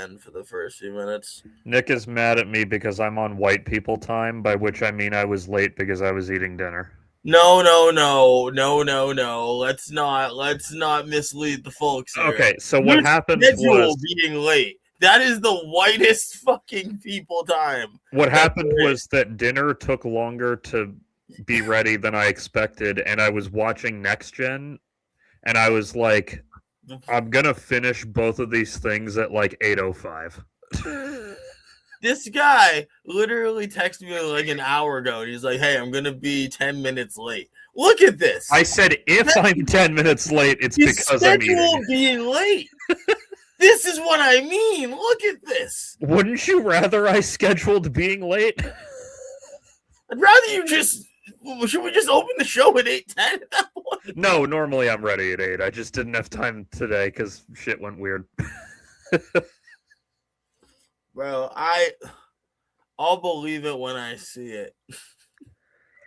end for the first few minutes. Nick is mad at me because I'm on white people time, by which I mean I was late because I was eating dinner. No. Let's not mislead the folks here. Okay, so Your what happened schedule was being late. That is the whitest fucking people time. what happened was that dinner took longer to be ready than I expected, and I was watching Next Gen, and I was like, I'm gonna finish both of these things at like 8:05. This guy literally texted me like an hour ago, and he's like, "Hey, I'm gonna be 10 minutes late." Look at this. I said if I'm 10 minutes late, it's because I'm eating. Being late. This is what I mean. Look at this. Wouldn't you rather I scheduled being late? I'd rather you just. Should we just open the show at 8:10 at that point? No, normally I'm ready at 8. I just didn't have time today because shit went weird. Bro, I'll believe it when I see it.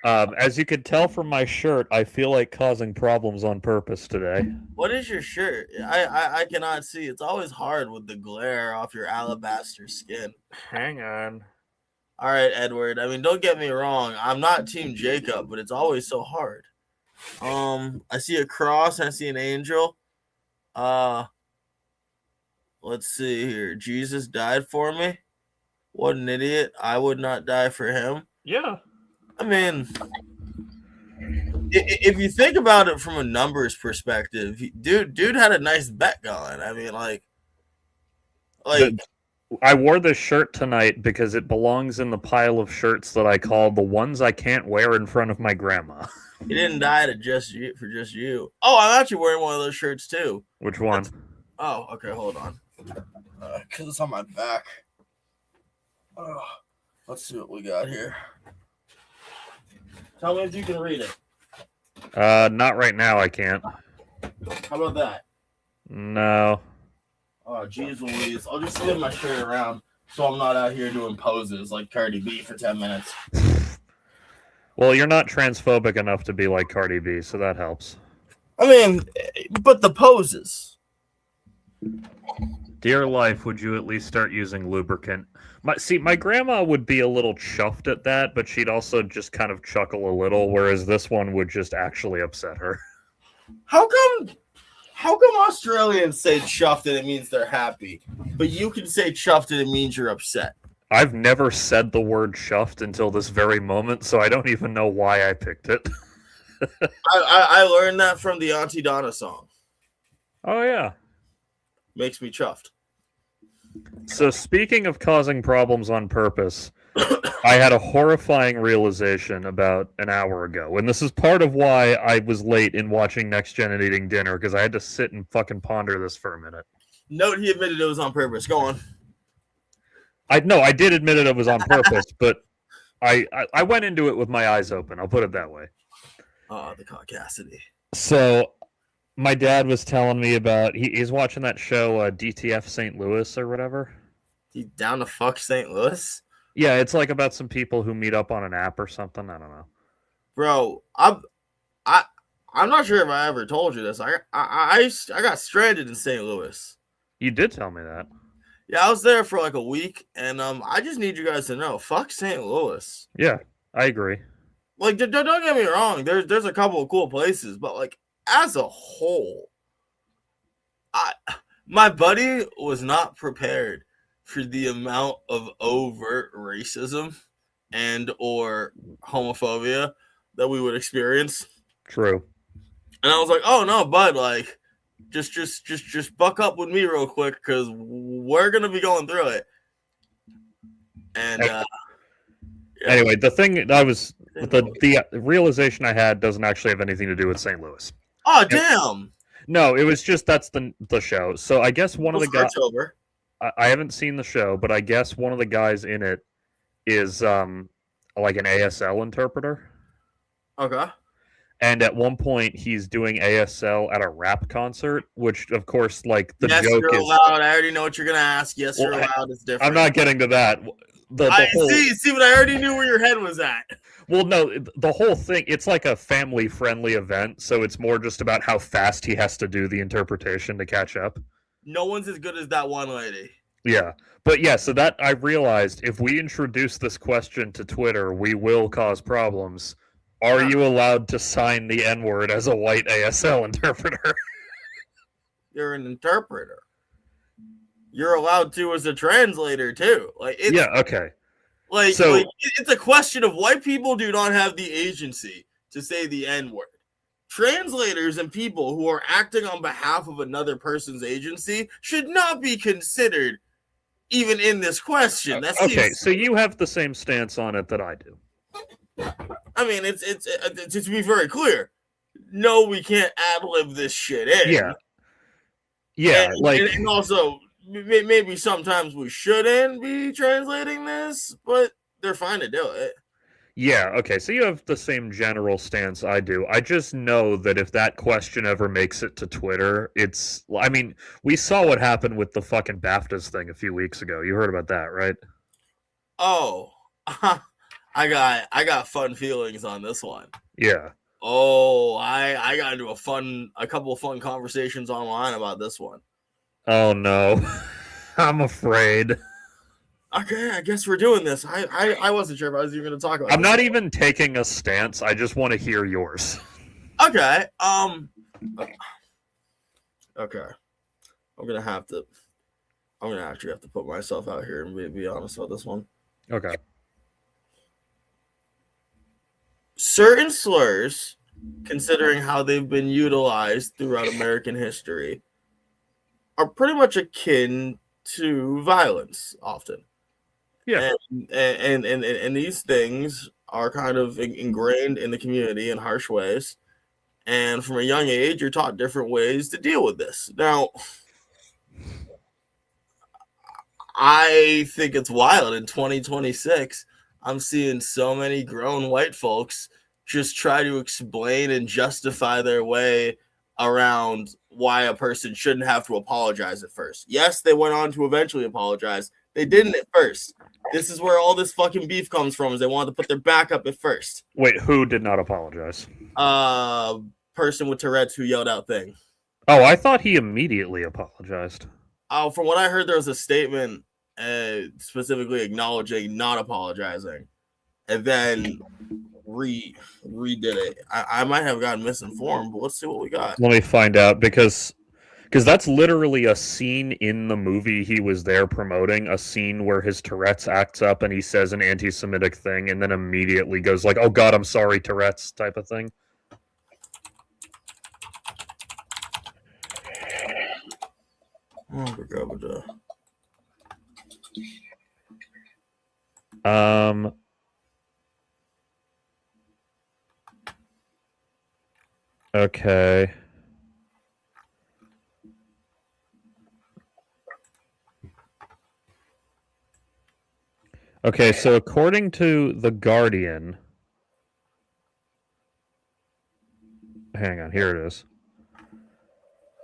As you could tell from my shirt, I feel like causing problems on purpose today. What is your shirt? I cannot see. It's always hard with the glare off your alabaster skin. Hang on. All right, Edward. I mean, don't get me wrong. I'm not Team Jacob, but it's always so hard. I see a cross. I see an angel. Let's see here. Jesus died for me. What an idiot. I would not die for him. Yeah. I mean, if you think about it from a numbers perspective, dude had a nice bet going. I mean, like I wore this shirt tonight because it belongs in the pile of shirts that I call the ones I can't wear in front of my grandma. He didn't die for just you. Oh, I'm actually wearing one of those shirts too. Which one? Oh, okay, hold on. Because it's on my back. Let's see what we got here. Tell me if you can read it. Not right now, I can't. How about that? No. Oh, geez Louise. I'll just spin my shirt around so I'm not out here doing poses like Cardi B for 10 minutes. Well, you're not transphobic enough to be like Cardi B, so that helps. I mean, but the poses. Dear life, would you at least start using lubricant? My grandma would be a little chuffed at that, but she'd also just kind of chuckle a little, whereas this one would just actually upset her. How come Australians say chuffed and it means they're happy, but you can say chuffed and it means you're upset? I've never said the word chuffed until this very moment, so I don't even know why I picked it. I learned that from the Auntie Donna song. Oh, yeah. Makes me chuffed. So speaking of causing problems on purpose, I had a horrifying realization about an hour ago. And this is part of why I was late in watching Next Gen and eating dinner, because I had to sit and fucking ponder this for a minute. Note he admitted it was on purpose. Go on. I did admit it was on purpose, but I went into it with my eyes open. I'll put it that way. Oh, the caucasity. So my dad was telling me about he's watching that show DTF St. Louis or whatever. He down to fuck St. Louis? Yeah, it's like about some people who meet up on an app or something. I don't know. Bro, I'm not sure if I ever told you this. I got stranded in St. Louis. You did tell me that. Yeah, I was there for like a week, and I just need you guys to know, fuck St. Louis. Yeah, I agree. Like, don't get me wrong. There's a couple of cool places, but like as a whole, my buddy was not prepared for the amount of overt racism and or homophobia that we would experience. True. And I was like, oh no, bud, like just buck up with me real quick because we're gonna be going through it. And anyway, the thing I was the realization I had doesn't actually have anything to do with St. Louis. Oh damn! No, it was just that's the show. So I guess one of the guys. Over. I haven't seen the show, but I guess one of the guys in it is like an ASL interpreter. Okay. And at one point, he's doing ASL at a rap concert, which, of course, like the yes, joke you're is. Allowed. I already know what you're gonna ask. Yes, you're allowed. It's different. I'm not getting to that. I see, but I already knew where your head was at. Well, no, the whole thing, it's like a family-friendly event, so it's more just about how fast he has to do the interpretation to catch up. No one's as good as that one lady. Yeah. But yeah, so that I realized if we introduce this question to Twitter, we will cause problems. Are Yeah. you allowed to sign the N word as a white ASL interpreter? You're an interpreter. You're allowed to as a translator too. Like it's Yeah, okay. like So, it's a question of white people do not have the agency to say the N word. Translators and people who are acting on behalf of another person's agency should not be considered even in this question. That okay, seems. so you have the same stance on it that I do. I mean, it's to be very clear. No, we can't ad lib this shit in. Yeah. Yeah, And also maybe sometimes we shouldn't be translating this, but they're fine to do it. yeah, okay. So you have the same general stance I do. I just know that if that question ever makes it to Twitter, I mean, we saw what happened with the fucking BAFTAs thing a few weeks ago. You heard about that, right? Oh, I got fun feelings on this one. Yeah. Oh, I got into a couple of fun conversations online about this one. Oh no. I'm afraid. Okay, I guess we're doing this. I wasn't sure if I was even going to talk about I'm this. not even taking a stance. I just want to hear yours. Okay. Okay. I'm gonna actually have to put myself out here and be honest about this one. Okay. Certain slurs, considering how they've been utilized throughout American history, are pretty much akin to violence often. Yeah. And these things are kind of ingrained in the community in harsh ways. And from a young age, you're taught different ways to deal with this. Now, I think it's wild in 2026. I'm seeing so many grown white folks just try to explain and justify their way around why a person shouldn't have to apologize at first. Yes, they went on to eventually apologize. They didn't at first. This is where all this fucking beef comes from, is they wanted to put their back up at first. Wait, who did not apologize? Person with Tourette's who yelled out thing. Oh, I thought he immediately apologized. From what I heard, there was a statement specifically acknowledging not apologizing, and then redid it. I might have gotten misinformed, but let's see what we got. Let me find out because that's literally a scene in the movie he was there promoting, a scene where his Tourette's acts up and he says an anti-Semitic thing and then immediately goes like, "Oh God, I'm sorry, Tourette's," type of thing. Okay. Okay, so according to The Guardian, hang on, here it is.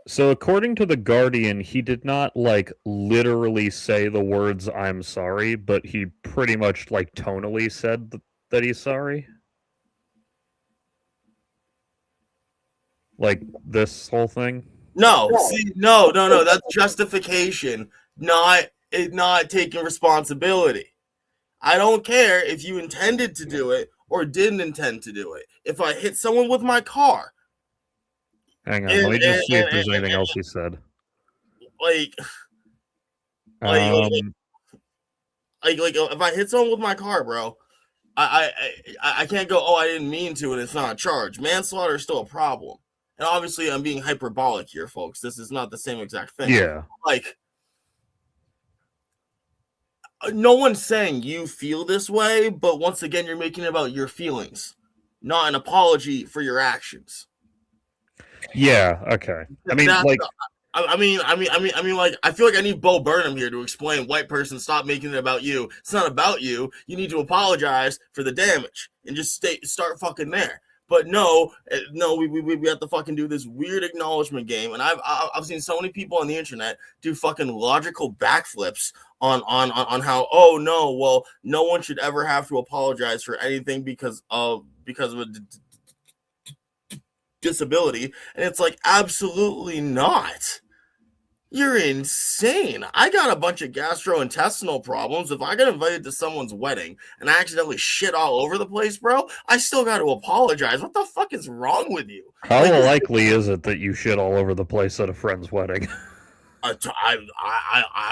So according to The Guardian, he did not like literally say the words "I'm sorry," but he pretty much like tonally said that he's sorry. Like this whole thing. No, see, no. That's justification, not taking responsibility. I don't care if you intended to do it or didn't intend to do it. If I hit someone with my car, Hang on, let me just see if there's anything else he said. Like if I hit someone with my car, bro, I can't go, oh, I didn't mean to, and it's not a charge. Manslaughter is still a problem. And obviously, I'm being hyperbolic here, folks. This is not the same exact thing. Yeah. Like, no one's saying you feel this way, but once again, you're making it about your feelings, not an apology for your actions. Yeah. Okay. I mean, like, like, I feel like I need Bo Burnham here to explain white person, stop making it about you. It's not about you. You need to apologize for the damage and just start fucking there. But no, we have to fucking do this weird acknowledgement game, and I've seen so many people on the internet do fucking logical backflips on how, oh no, well, no one should ever have to apologize for anything because of a disability, and it's like, absolutely not. You're insane. I got a bunch of gastrointestinal problems. If I get invited to someone's wedding and I accidentally shit all over the place, bro, I still got to apologize. What the fuck is wrong with you? How likely is it that you shit all over the place at a friend's wedding? I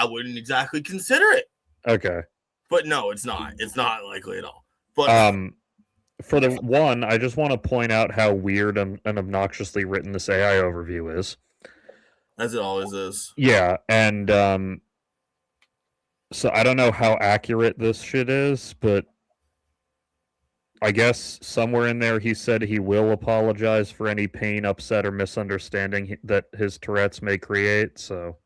wouldn't exactly consider it. Okay. But no, it's not. It's not likely at all. But for the one, I just want to point out how weird and obnoxiously written this AI overview is. As it always is. Yeah, and so I don't know how accurate this shit is, but I guess somewhere in there he said he will apologize for any pain, upset, or misunderstanding that his Tourette's may create. So,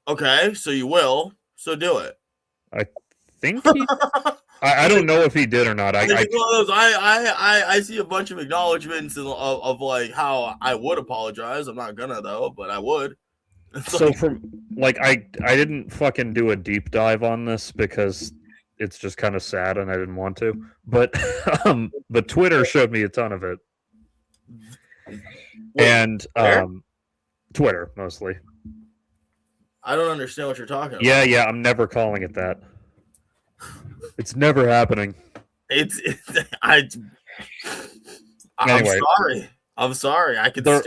okay, so you will, so do it. I think he. I don't know if he did or not. I see a bunch of acknowledgments of like how I would apologize. I'm not gonna though, but I would. So from like I didn't fucking do a deep dive on this because it's just kind of sad and I didn't want to. But Twitter showed me a ton of it. And Twitter mostly. I don't understand what you're talking about. Yeah, I'm never calling it that. It's never happening. I'm sorry. I could there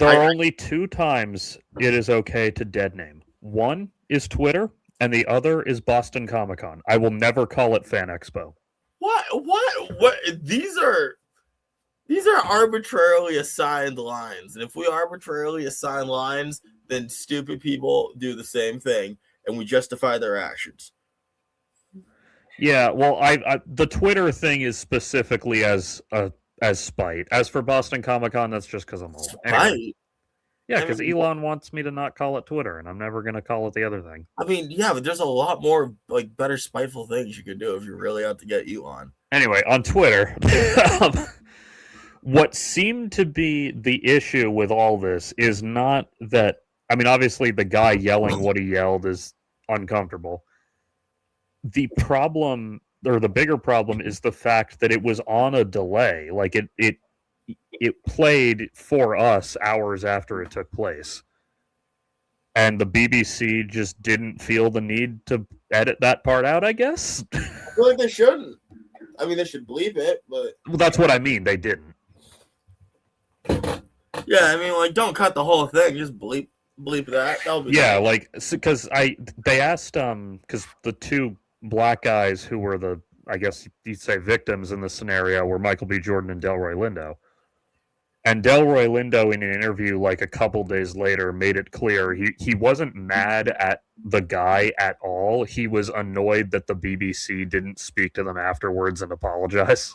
are only 2 times it is okay to dead name. One is Twitter, and the other is Boston Comic Con. I will never call it Fan Expo. What? These are arbitrarily assigned lines, and if we arbitrarily assign lines, then stupid people do the same thing, and we justify their actions. Yeah, well, I the Twitter thing is specifically as spite. As for Boston Comic Con, that's just because I'm old. Anyway, yeah, because Elon wants me to not call it Twitter, and I'm never going to call it the other thing. I mean, yeah, but there's a lot more like better spiteful things you could do if you're really out to get Elon. Anyway, on Twitter, what seemed to be the issue with all this is not that. I mean, obviously, the guy yelling what he yelled is uncomfortable. The problem, or the bigger problem, is the fact that it was on a delay. Like it played for us hours after it took place. And the BBC just didn't feel the need to edit that part out, I guess. I feel like they shouldn't. I mean, they should bleep it, but... Well, that's what I mean. They didn't. Yeah, I mean, like, don't cut the whole thing. Just bleep that. Yeah, like, because they asked, because the 2 black guys who were the, I guess you'd say, victims in this scenario were Michael B. Jordan and Delroy Lindo. And Delroy Lindo, in an interview like a couple days later, made it clear he wasn't mad at the guy at all. He was annoyed that the BBC didn't speak to them afterwards and apologize.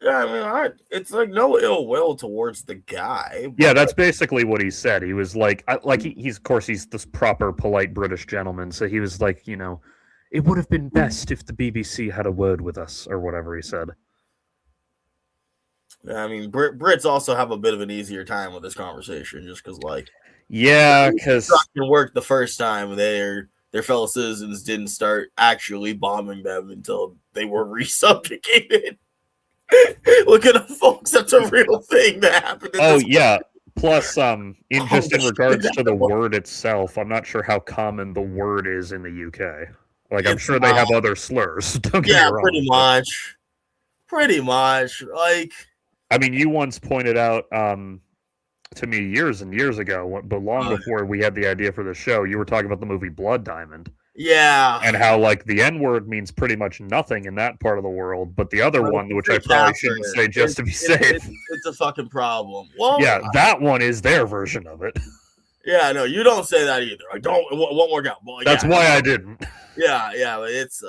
Yeah, I mean, it's like no ill will towards the guy. Yeah, that's basically what he said. He was like he's of course he's this proper polite British gentleman, so he was like, you know, it would have been best if the BBC had a word with us, or whatever he said. Yeah, I mean, Brits also have a bit of an easier time with this conversation, just because, like, yeah, because it worked the first time. Their fellow citizens didn't start actually bombing them until they were resubjugated. Look at them, folks. That's a real thing that happened. Yeah. Plus, in regards to the word itself, I'm not sure how common the word is in the UK. Like, I'm sure they have other slurs. Don't get me wrong. Pretty much. Like, I mean, you once pointed out to me years and years ago, but long before we had the idea for the show, you were talking about the movie Blood Diamond. Yeah. And how, like, the N-word means pretty much nothing in that part of the world, but the other one, which I probably shouldn't say just to be safe. It's a fucking problem. Well, yeah, that one is their version of it. Yeah, no, you don't say that either. I don't. One more go. Well, that's why I didn't. Yeah, but it's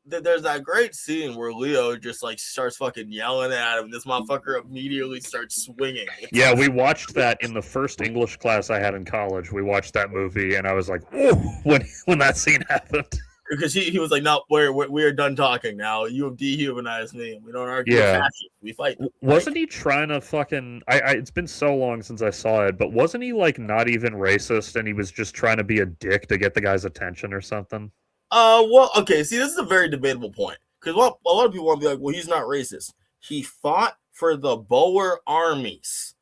there's that great scene where Leo just like starts fucking yelling at him. This motherfucker immediately starts swinging. Yeah, we watched that in the first English class I had in college. We watched that movie, and I was like, "Ooh," when that scene happened. Because he was like, "No, we're done talking now. You have dehumanized me. We don't argue. Yeah, we fight." Wasn't he trying to fucking? It's been so long since I saw it, but wasn't he like not even racist, and he was just trying to be a dick to get the guy's attention or something? Well, okay. See, this is a very debatable point because a lot of people want to be like, "Well, he's not racist. He fought for the Boer armies."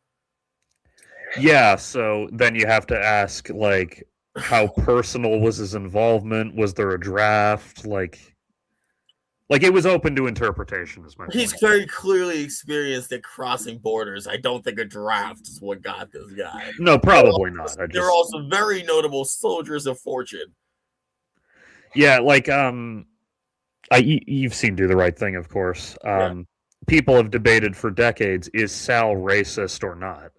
Yeah, so then you have to ask, like, how personal was his involvement? Was there a draft? Like it was open to interpretation, is my He's point. very clearly experienced at crossing borders. I don't think a draft is what got this guy. No, probably not. They're also very notable soldiers of fortune. Yeah, like you've seen Do the Right Thing, of course. Yeah. People have debated for decades: is Sal racist or not?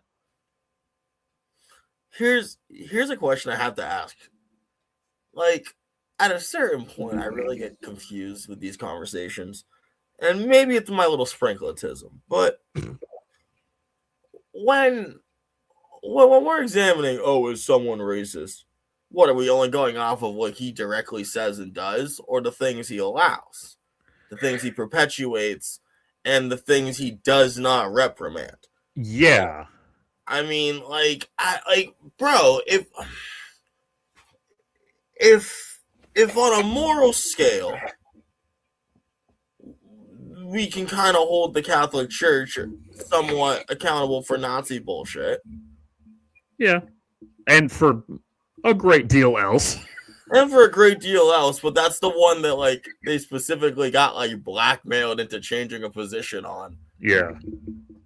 Here's a question I have to ask. Like, at a certain point, I really get confused with these conversations, and maybe it's my little sprinkletism, but when when we're examining, oh, is someone racist? What are we only going off of what he directly says and does, or the things he allows, the things he perpetuates, and the things he does not reprimand? Yeah. I mean, bro, if on a moral scale we can kind of hold the Catholic Church somewhat accountable for Nazi bullshit. Yeah. And for a great deal else. And for a great deal else, but that's the one that like they specifically got like blackmailed into changing a position on. Yeah.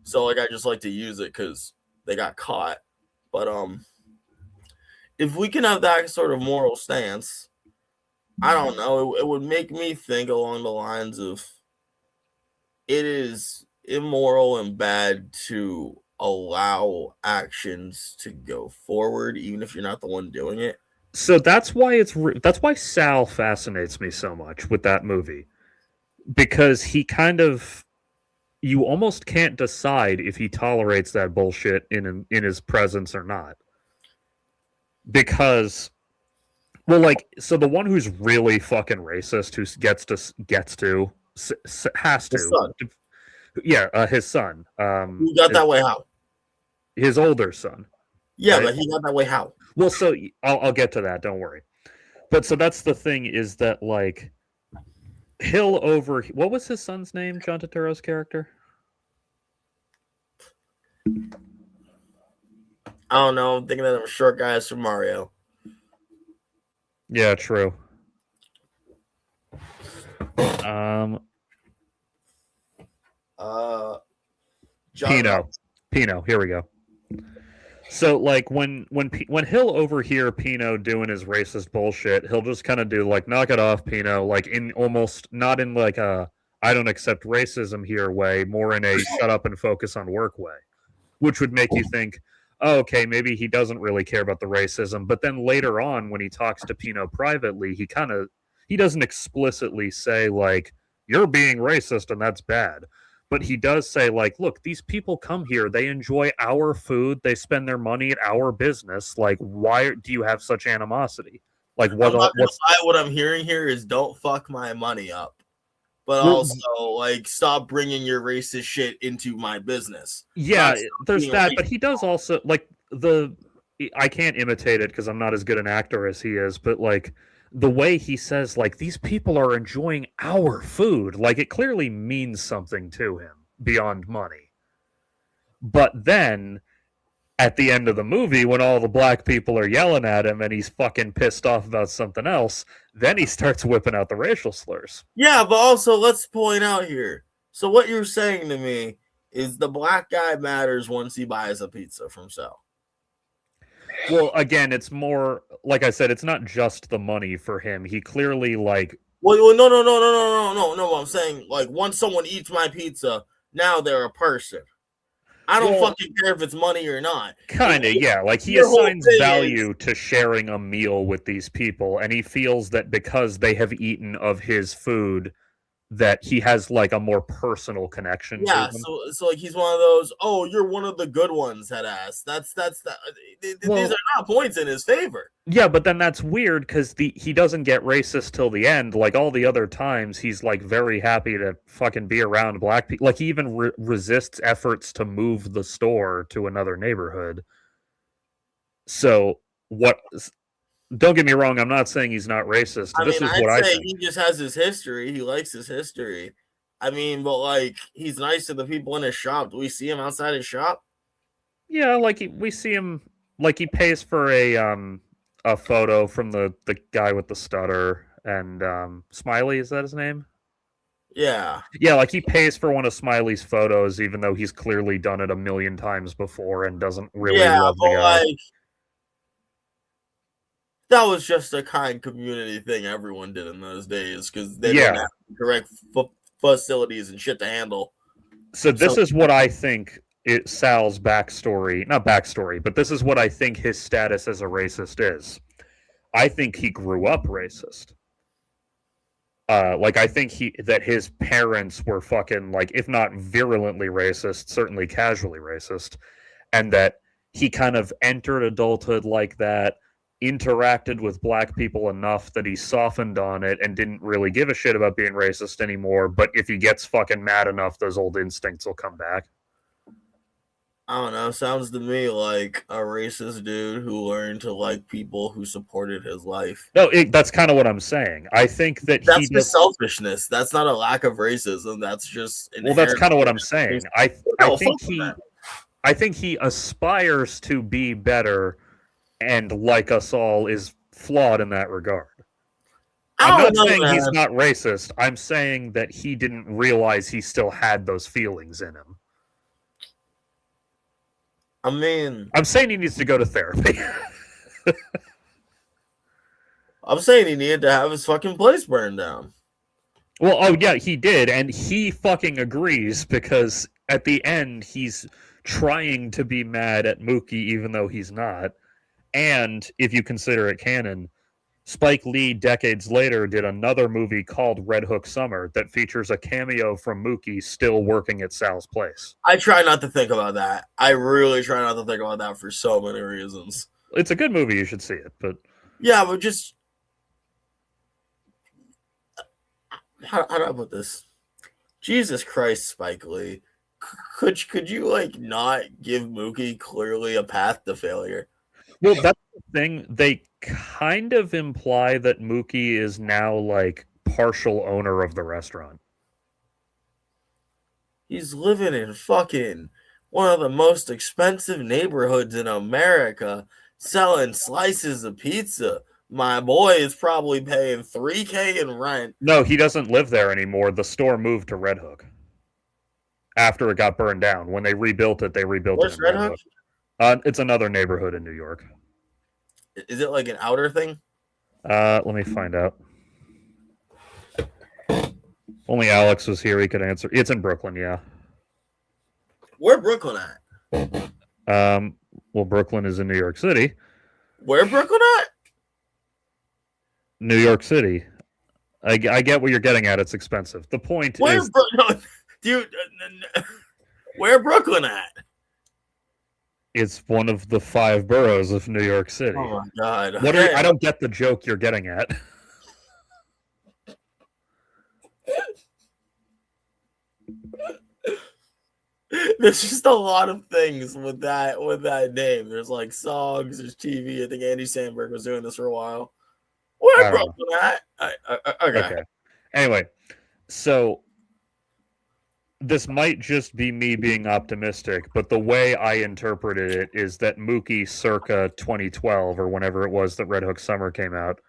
So like I just like to use it because they got caught. But if we can have that sort of moral stance, I don't know, it would make me think along the lines of it is immoral and bad to allow actions to go forward, even if you're not the one doing it. So that's why that's why Sal fascinates me so much with that movie, because he kind of, you almost can't decide if he tolerates that bullshit in his presence or not, because, well, like, so the one who's really fucking racist, who has His to, son. yeah, his son, He got that way how? his older son. Yeah, right? but he got that way how? Well, so I'll get to that. Don't worry. But so that's the thing, is that like Hill over, what was his son's name? John Turturro's character. I don't know. I'm thinking of them short guys from Mario. Yeah, true. Um, John Pino. Here we go. So like when he'll overhear Pino doing his racist bullshit, he'll just kind of do like, knock it off, Pino, like in almost not in like a I don't accept racism here way, more in a shut up and focus on work way, which would make you think, oh, okay, maybe he doesn't really care about the racism. But then later on, when he talks to Pino privately, he doesn't explicitly say like, you're being racist and that's bad. But he does say like, look, these people come here, they enjoy our food, they spend their money at our business. Like, why do you have such animosity? Like, I'm not gonna what's lie, what I'm hearing here is don't fuck my money up. But well, also, like, stop bringing your racist shit into my business. yeah, Stop there's being that, racist. but he does also like I can't imitate it because I'm not as good an actor as he is, but like the way he says like these people are enjoying our food, like it clearly means something to him beyond money. But then at the end of the movie, when all the black people are yelling at him and he's fucking pissed off about something else, then he starts whipping out the racial slurs. Yeah, but also let's point out here. So what you're saying to me is the black guy matters once he buys a pizza from Sal. Well, again, it's more like I said, it's not just the money for him. He clearly like Well, no. I'm saying like once someone eats my pizza, now they're a person. I don't fucking care if it's money or not. Kind of, yeah. Like he assigns value to sharing a meal with these people, and he feels that because they have eaten of his food, that he has like a more personal connection. Yeah, to them. so like he's one of those. Oh, you're one of the good ones, head ass. That's that. These are not points in his favor. Yeah, but then that's weird because he doesn't get racist till the end. Like all the other times, he's like very happy to fucking be around black people. Like he even resists efforts to move the store to another neighborhood. So what? Don't get me wrong. I'm not saying he's not racist. I'd say he just has his history. He likes his history. I mean, but like he's nice to the people in his shop. Do we see him outside his shop? Yeah, like we see him, like he pays for a photo from the guy with the stutter and Smiley, is that his name? Yeah. Yeah, like he pays for one of Smiley's photos, even though he's clearly done it a million times before and doesn't really Yeah, love the but guy. like that was just a kind community thing everyone did in those days because they didn't Yeah. have the correct facilities and shit to handle. So So this is what I think Sal's backstory, not backstory, but this is what I think his status as a racist is. I think he grew up racist. Like I think that his parents were fucking like, if not virulently racist, certainly casually racist, and that he kind of entered adulthood like that, interacted with black people enough that he softened on it and didn't really give a shit about being racist anymore. But if he gets fucking mad enough, those old instincts will come back. I don't know. Sounds to me like a racist dude who learned to like people who supported his life. No, that's kind of what I'm saying. I think that he That's just does. selfishness. That's not a lack of racism. That's just Well, that's inherent. kind of what I'm saying. I No, think fuck he that. I think he aspires to be better, and like us all, is flawed in that regard. I'm I not don't know, saying he's man. not racist. I'm saying that he didn't realize he still had those feelings in him. I mean, I'm saying he needs to go to therapy. I'm saying he needed to have his fucking place burned down. Well, oh yeah, he did, and he fucking agrees because at the end he's trying to be mad at Mookie even though he's not. And if you consider it canon, Spike Lee decades later did another movie called Red Hook Summer that features a cameo from Mookie still working at Sal's place. I try not to think about that. I really try not to think about that for so many reasons. It's a good movie, you should see it, but Yeah, but just how do I put this? Jesus Christ, Spike Lee. Could you like not give Mookie clearly a path to failure? well, that's the thing. They kind of imply that Mookie is now like partial owner of the restaurant. He's living in fucking one of the most expensive neighborhoods in America, selling slices of pizza. My boy is probably paying $3K in rent. No, he doesn't live there anymore. The store moved to Red Hook after it got burned down. When they rebuilt it, they rebuilt it Where's in Red Red Hook? Hook. It's another neighborhood in New York. Is it like an outer thing? Let me find out. Only Alex was here; he could answer. It's in Brooklyn, yeah. Where Brooklyn at? Well, Brooklyn is in New York City. Where Brooklyn at? New York City. I get what you're getting at. It's expensive. The point Where is, no, dude? Where Brooklyn at? it's one of the 5 boroughs of New York City. Oh my god! What are I don't get the joke you're getting at. There's just a lot of things with that name. There's like songs, there's TV. I think Andy Samberg was doing this for a while. Where Brooklyn at? Okay. Anyway, so this might just be me being optimistic, but the way I interpreted it is that Mookie circa 2012 or whenever it was that Red Hook Summer came out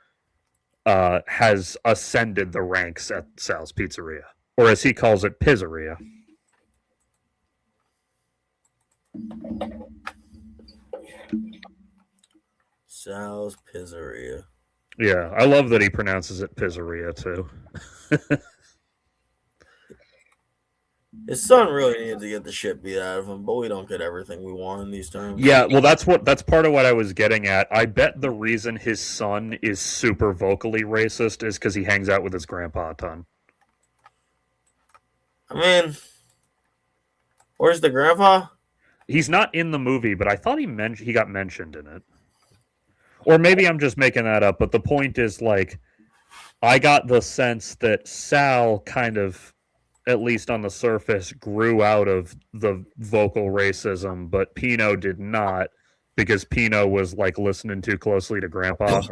has ascended the ranks at Sal's Pizzeria, or as he calls it, Pizzeria. Sal's Pizzeria. Yeah, I love that he pronounces it Pizzeria too. His son really needs to get the shit beat out of him, but we don't get everything we want in these terms. Yeah, well, that's part of what I was getting at. I bet the reason his son is super vocally racist is because he hangs out with his grandpa a ton. I mean, where's the grandpa? He's not in the movie, but I thought he got mentioned in it. Or maybe I'm just making that up, but the point is, like, I got the sense that Sal kind of, at least on the surface, grew out of the vocal racism, but Pino did not, because Pino was, like, listening too closely to Grandpa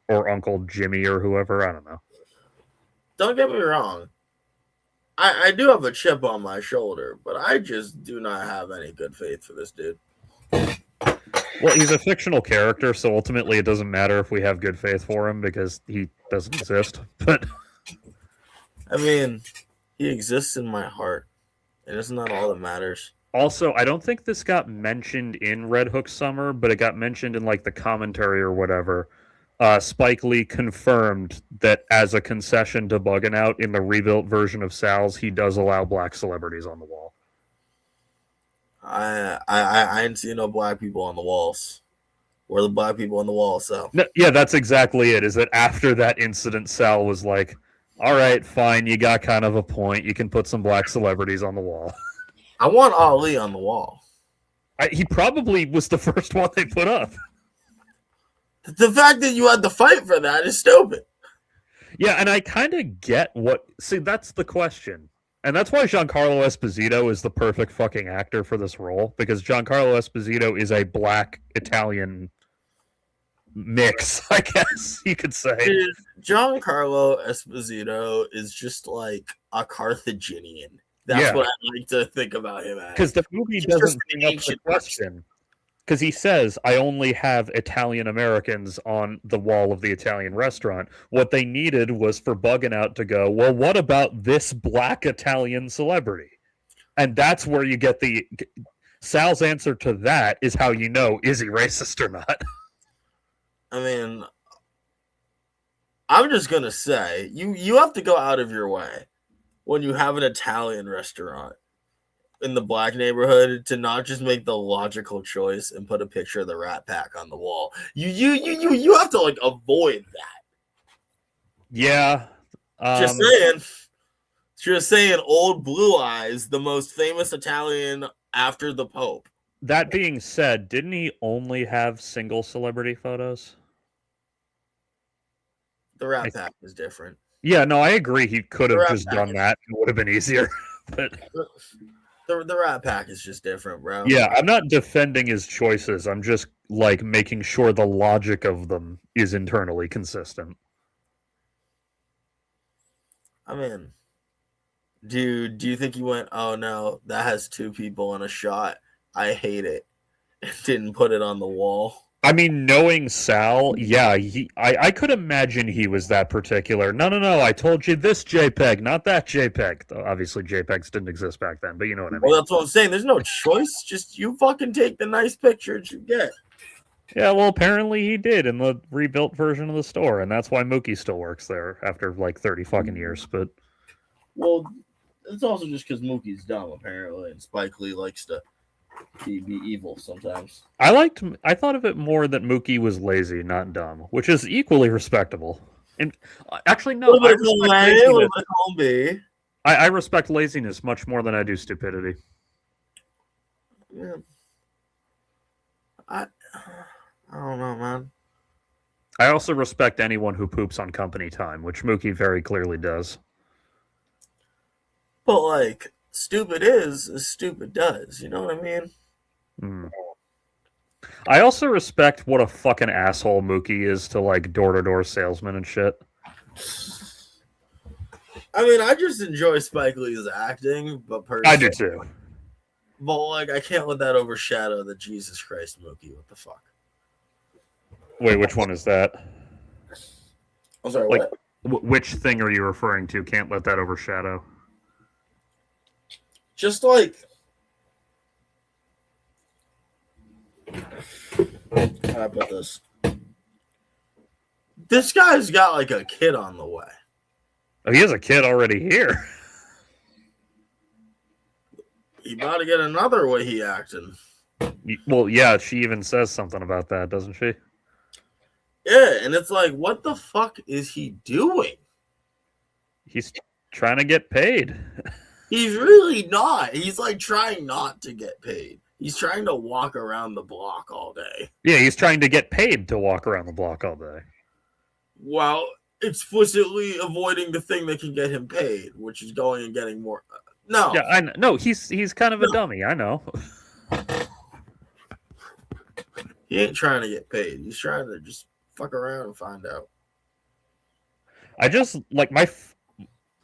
or Uncle Jimmy or whoever. I don't know. Don't get me wrong. I do have a chip on my shoulder, but I just do not have any good faith for this dude. Well, he's a fictional character, so ultimately it doesn't matter if we have good faith for him because he doesn't exist. But I mean, he exists in my heart, and isn't that all that matters? also, I don't think this got mentioned in Red Hook Summer, but it got mentioned in like the commentary or whatever. Spike Lee confirmed that as a concession to Buggin' Out in the rebuilt version of Sal's, he does allow black celebrities on the wall. I didn't see no black people on the walls. Where the black people on the wall? So No, yeah, that's exactly it. Is that after that incident, Sal was like, "All right, fine, you got kind of a point. You can put some black celebrities on the wall." I want Ali on the wall. He probably was the first one they put up. The fact that you had to fight for that is stupid. Yeah, and I kind of get what. See, that's the question. And that's why Giancarlo Esposito is the perfect fucking actor for this role, because Giancarlo Esposito is a black Italian mix, I guess you could say. Giancarlo Esposito is just like a Carthaginian. That's what I like to think about him as. Because the movie doesn't bring up the question. Because he says, I only have Italian Americans on the wall of the Italian restaurant. What they needed was for Buggin' Out to go, well, what about this black Italian celebrity? And that's where you get the... Sal's answer to that is how you know, is he racist or not? I mean, I'm just going to say, you have to go out of your way when you have an Italian restaurant in the black neighborhood to not just make the logical choice and put a picture of the Rat Pack on the wall. You have to like avoid that. Yeah. Just saying Old Blue Eyes, the most famous Italian after the Pope. That being said, didn't he only have single celebrity photos? The Rat Pack is different. Yeah, no, I agree. He could have just done that. It would have been easier. But the Rat Pack is just different, bro. Yeah, I'm not defending his choices. I'm just like making sure the logic of them is internally consistent. I mean, do you think he went, oh no, that has two people in a shot, I hate it, didn't put it on the wall? I mean, knowing Sal, yeah, I could imagine he was that particular. No, I told you this JPEG, not that JPEG. Though obviously JPEGs didn't exist back then, but you know what I mean. Well, that's what I'm saying. There's no choice. Just you fucking take the nice pictures you get. Yeah, well, apparently he did in the rebuilt version of the store, and that's why Mookie still works there after like 30 fucking years. But well, it's also just because Mookie's dumb, apparently, and Spike Lee likes to be evil sometimes. I thought of it more that Mookie was lazy, not dumb, which is equally respectable. And actually, no, I respect laziness much more than I do stupidity. Yeah. I don't know, man. I also respect anyone who poops on company time, which Mookie very clearly does. But like, stupid is as stupid does. You know what I mean? I also respect what a fucking asshole Mookie is to like door-to-door salesmen and shit. I mean, I just enjoy Spike Lee's acting, but personally, I do too. But like, I can't let that overshadow the Jesus Christ Mookie. What the fuck? Wait, which one is that? I'm sorry, like, what? Which thing are you referring to? Can't let that overshadow. Just like, how do I put this? This guy's got like a kid on the way. Oh, he has a kid already here. He about to get another way he acting. Well, yeah, she even says something about that, doesn't she? Yeah, and it's like, what the fuck is he doing? He's trying to get paid. He's really not. He's like trying not to get paid. He's trying to walk around the block all day. Yeah, he's trying to get paid to walk around the block all day. While explicitly avoiding the thing that can get him paid, which is going and getting more. No. Yeah, I know. No, he's kind of a dummy. I know. He ain't trying to get paid. He's trying to just fuck around and find out. I just like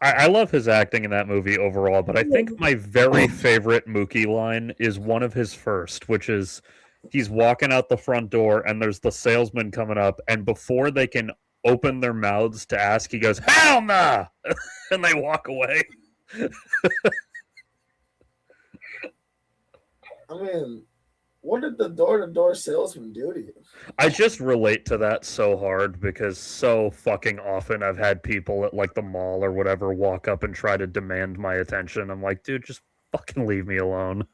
I love his acting in that movie overall, but I think my very favorite Mookie line is one of his first, which is, He's walking out the front door, and there's the salesman coming up, and before they can open their mouths to ask, he goes, "Hell nah!" and they walk away. I mean, what did the door-to-door salesman do to you? I just relate to that so hard because so fucking often I've had people at like the mall or whatever walk up and try to demand my attention. I'm like, dude, just fucking leave me alone.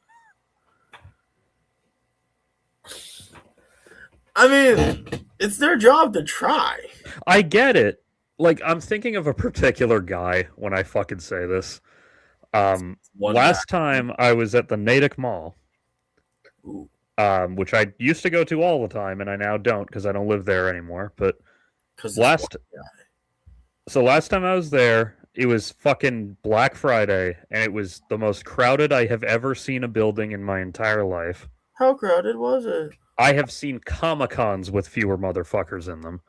I mean, it's their job to try. I get it. Like, I'm thinking of a particular guy when I fucking say this. Last time I was at the Natick Mall, which I used to go to all the time, and I now don't because I don't live there anymore. But last time I was there, it was fucking Black Friday, and it was the most crowded I have ever seen a building in my entire life. How crowded was it? I have seen Comic-Cons with fewer motherfuckers in them.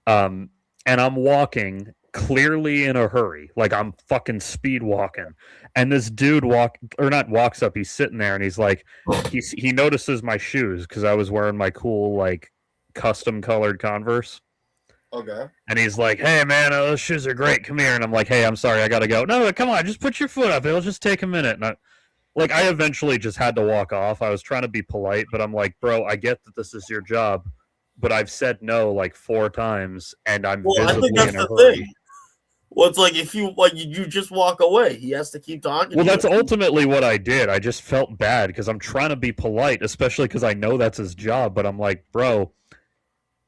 And I'm walking clearly in a hurry, like I'm fucking speed walking. And this dude walks up, he's sitting there and he's like, he notices my shoes because I was wearing my cool, like, custom colored Converse. Okay. And he's like, "Hey man, those shoes are great. Come here." And I'm like, "Hey, I'm sorry, I gotta go." "No, come on, just put your foot up. It'll just take a minute." And I eventually just had to walk off. I was trying to be polite, but I'm like, "Bro, I get that this is your job, but I've said no like 4 times, and I'm visibly in a hurry." Thing. Well, it's like if you just walk away, he has to keep talking. Well, that's ultimately what I did. I just felt bad because I'm trying to be polite, especially because I know that's his job. But I'm like, bro,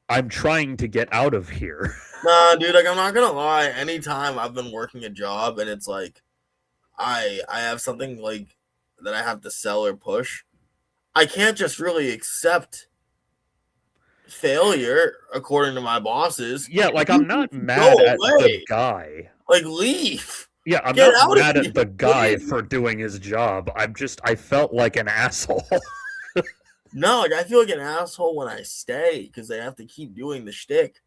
I'm trying to get out of here. Nah, dude, like I'm not gonna lie. Anytime I've been working a job and it's like I have something like that I have to sell or push, I can't just really accept failure according to my bosses. Yeah, like I'm not mad at the guy. Like leave. Yeah, I'm not mad at the guy for doing his job. I felt like an asshole. No, like I feel like an asshole when I stay because they have to keep doing the shtick.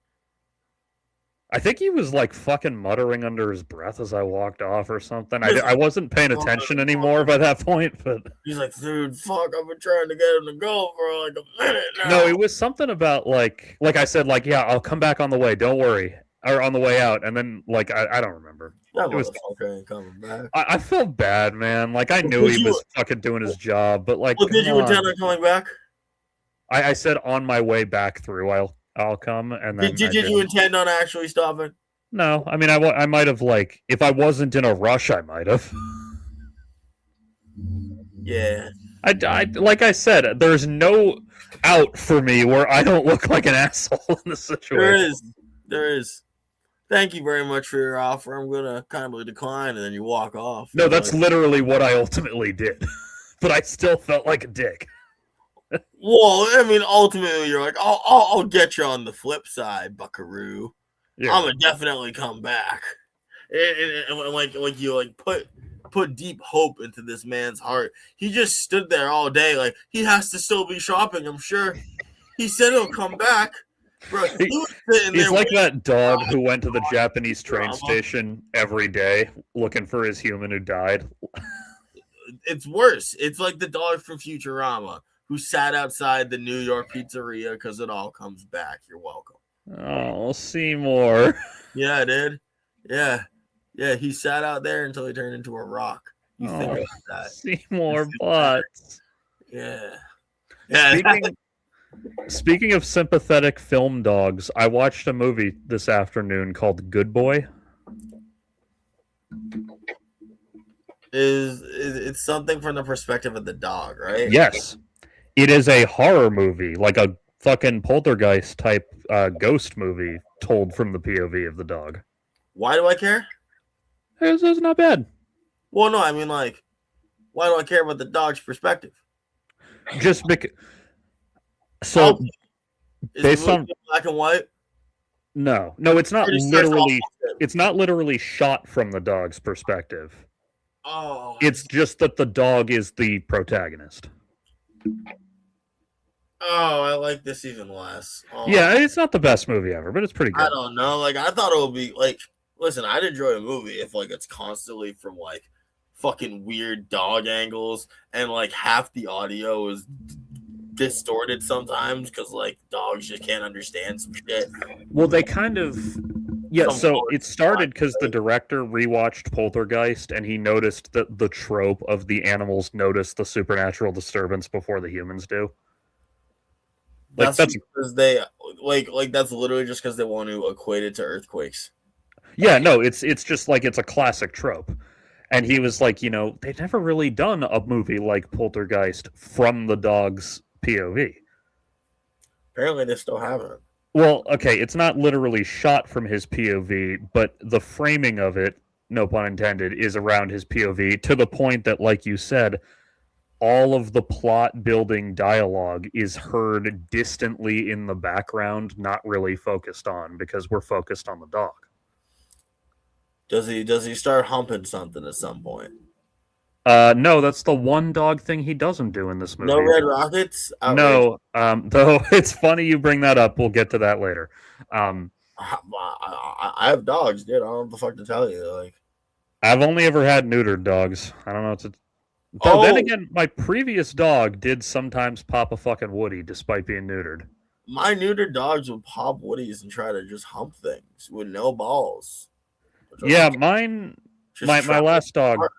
I think he was like fucking muttering under his breath as I walked off or something. I wasn't paying attention anymore by that point, but he's like, "Dude, fuck, I've been trying to get him to go for like a minute now." No, it was something about like I said, like, "Yeah, I'll come back on the way, don't worry," or on the way out, and then like I don't remember. That motherfucker ain't coming back. I felt bad, man. Like I knew he was fucking doing his job, but like, did you intend on coming back? I said on my way back through, I'll come, and then did you intend on actually stopping? No, I mean I might have, like, if I wasn't in a rush, I might have. Yeah. I like I said, there's no out for me where I don't look like an asshole in this situation. There is. Thank you very much for your offer. I'm gonna kindly decline, and then you walk off. No, that's literally what I ultimately did, but I still felt like a dick. Well, I mean, ultimately, you're like, I'll get you on the flip side, Buckaroo. Yeah. I'm gonna definitely come back, and like you like put deep hope into this man's heart. He just stood there all day, like he has to still be shopping. I'm sure. He said he'll come back. Bro, he's like that dog who went to the Japanese train station every day looking for his human who died. It's worse. It's like the dog from Futurama who sat outside the New York pizzeria because it all comes back. You're welcome. Oh, Seymour. Yeah, I did. Yeah. He sat out there until he turned into a rock. You think about that. Seymour Butts. Yeah. Speaking of sympathetic film dogs, I watched a movie this afternoon called Good Boy. It's something from the perspective of the dog, right? Yes. It is a horror movie, like a fucking poltergeist type ghost movie told from the POV of the dog. Why do I care? It's not bad. Well, no, I mean, like, why do I care about the dog's perspective? Just because. So, based on black and white. No, it's not literally. It's not literally shot from the dog's perspective. Oh. It's just that the dog is the protagonist. Oh, I like this even less. Oh. Yeah, it's not the best movie ever, but it's pretty good. I don't know. Like, I thought it would be like. Listen, I'd enjoy a movie if like it's constantly from like fucking weird dog angles and like half the audio is distorted sometimes because like dogs just can't understand some shit. Well, they kind of. Yeah, Some so colors it started because the right? director rewatched Poltergeist and he noticed that the trope of the animals notice the supernatural disturbance before the humans do. Like That's that's because they like that's literally just because they want to equate it to earthquakes. yeah, no, it's just like it's a classic trope. And he was like, they've never really done a movie like Poltergeist from the dog's POV. Apparently, they still haven't. Well, okay, it's not literally shot from his POV, but the framing of it, no pun intended, is around his POV to the point that, like you said, all of the plot building dialogue is heard distantly in the background, not really focused on because we're focused on the dog. Does he start humping something at some point? No, that's the one dog thing he doesn't do in this movie. No red rockets? Outrageous. No, though it's funny you bring that up. We'll get to that later. I have dogs, dude. I don't know what the fuck to tell you. Like, I've only ever had neutered dogs. I don't know what to. Though then again, my previous dog did sometimes pop a fucking Woody despite being neutered. my neutered dogs would pop woodies and try to just hump things with no balls. Yeah, mine. My last dog, hard.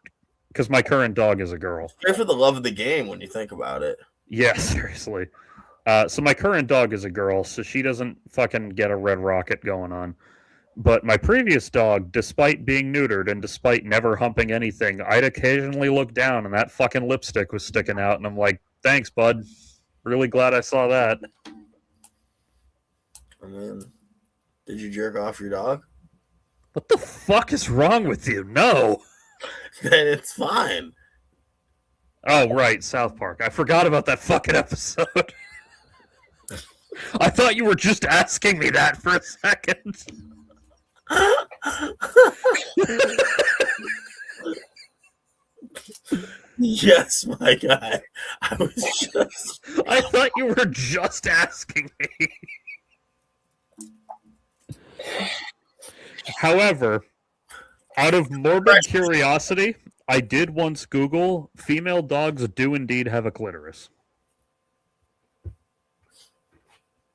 because my current dog is a girl. Straight for the love of the game when you think about it. Yeah, seriously. So my current dog is a girl, so she doesn't fucking get a red rocket going on. But my previous dog, despite being neutered and despite never humping anything, I'd occasionally look down and that fucking lipstick was sticking out, and I'm like, thanks, bud. Really glad I saw that. I mean, did you jerk off your dog? What the fuck is wrong with you? No. Then it's fine. Oh, right, South Park. I forgot about that fucking episode. I thought you were just asking me that for a second. Yes, my guy. I thought you were just asking me. However, out of morbid curiosity, I did once Google female dogs do indeed have a clitoris.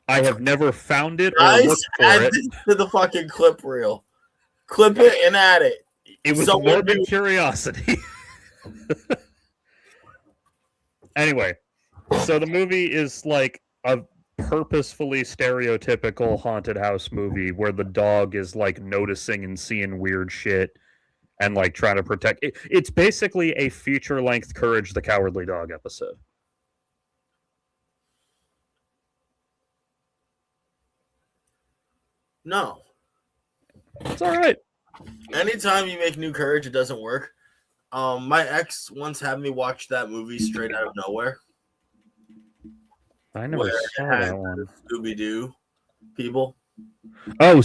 I have never found it or looked for it. To the fucking clip reel. Clip it and add it. It was morbid curiosity. Anyway, so the movie is like a purposefully stereotypical haunted house movie where the dog is like noticing and seeing weird shit and like trying to protect it. It's basically a feature-length Courage the Cowardly Dog episode. No. It's all right. Anytime you make new Courage, it doesn't work. My ex once had me watch that movie straight out of nowhere. I never saw that one. Scooby-Doo people. Oh,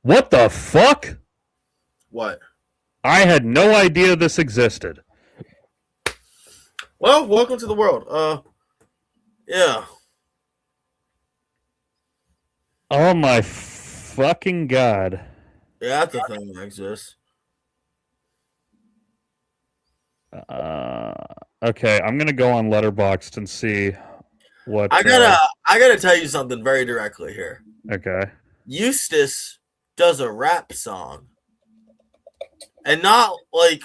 what the fuck? What? I had no idea this existed. Well, welcome to the world. Yeah. Oh my fucking god. Yeah, that's a thing that exists. Okay, I'm gonna go on Letterboxd and see what. I gotta tell you something very directly here. Okay. Eustace does a rap song, and not like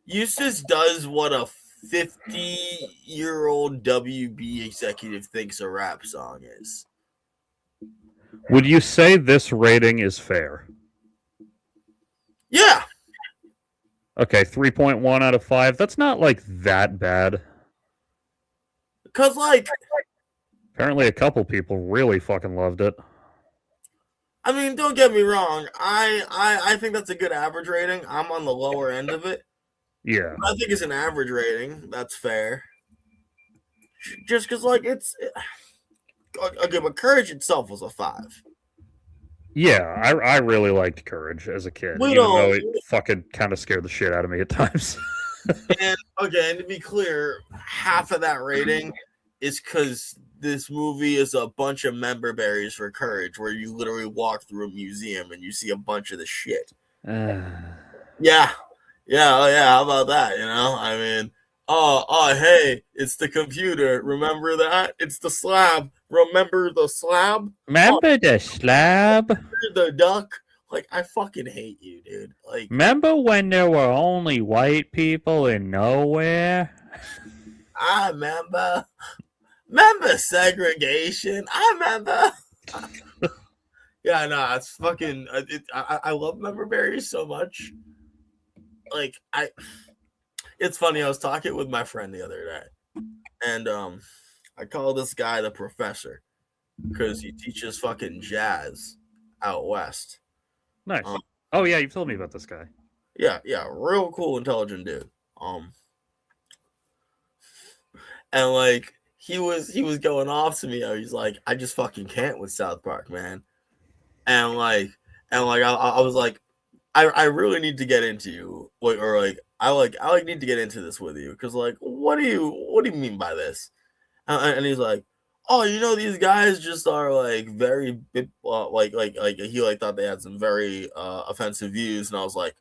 Eustace does what a 50-year-old WB executive thinks a rap song is. Would you say this rating is fair? Yeah. Okay, 3.1 out of 5. That's not like that bad. Because apparently a couple people really fucking loved it. I mean, don't get me wrong. I think that's a good average rating. I'm on the lower end of it. Yeah. I think it's an average rating. That's fair. Just because, it's... Okay, but Courage itself was a 5. Yeah, I really liked Courage as a kid, even though it fucking kind of scared the shit out of me at times. And to be clear, half of that rating is because this movie is a bunch of member berries for Courage, where you literally walk through a museum and you see a bunch of the shit. Yeah. How about that? I mean, Hey, it's the computer. Remember that? It's the slab. Remember the slab? Oh, Remember the slab? the duck. Like, I fucking hate you, dude. Like, Remember when there were only white people in nowhere? I remember. Remember segregation? I remember. Yeah, no, it's fucking. I love member berries so much. Like, it's funny. I was talking with my friend the other day, and I call this guy the professor because he teaches fucking jazz out west. Nice. Um, Oh yeah, you've told me about this guy. yeah, real cool, intelligent dude. And like he was going off to me. He's like, I just fucking can't with South Park, man. And like I was like, I really need to get into you, or like I need to get into this with you because like what do you mean by this? And he's like, oh, these guys just are like very like he like thought they had some very offensive views, and I was like,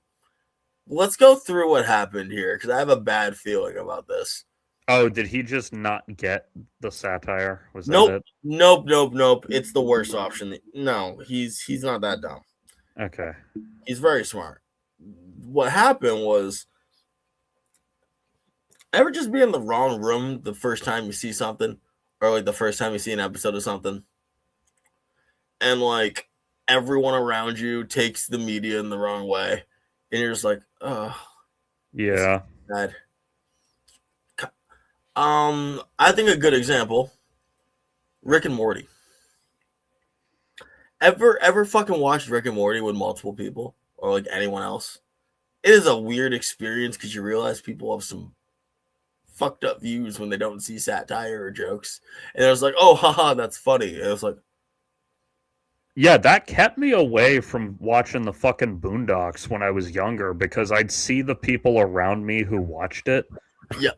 let's go through what happened here because I have a bad feeling about this. Oh, did he just not get the satire? Was that Nope, it? nope. It's the worst option. No, he's not that dumb. Okay. He's very smart. What happened was, ever just be in the wrong room the first time you see something, or like the first time you see an episode of something, and like everyone around you takes the media in the wrong way, and you're just like, oh, Yeah. bad. I think a good example, Rick and Morty. Ever fucking watched Rick and Morty with multiple people or like anyone else? It is a weird experience because you realize people have some fucked up views when they don't see satire or jokes. And it was like, oh, haha, that's funny. And it was like, Yeah, that kept me away from watching the fucking Boondocks when I was younger because I'd see the people around me who watched it. yeah.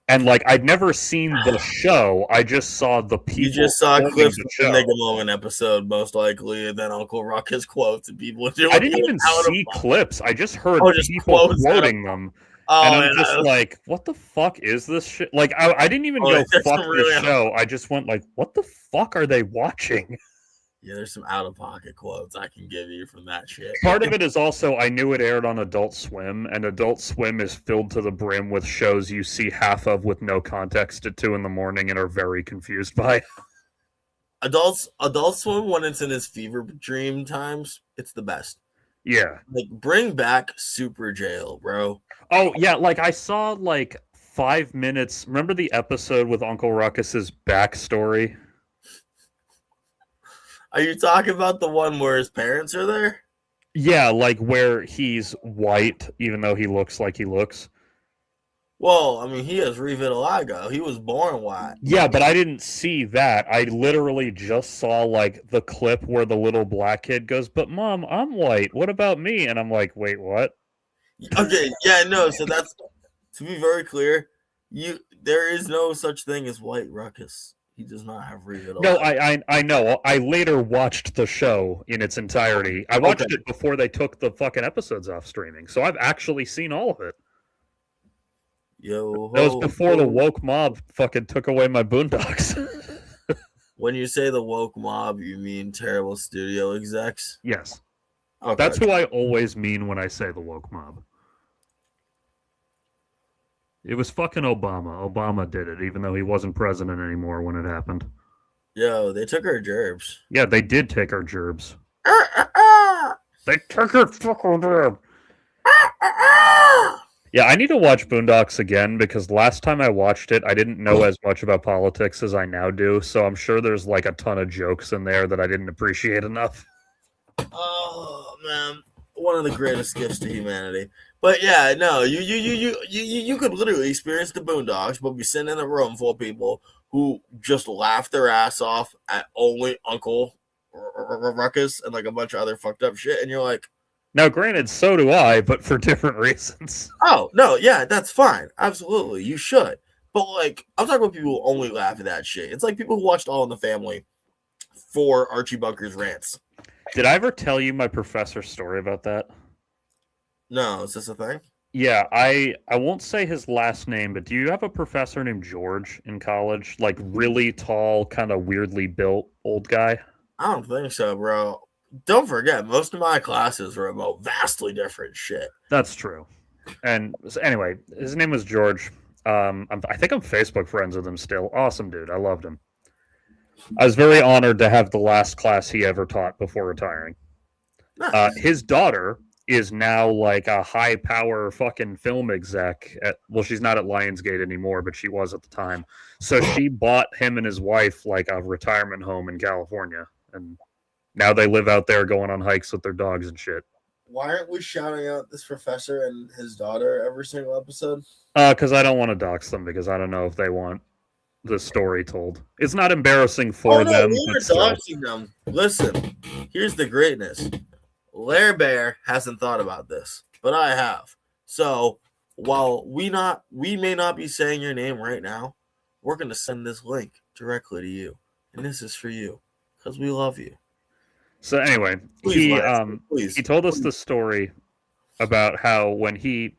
And like I'd never seen the show. I just saw the people. You just saw forming clips the from the show. Nigga Moment episode, most likely, and then Uncle Ruckus quotes and people doing I didn't it even out see of clips. I just heard Oh, just people quotes out of- quoting them. Oh, And I'm man, just like, what the fuck is this shit? Like, I didn't even go, there's fuck some really this show. I just went like, what the fuck are they watching? yeah, there's some out of pocket quotes I can give you from that shit. Part of it is also, I knew it aired on Adult Swim, and Adult Swim is filled to the brim with shows you see half of with no context at 2 a.m. and are very confused by. Adult Swim, when it's in his fever dream times, it's the best. Yeah. Like, bring back Super Jail, bro. Oh, yeah, like, I saw, like, 5 minutes. Remember the episode with Uncle Ruckus's backstory? Are you talking about the one where his parents are there? Yeah, like, where he's white, even though he looks like he looks. Well, I mean, he has revitiligo. He was born white. Yeah, but I didn't see that. I literally just saw, like, the clip where the little black kid goes, but Mom, I'm white. What about me? And I'm like, wait, what? Okay, yeah, no. So that's, to be very clear, there is no such thing as white Ruckus. He does not have revitiligo. No, I know. I later watched the show in its entirety. I watched it before they took the fucking episodes off streaming, so I've actually seen all of it. Yo, That was before the woke mob fucking took away my Boondocks. When you say the woke mob, you mean terrible studio execs? Yes. Okay. That's who I always mean when I say the woke mob. It was fucking Obama. Obama did it, even though he wasn't president anymore when it happened. Yo, they took our gerbs. Yeah, they did take our gerbs. They took our fucking gerb. Yeah, I need to watch Boondocks again because last time I watched it, I didn't know as much about politics as I now do. So I'm sure there's like a ton of jokes in there that I didn't appreciate enough. Oh man, one of the greatest gifts to humanity. But yeah, no, you could literally experience the Boondocks, but be sitting in a room full of people who just laugh their ass off at only Uncle Ruckus and like a bunch of other fucked up shit, and you're like, now, granted, so do I, but for different reasons. oh no, yeah, that's fine, absolutely, you should. But like, I'm talking about people who only laugh at that shit. It's like people who watched All in the Family for Archie Bunker's rants. Did I ever tell you my professor's story about that? No, is this a thing? Yeah, I won't say his last name, but do you have a professor named George in college? Like really tall, kind of weirdly built old guy? I don't think so, bro. Don't forget, most of my classes were about vastly different shit. That's true. And anyway, his name was George. I think I'm Facebook friends with him still. Awesome dude. I loved him. I was very honored to have the last class he ever taught before retiring. Nice. His daughter is now like a high power fucking film exec well, she's not at Lionsgate anymore, but she was at the time. So she bought him and his wife like a retirement home in California, and now they live out there going on hikes with their dogs and shit. Why aren't we shouting out this professor and his daughter every single episode? Because I don't want to dox them, because I don't know if they want the story told. It's not embarrassing for them. We were doxing them. Listen, here's the greatness. Lair Bear hasn't thought about this, but I have. So while we may not be saying your name right now, we're gonna send this link directly to you, and this is for you because we love you. So anyway, he told us the story about how when he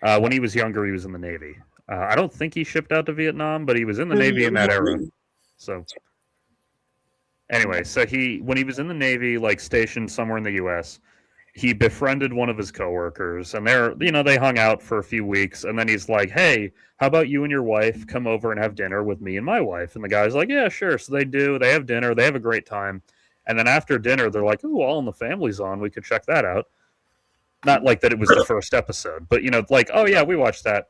was younger, he was in the Navy. I don't think he shipped out to Vietnam, but he was in the Navy in that era. So anyway, when he was in the Navy, like stationed somewhere in the U.S., he befriended one of his coworkers, and they hung out for a few weeks, and then he's like, "Hey, how about you and your wife come over and have dinner with me and my wife?" And the guy's like, "Yeah, sure." So they do. They have dinner. They have a great time. And then after dinner, they're like, "Oh, All in the Family's on. We could check that out." Not like that it was the first episode, but like, "Oh yeah, we watched that."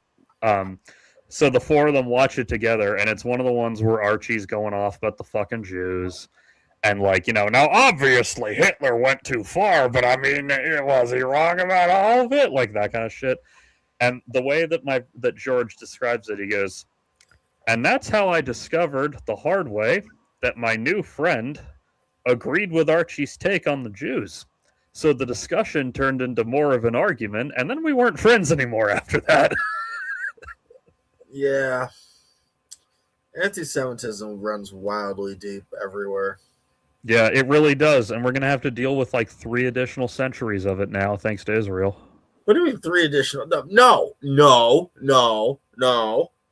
So the four of them watch it together, and it's one of the ones where Archie's going off about the fucking Jews. And like, now obviously Hitler went too far, but I mean, was he wrong about all of it? Like that kind of shit. And the way that George describes it, he goes, "And that's how I discovered the hard way that my new friend agreed with Archie's take on the Jews. So the discussion turned into more of an argument, and then we weren't friends anymore after that." Yeah. Anti-Semitism runs wildly deep everywhere. Yeah, it really does, and we're going to have to deal with like 3 additional centuries of it now, thanks to Israel. What do you mean 3 additional? No.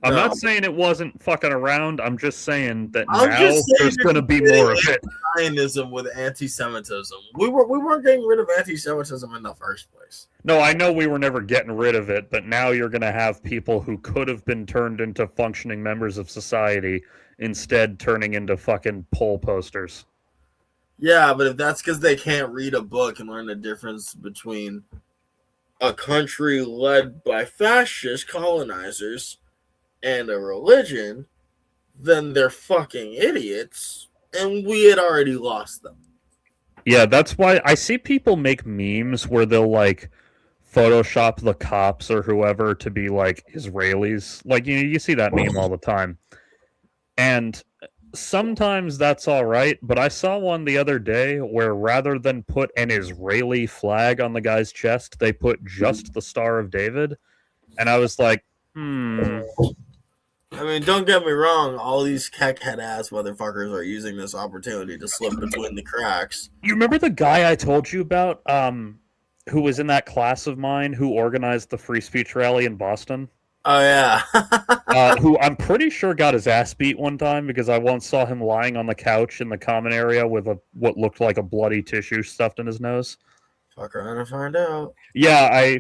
I'm not saying it wasn't fucking around. I'm just saying that I'm now just saying there's going to be more of it. Zionism with anti-Semitism. We weren't getting rid of anti-Semitism in the first place. No, I know we were never getting rid of it, but now you're going to have people who could have been turned into functioning members of society instead turning into fucking poll posters. Yeah, but if that's because they can't read a book and learn the difference between a country led by fascist colonizers and a religion, then they're fucking idiots, and we had already lost them. Yeah, that's why I see people make memes where they'll like Photoshop the cops or whoever to be like Israelis. Like, you see that meme all the time. And sometimes that's all right, but I saw one the other day where rather than put an Israeli flag on the guy's chest, they put just the Star of David. And I was like, I mean, don't get me wrong, all these keck-head ass motherfuckers are using this opportunity to slip between the cracks. You remember the guy I told you about who was in that class of mine who organized the free speech rally in Boston? Oh, yeah. Who I'm pretty sure got his ass beat one time because I once saw him lying on the couch in the common area with what looked like a bloody tissue stuffed in his nose. Fuck around and find out. Yeah,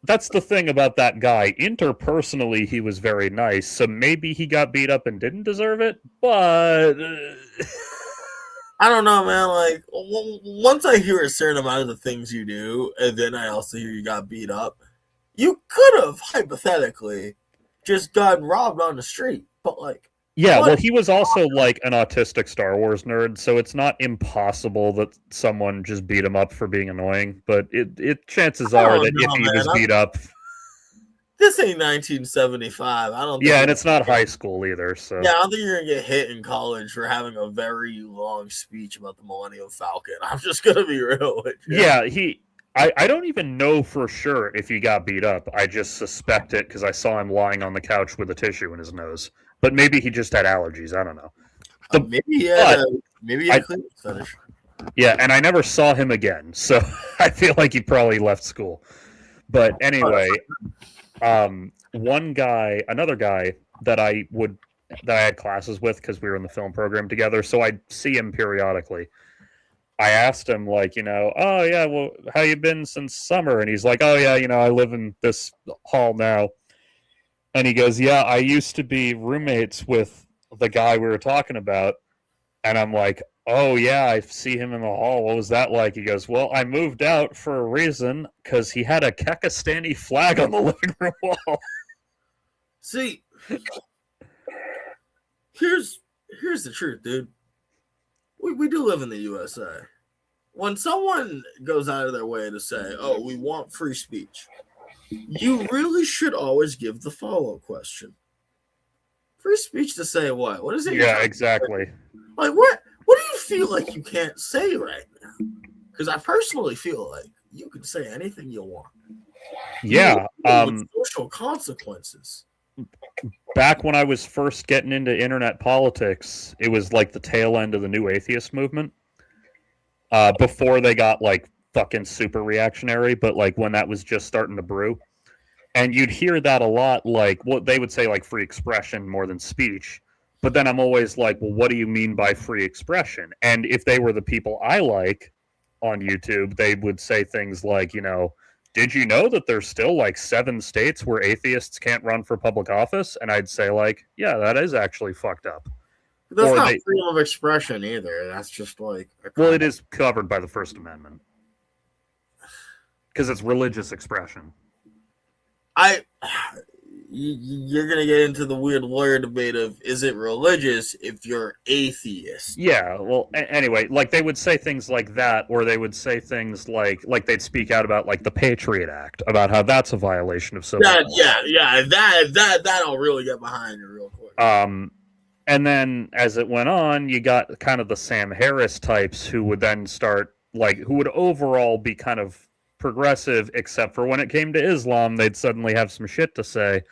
that's the thing about that guy. Interpersonally, he was very nice, so maybe he got beat up and didn't deserve it, but... I don't know, man. Like, once I hear a certain amount of the things you do, and then I also hear you got beat up, you could have, hypothetically, just gotten robbed on the street, but like... Yeah, well, he was also like an autistic Star Wars nerd, so it's not impossible that someone just beat him up for being annoying, but chances are that if he was beat up... This ain't 1975. I don't think... Yeah, and it's not high school either, so... Yeah, I don't think you're going to get hit in college for having a very long speech about the Millennium Falcon. I'm just going to be real with you. Yeah, I don't even know for sure if he got beat up. I just suspect it because I saw him lying on the couch with a tissue in his nose. But maybe he just had allergies. I don't know. Maybe he had a cleaning fetish. Yeah, and I never saw him again, so I feel like he probably left school. But anyway, another guy that I had classes with because we were in the film program together, so I'd see him periodically. I asked him, like, oh yeah, well, how you been since summer? And he's like, oh yeah, I live in this hall now. And he goes, yeah, I used to be roommates with the guy we were talking about. And I'm like, oh yeah, I see him in the hall. What was that like? He goes, well, I moved out for a reason because he had a Kekistani flag on the living room wall. See, here's the truth, dude. We do live in the USA. When someone goes out of their way to say, oh, we want free speech, you really should always give the follow-up question. Free speech to say what? What is it? Yeah, exactly. Like, what do you feel like you can't say right now? Because I personally feel like you can say anything you want. Yeah. With social consequences. Back when I was first getting into internet politics, it was like the tail end of the new atheist movement. Before they got like fucking super reactionary, but like when that was just starting to brew. And you'd hear that a lot, like what they would say, like free expression more than speech. But then I'm always like, well, what do you mean by free expression? And if they were the people I like on YouTube, they would say things like, did you know that there's still like 7 states where atheists can't run for public office? And I'd say like, yeah, that is actually fucked up. That's not freedom of expression either. That's just like... Well, it is covered by the First Amendment. Because it's religious expression. You're going to get into the weird lawyer debate of, is it religious if you're atheist? Yeah, well, anyway, like they would say things like that, or they would say things like they'd speak out about like the Patriot Act, about how that's a violation of civil rights. Yeah, that I'll really get behind real quick. And then as it went on, you got kind of the Sam Harris types who would then start, like, who would overall be kind of progressive, except for when it came to Islam, they'd suddenly have some shit to say.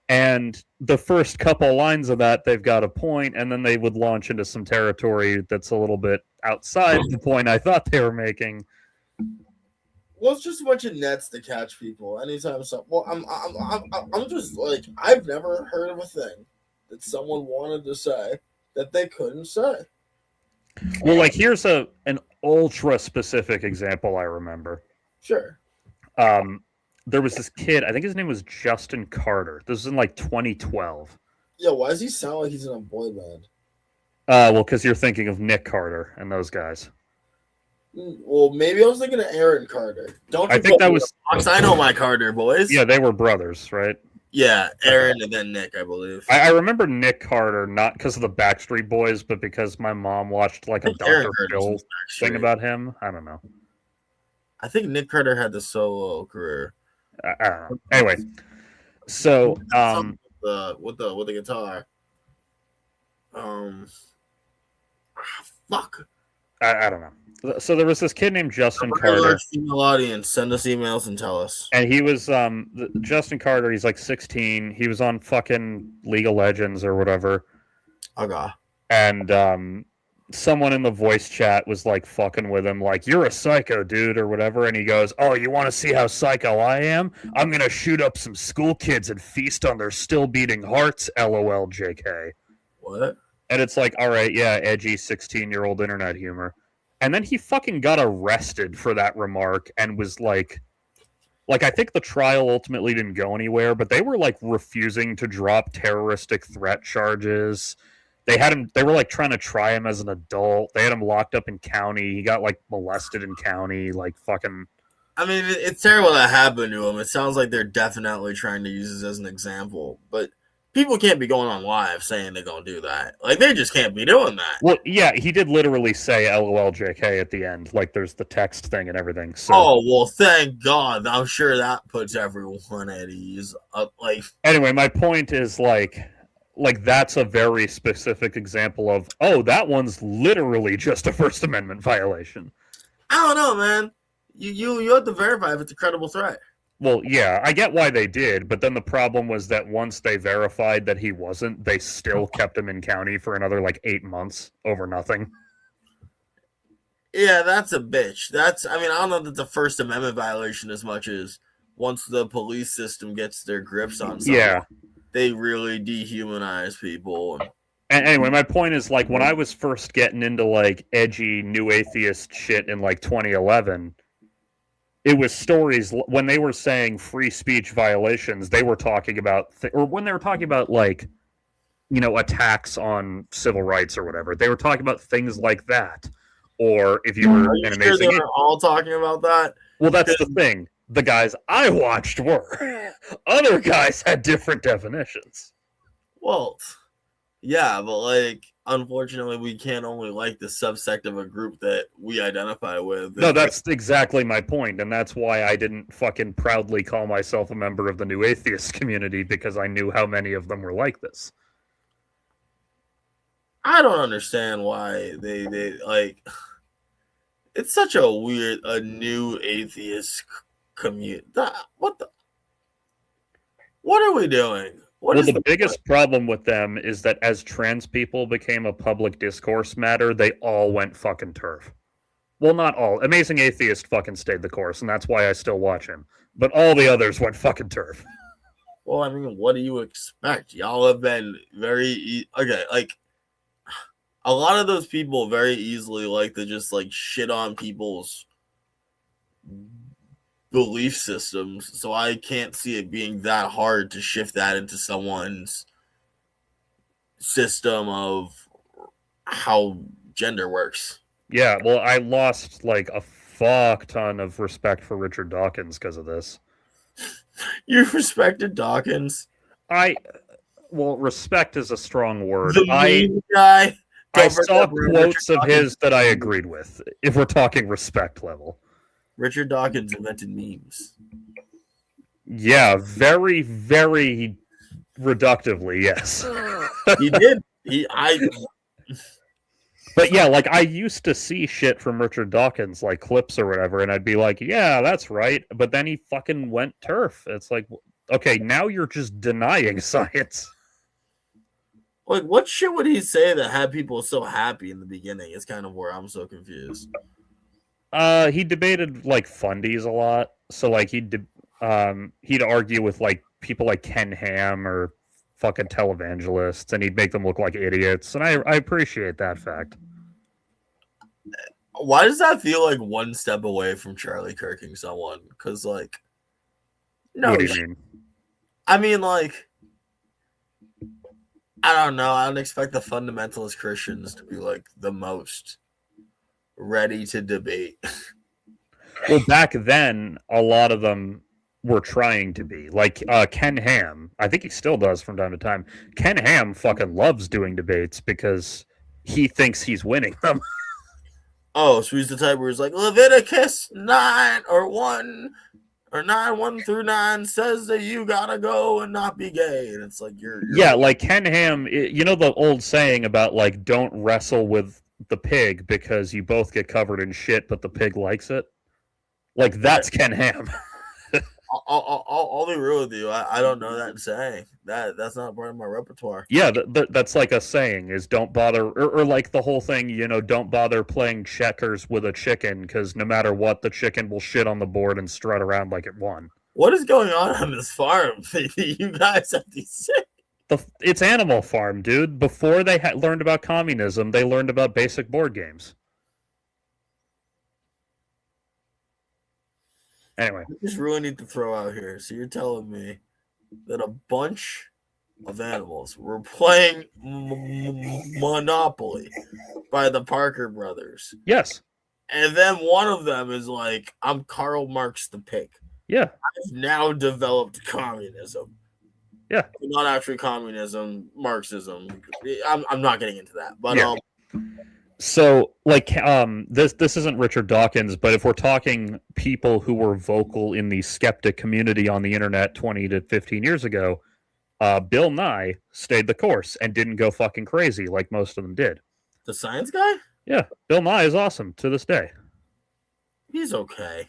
And the first couple lines of that, they've got a point, and then they would launch into some territory that's a little bit outside the point I thought they were making. Well, it's just a bunch of nets to catch people anytime. Well, I'm just like, I've never heard of a thing that someone wanted to say that they couldn't say. Well, like, here's an ultra specific example I remember. Sure. There was this kid, I think his name was Justin Carter. This was in like 2012. Yeah, why does he sound like he's in a boy band? Well, because you're thinking of Nick Carter and those guys. Well, maybe I was thinking of Aaron Carter. I think that was... I know my Carter boys. Yeah, they were brothers, right? Yeah, Aaron and then Nick, I believe. I remember Nick Carter, not because of the Backstreet Boys, but because my mom watched like a Dr. Phil thing about him. I don't know. I think Nick Carter had the solo career. I don't know. Anyway, so with the guitar. Fuck. I don't know. So there was this kid named Justin Carter. Female audience, send us emails and tell us. And he was Justin Carter. He's like 16. He was on fucking League of Legends or whatever. Okay. And someone in the voice chat was like fucking with him, like, you're a psycho, dude, or whatever. And he goes, oh, you want to see how psycho I am? I'm gonna shoot up some school kids and feast on their still beating hearts. LOL, JK. What? And it's like, all right, yeah, edgy 16-year-old internet humor. And then he fucking got arrested for that remark and was like I think the trial ultimately didn't go anywhere, but they were like refusing to drop terroristic threat charges. They were like trying to try him as an adult. They had him locked up in county. He got like molested in county, like fucking... I mean, it's terrible that happened to him. It sounds like they're definitely trying to use this as an example, but people can't be going on live saying they're going to do that. Like, they just can't be doing that. Well, yeah, he did literally say LOL JK at the end. Like, there's the text thing and everything. So. Oh, well, thank God. I'm sure that puts everyone at ease. Anyway, my point is, like, that's a very specific example of, oh, that one's literally just a First Amendment violation. I don't know, man. You have to verify if it's a credible threat. Well, yeah, I get why they did, but then the problem was that once they verified that he wasn't, they still kept him in county for another, 8 months over nothing. Yeah, that's a bitch. I don't know that the First Amendment violation as much as once the police system gets their grips on someone, Yeah. they really dehumanize people. And anyway, my point is, like, when I was first getting into, like, edgy new atheist shit in, like, 2011, it was stories when they were saying free speech violations, they were talking about, or when they were talking about, like, you know, attacks on civil rights or whatever, they were talking about things like that. Or if you were an amazing... Sure they were all talking about that? Well, that's the thing. The guys I watched were. Other guys had different definitions. Well, yeah, but, like, unfortunately, we can't only like the subsect of a group that we identify with. No, that's exactly my point, and that's why I didn't fucking proudly call myself a member of the new atheist community, because I knew how many of them were like this. I don't understand why they like... It's such a weird, a new atheist community. What are we doing? Well, the biggest problem with them is that as trans people became a public discourse matter, they all went fucking turf. Well, not all. Amazing Atheist fucking stayed the course, and that's why I still watch him. But all the others went fucking turf. Well, I mean, what do you expect? Y'all have been very... Okay, like, a lot of those people very easily like to just, like, shit on people's belief systems, so I can't see it being that hard to shift that into someone's system of how gender works. Yeah, well, I lost, like, a fuck ton of respect for Richard Dawkins because of this. You respected Dawkins? Well, respect is a strong word. The meme guy? I saw quotes of his that I agreed with, if we're talking respect level. Richard Dawkins invented memes. Yeah, very, very reductively, yes. He did. But yeah, like, I used to see shit from Richard Dawkins, like clips or whatever, and I'd be like, yeah, that's right. But then he fucking went turf. It's like, okay, now you're just denying science. Like, what shit would he say that had people so happy in the beginning? It's kind of where I'm so confused. He debated, like, fundies a lot. So, like, he'd argue with, like, people like Ken Ham or fucking televangelists, and he'd make them look like idiots. And I appreciate that fact. Why does that feel like one step away from Charlie Kirking someone? Because, like, no. What do you mean? I mean, like, I don't know. I don't expect the fundamentalist Christians to be, like, the most ready to debate. Well, back then, a lot of them were trying to be. Like, Ken Ham, I think he still does from time to time. Ken Ham fucking loves doing debates because he thinks he's winning them. Oh, so he's the type where he's like, Leviticus 9 or 1 or 9, 1 through 9 says that you gotta go and not be gay. And it's like, you're yeah, like Ken Ham, you know the old saying about, like, don't wrestle with the pig because you both get covered in shit, but the pig likes it? Like, that's Ken Ham. I'll be real with you. I don't know that saying. That's not part of my repertoire. Yeah, that's like a saying, is don't bother, or like the whole thing, you know, don't bother playing checkers with a chicken because no matter what, the chicken will shit on the board and strut around like it won. What is going on this farm? You guys have these... It's Animal Farm, dude. Before they learned about communism, they learned about basic board games. Anyway. I just really need to throw out here. So you're telling me that a bunch of animals were playing Monopoly by the Parker brothers. Yes. And then one of them is like, I'm Karl Marx the pig. Yeah. I've now developed communism. Yeah. Not actually communism, Marxism. I'm not getting into that. But yeah. So, like, this isn't Richard Dawkins, but if we're talking people who were vocal in the skeptic community on the internet 20 to 15 years ago, Bill Nye stayed the course and didn't go fucking crazy like most of them did. The science guy? Yeah, Bill Nye is awesome to this day. He's okay.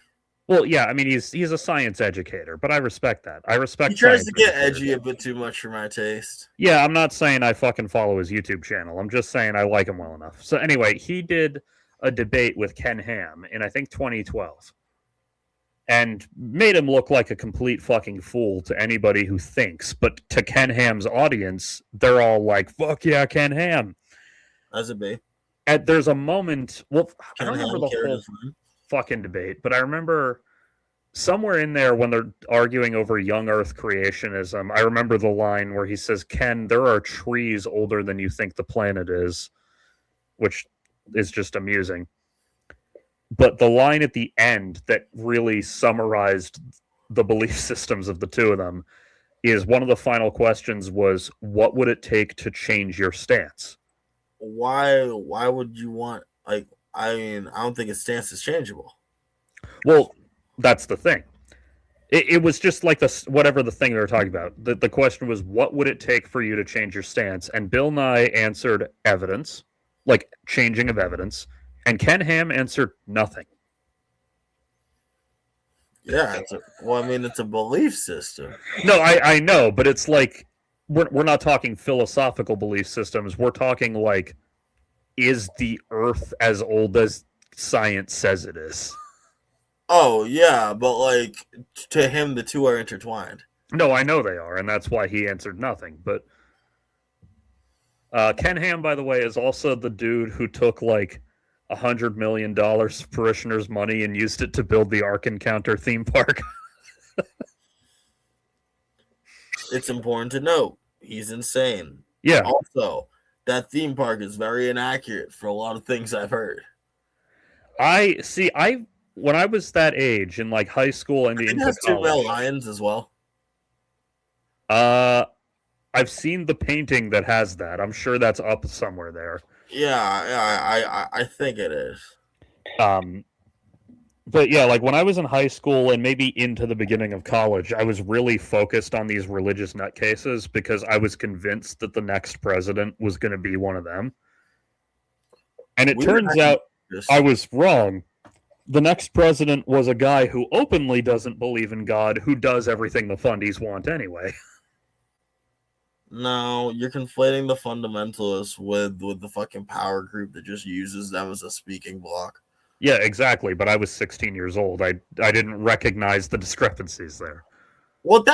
Well, yeah, I mean, he's a science educator, but I respect that. I respect. He tries to get edgy a bit too much for my taste. Yeah, I'm not saying I fucking follow his YouTube channel. I'm just saying I like him well enough. So anyway, he did a debate with Ken Ham in, I think, 2012. and made him look like a complete fucking fool to anybody who thinks. But to Ken Ham's audience, they're all like, fuck yeah, Ken Ham. As it be. And there's a moment, well, I don't Ken remember Ham the whole cares. fucking debate, but I remember somewhere in there when they're arguing over young earth creationism, I remember the line where he says, Ken, there are trees older than you think the planet is, which is just amusing. But the line at the end that really summarized the belief systems of the two of them is one of the final questions was, what would it take to change your stance? Why would you want, like, I mean, I don't think his stance is changeable. Well, that's the thing. It was just like this, whatever the thing they were talking about. The question was, what would it take for you to change your stance? And Bill Nye answered evidence, like changing of evidence. And Ken Ham answered nothing. Yeah, it's a belief system. No, I know, but it's like we're not talking philosophical belief systems. We're talking like, is the Earth as old as science says it is? Oh yeah, but like to him, the two are intertwined. No, I know they are, and that's why he answered nothing. But Ken Ham, by the way, is also the dude who took like $100 million of parishioners' money and used it to build the Ark Encounter theme park. It's important to note he's insane. Yeah. Also, that theme park is very inaccurate for a lot of things I've heard. When I was that age in like high school and It into has two male college, lions as well. I've seen the painting that has that. I'm sure that's up somewhere there. Yeah, I think it is. But yeah, like when I was in high school and maybe into the beginning of college, I was really focused on these religious nutcases because I was convinced that the next president was going to be one of them. And it turns out I was wrong. The next president was a guy who openly doesn't believe in God, who does everything the fundies want anyway. No, you're conflating the fundamentalists with the fucking power group that just uses them as a speaking block. Yeah, exactly. But I was 16 years old. I didn't recognize the discrepancies there. Well,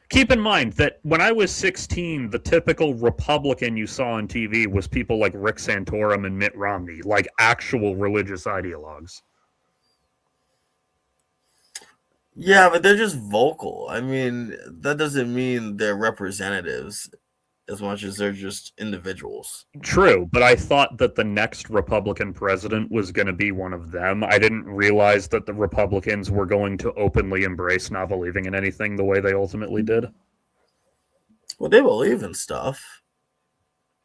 Keep in mind that when I was 16, the typical Republican you saw on TV was people like Rick Santorum and Mitt Romney, like actual religious ideologues. Yeah, but they're just vocal. I mean, that doesn't mean they're representatives as much as they're just individuals. True, but I thought that the next Republican president was going to be one of them. I didn't realize that the Republicans were going to openly embrace not believing in anything the way they ultimately did. Well, they believe in stuff.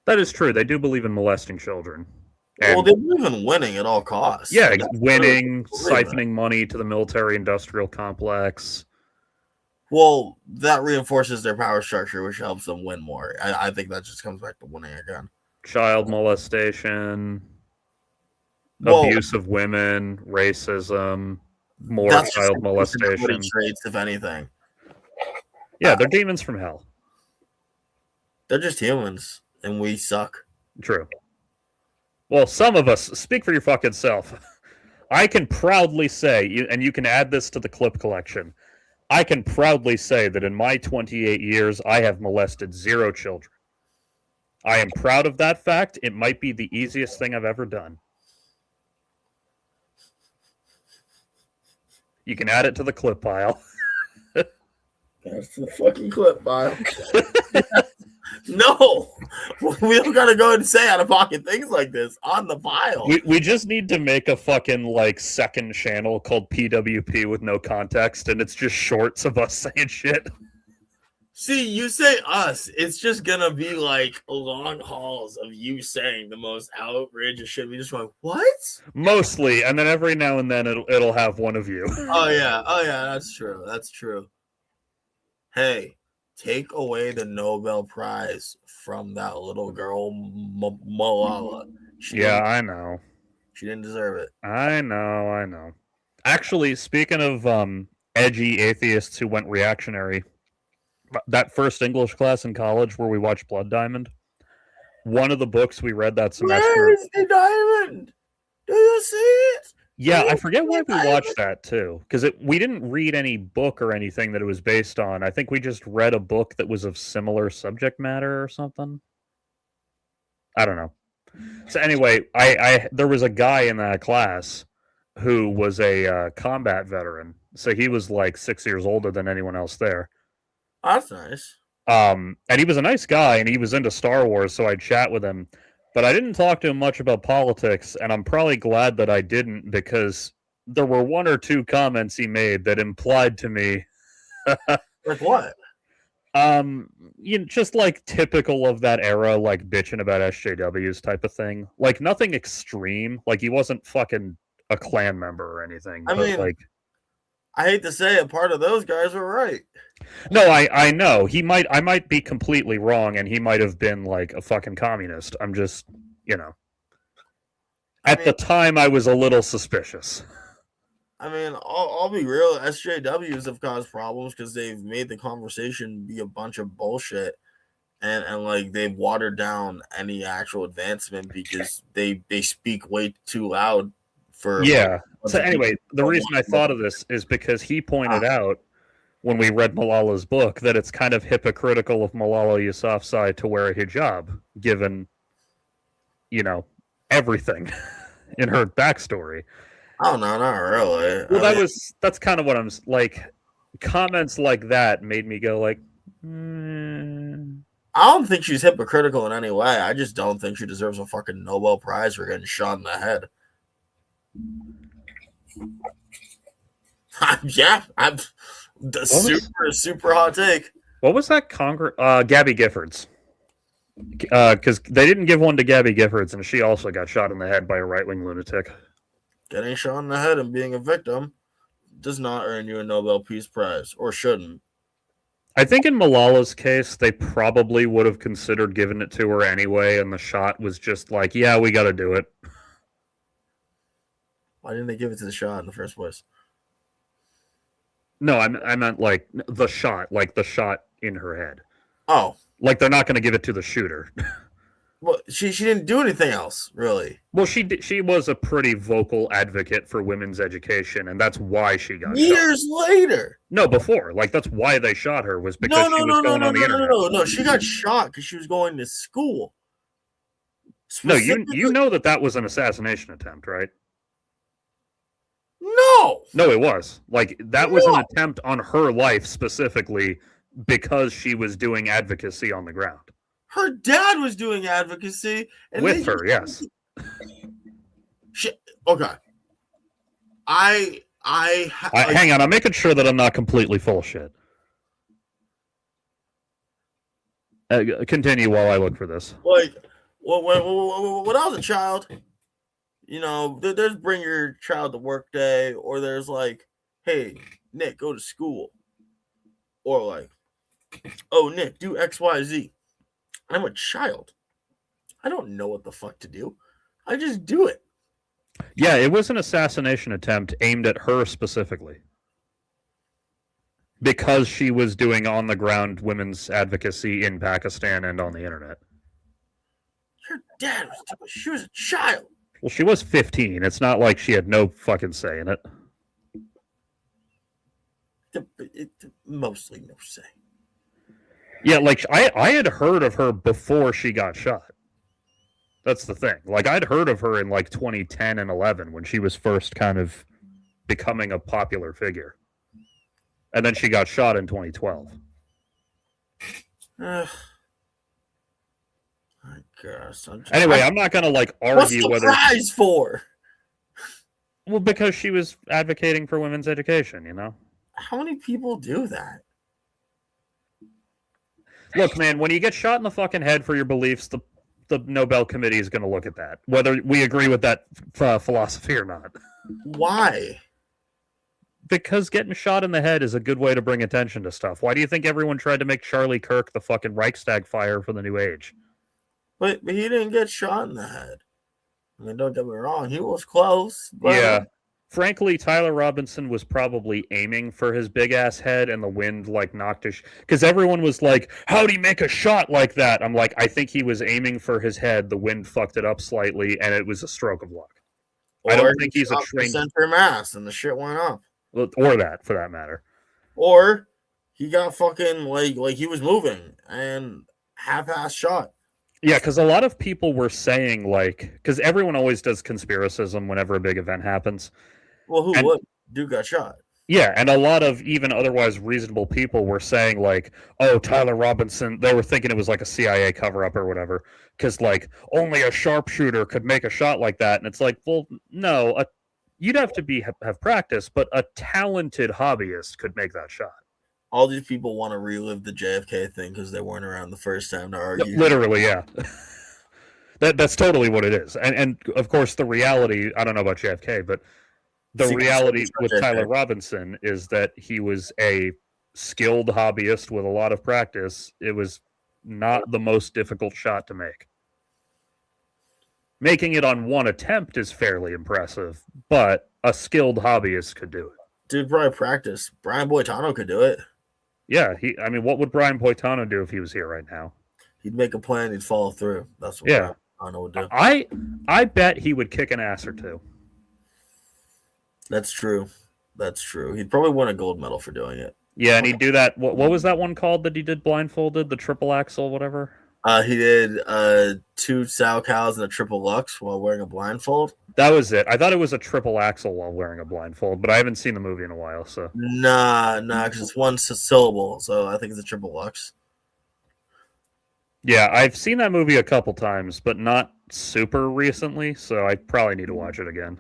That is true. They do believe in molesting children. Well, they believe in winning at all costs. Yeah, winning, siphoning money to the military-industrial complex. Well, that reinforces their power structure, which helps them win more. I think that just comes back to winning again. Child molestation, abuse of women, racism, more child molestation. Traits, if anything. Yeah, they're demons from hell. They're just humans, and we suck. True. Well, some of us, speak for your fucking self. I can proudly say, and you can add this to the clip collection, I can proudly say that in my 28 years, I have molested 0 children. I am proud of that fact. It might be the easiest thing I've ever done. You can add it to the clip pile. That's the fucking clip pile. No, we don't gotta go and say out-of-pocket things like this on the pile. We just need to make a fucking like second channel called PWP with no context, and it's just shorts of us saying shit. See, you say us, it's just gonna be like long hauls of you saying the most outrageous shit. We just going, what? Mostly, and then every now and then it'll have one of you. Oh yeah, that's true. That's true. Hey. Take away the Nobel Prize from that little girl, Malala. I know. She didn't deserve it. I know. Actually, speaking of edgy atheists who went reactionary, that first English class in college where we watched Blood Diamond, one of the books we read that semester... Where's the diamond? Do you see it? Yeah, I forget why we watched that too, because we didn't read any book or anything that it was based on. I think we just read a book that was of similar subject matter or something. I don't know. So anyway, I there was a guy in that class who was a combat veteran, so he was like 6 years older than anyone else there. That's nice. And he was a nice guy, and he was into Star Wars, so I'd chat with him. But I didn't talk to him much about politics, and I'm probably glad that I didn't, because there were one or two comments he made that implied to me, Like what? just like typical of that era, like bitching about SJWs type of thing. Like nothing extreme. Like he wasn't fucking a clan member or anything. I mean, like, I hate to say it, part of those guys were right. no, I know I might be completely wrong, and he might have been like a fucking communist. I'm just, at the time I was a little suspicious. I mean, I'll be real. SJWs have caused problems because they've made the conversation be a bunch of bullshit, and like they've watered down any actual advancement because they speak way too loud for. Yeah. So anyway, the reason I thought of this is because he pointed out when we read Malala's book that it's kind of hypocritical of Malala Yousafzai to wear a hijab, given, everything in her backstory. Oh no, not really. Well, that's kind of what I'm like. Comments like that made me go like, I don't think she's hypocritical in any way. I just don't think she deserves a fucking Nobel Prize for getting shot in the head. Yeah, I'm super hot take. What was that Gabby Giffords? Because they didn't give one to Gabby Giffords, and she also got shot in the head by a right-wing lunatic. Getting shot in the head and being a victim does not earn you a Nobel Peace Prize, or shouldn't. I think in Malala's case, they probably would have considered giving it to her anyway, and the shot was just like, yeah, we got to do it. Why didn't they give it to the shot in the first place? No, I meant like the shot in her head. Oh. Like they're not going to give it to the shooter. Well, she didn't do anything else, really. Well, she was a pretty vocal advocate for women's education, and that's why she got years shot. Later. No, before. Like, that's why they shot her, was because she was going on the internet. No, she got shot because she was going to school. No, you know that was an assassination attempt, right? No! No, it was. Like, that was an attempt on her life specifically because she was doing advocacy on the ground. Her dad was doing advocacy and with her, yes. Okay. Hang on, I'm making sure that I'm not completely full of shit. Continue while I look for this. Like, when I was a child, there's bring your child to work day, or there's like, hey, Nick, go to school. Or like, oh, Nick, do XYZ. I'm a child. I don't know what the fuck to do. I just do it. Yeah, it was an assassination attempt aimed at her specifically. Because she was doing on-the-ground women's advocacy in Pakistan and on the internet. Her dad she was a child. Well, she was 15. It's not like she had no fucking say in it. Mostly no say. Yeah, like, I had heard of her before she got shot. That's the thing. Like, I'd heard of her in, like, 2010 and 11 when she was first kind of becoming a popular figure. And then she got shot in 2012. I guess. Anyway, I'm not going to, like, argue whether... What's the prize for? Well, because she was advocating for women's education, How many people do that? Look, man, when you get shot in the fucking head for your beliefs, the Nobel Committee is going to look at that, whether we agree with that philosophy or not. Why? Because getting shot in the head is a good way to bring attention to stuff. Why do you think everyone tried to make Charlie Kirk the fucking Reichstag fire for the New Age? But he didn't get shot in the head. I mean, don't get me wrong, he was close. But... Yeah. Frankly, Tyler Robinson was probably aiming for his big-ass head, and the wind, like, knocked his... Because everyone was like, how'd he make a shot like that? I'm like, I think he was aiming for his head, the wind fucked it up slightly, and it was a stroke of luck. I don't think he's a shot the trained, center mass and the shit went up. or that for that matter. Or he got fucking like he was moving and half-ass shot. Yeah, because a lot of people were saying because everyone always does conspiracism whenever a big event happens. Well, who And- would? Dude got shot. Yeah, and a lot of even otherwise reasonable people were saying oh, Tyler Robinson. They were thinking it was like a CIA cover-up or whatever, because only a sharpshooter could make a shot like that. And it's like, well, no, you'd have to have practice, but a talented hobbyist could make that shot. All these people want to relive the JFK thing because they weren't around the first time to argue. Literally, yeah. That's totally what it is. And of course, the reality, I don't know about JFK, but the reality with Tyler Robinson is that he was a skilled hobbyist with a lot of practice. It was not the most difficult shot to make. Making it on one attempt is fairly impressive, but a skilled hobbyist could do it. Dude, probably practice. Brian Boitano could do it. Yeah, what would Brian Boitano do if he was here right now? He'd make a plan, he'd follow through. That's what Brian Boitano would do. I bet he would kick an ass or two. That's true. He'd probably win a gold medal for doing it. Yeah, and he'd do that. What was that one called that he did blindfolded? The triple axel, whatever? He did 2 sow cows and a triple lux while wearing a blindfold. That was it. I thought it was a triple axel while wearing a blindfold, but I haven't seen the movie in a while, so. Nah, because it's one syllable, so I think it's a triple lux. Yeah, I've seen that movie a couple times, but not super recently, so I probably need to watch it again.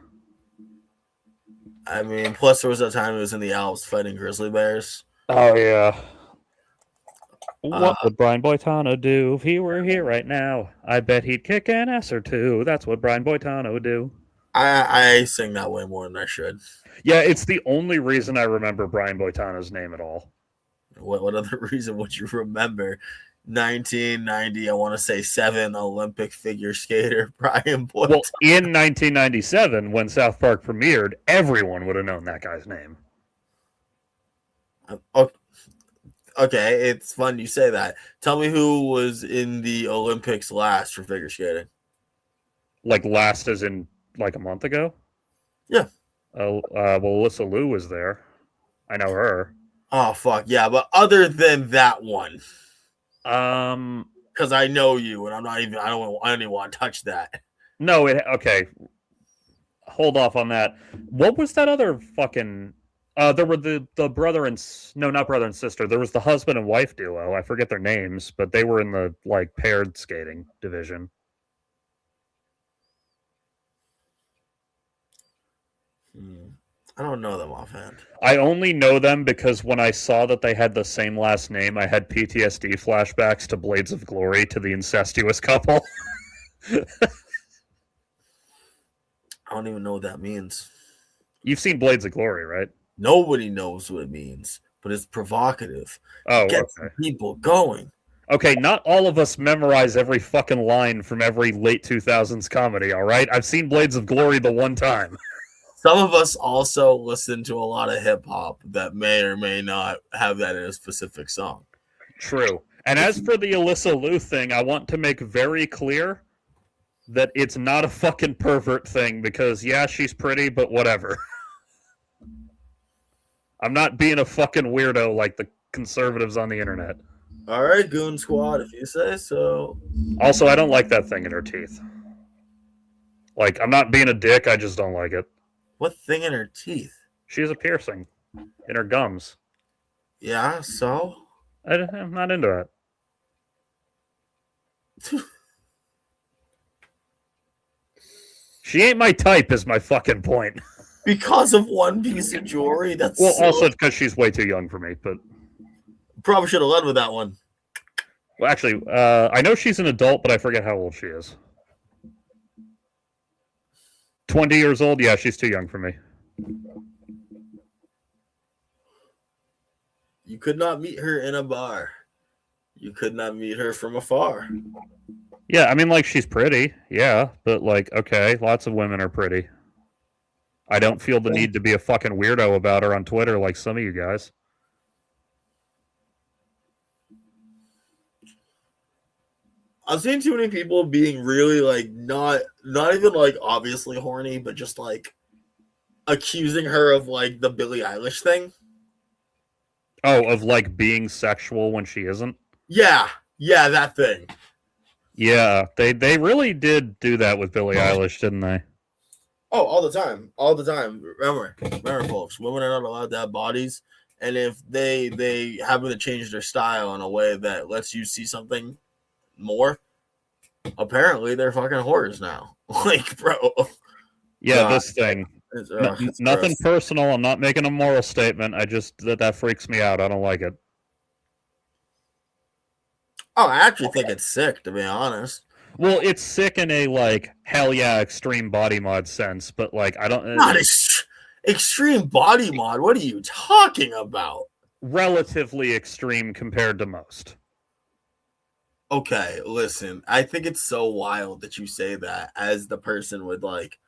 I mean, plus there was that time he was in the Alps fighting grizzly bears. Oh, yeah. What would Brian Boitano do if he were here right now? I bet he'd kick an ass or two. That's what Brian Boitano would do. I sing that way more than I should. Yeah, it's the only reason I remember Brian Boitano's name at all. What other reason would you remember? 1990, I want to say 7 Olympic figure skater Brian Boitano. Well, in 1997, when South Park premiered, everyone would have known that guy's name. Okay, it's fun you say that. Tell me who was in the Olympics last for figure skating. Last as in a month ago? Yeah. Well, Alyssa Liu was there. I know her. Oh, fuck, yeah, but other than that one. Because I know you, and I don't even want to touch that. No, okay. Hold off on that. What was that other fucking... there were the brother and... No, not brother and sister. There was the husband and wife duo. I forget their names, but they were in the, paired skating division. I don't know them offhand. I only know them because when I saw that they had the same last name, I had PTSD flashbacks to Blades of Glory, to the incestuous couple. I don't even know what that means. You've seen Blades of Glory, right? Nobody knows what it means, but it's provocative. Oh, Gets okay. people going. Okay, not all of us memorize every fucking line from every late 2000s comedy, all right? I've seen Blades of Glory the one time. Some of us also listen to a lot of hip-hop that may or may not have that in a specific song. True. And as for the Alyssa Liu thing, I want to make very clear that it's not a fucking pervert thing because, yeah, she's pretty, but whatever. I'm not being a fucking weirdo like the conservatives on the internet. All right, Goon Squad, if you say so. Also, I don't like that thing in her teeth. I'm not being a dick, I just don't like it. What thing in her teeth? She has a piercing in her gums. Yeah, so? I'm not into that. She ain't my type is my fucking point. Because of one piece of jewelry? That's also because she's way too young for me, but... Probably should have led with that one. Well, actually, I know she's an adult, but I forget how old she is. 20 years old? Yeah, she's too young for me. You could not meet her in a bar. You could not meet her from afar. Yeah, I mean, she's pretty. Yeah, but, okay, lots of women are pretty. I don't feel the need to be a fucking weirdo about her on Twitter like some of you guys. I've seen too many people being really like not even like obviously horny, but just like accusing her of like the Billie Eilish thing. Oh, of like being sexual when she isn't? Yeah, that thing. Yeah, they really did do that with Billie Eilish, didn't they? Oh, all the time, all the time. Remember, folks, women are not allowed to have bodies, and if they happen to change their style in a way that lets you see something more, apparently they're fucking whores now. Like, bro. Yeah, God, this thing. it's Nothing gross. personal. I'm not making a moral statement. I just that freaks me out. I don't like it. Oh, I actually think it's sick, to be honest. Well, it's sick in a like hell yeah extreme body mod sense, but like I don't Not extreme body mod. What are you talking about? relatively extreme compared to most. Okay, listen. I think it's so wild that you say that as the person with like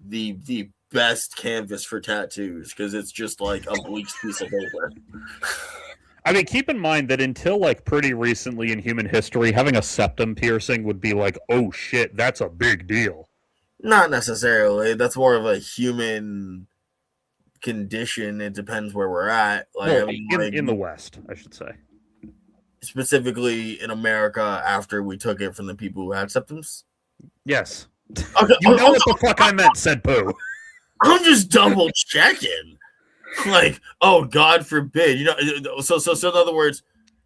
the best canvas for tattoos because it's just like a bleached piece of paper. I mean, keep in mind that until like pretty recently in human history, having a septum piercing would be like, oh shit, that's a big deal. Not necessarily. That's more of a human condition. It depends where we're at. Like, Well, I mean, like in the West, I should say. specifically in America, after we took it from the people who had septums. Yes. Okay, You know what the fuck I meant, said Pooh. I'm just double checking. Like, oh, God forbid. You know, so in other words,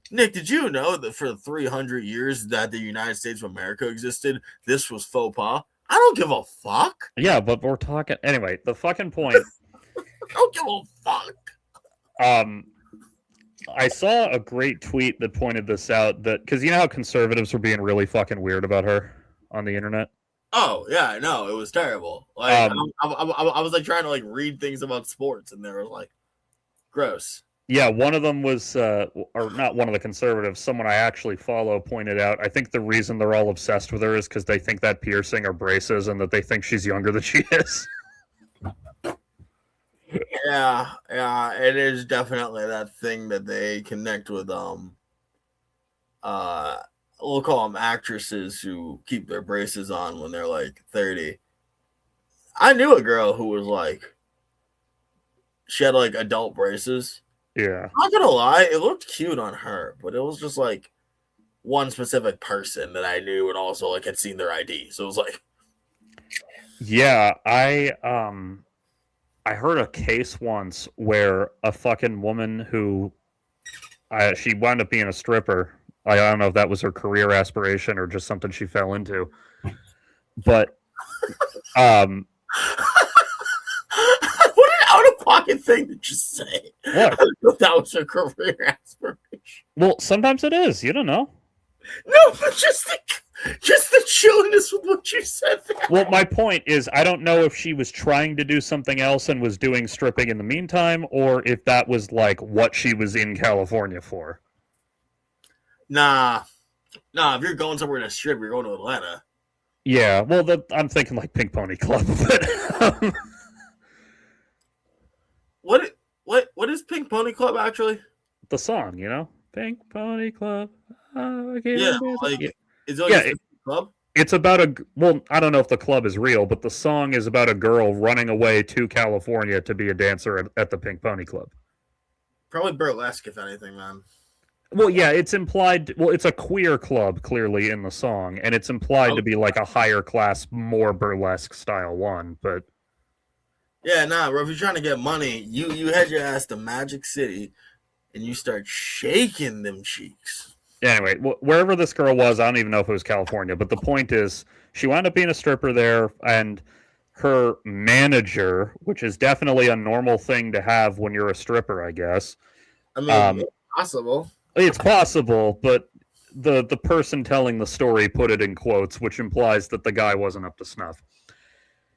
Nick, did you know that for 300 years that the United States of America existed, this was faux pas? I don't give a fuck. Yeah, but we're talking anyway. The fucking point. I don't give a fuck. I saw a great tweet that pointed this out. That because you know how conservatives were being really fucking weird about her on the internet. Oh yeah, I know it was terrible. Like I was like trying to like read things about sports, and they were like, gross. Yeah, one of them was, or not one of the conservatives, someone I actually follow pointed out. I think the reason they're all obsessed with her is because they think that piercing are braces and that they think she's younger than she is. Yeah, it is definitely that thing that they connect with. We'll call them actresses who keep their braces on when they're like 30. I knew a girl who was like, she had like adult braces. Yeah. I'm not gonna lie, it looked cute on her, but it was just like one specific person that I knew and also like had seen their ID. So it was like, yeah, I heard a case once where a fucking woman who she wound up being a stripper. I don't know if that was her career aspiration or just something she fell into. But what an out of pocket thing to just say. What? I thought that was her career aspiration. Well, sometimes it is. You don't know. No, but just the chilliness with what you said there. Well, my point is, I don't know if she was trying to do something else and was doing stripping in the meantime, or if that was like what she was in California for. Nah. If you're going somewhere to strip, you're going to Atlanta. Yeah, well, I'm thinking like Pink Pony Club. But, What is Pink Pony Club actually? the song, you know, Pink Pony Club. Yeah, like is it like a club? It's about I don't know if the club is real, but the song is about a girl running away to California to be a dancer at the Pink Pony Club. Probably burlesque, if anything, man. Well, yeah, it's implied. Well, it's a queer club, clearly, in the song, and it's implied to be like a higher class, more burlesque style one, but... Yeah, bro, if you're trying to get money, you head your ass to Magic City, and you start shaking them cheeks. Anyway, wherever this girl was, I don't even know if it was California, but the point is, she wound up being a stripper there, and her manager, which is definitely a normal thing to have when you're a stripper, I guess. I mean, it's possible. It's possible, but the person telling the story put it in quotes, which implies that the guy wasn't up to snuff.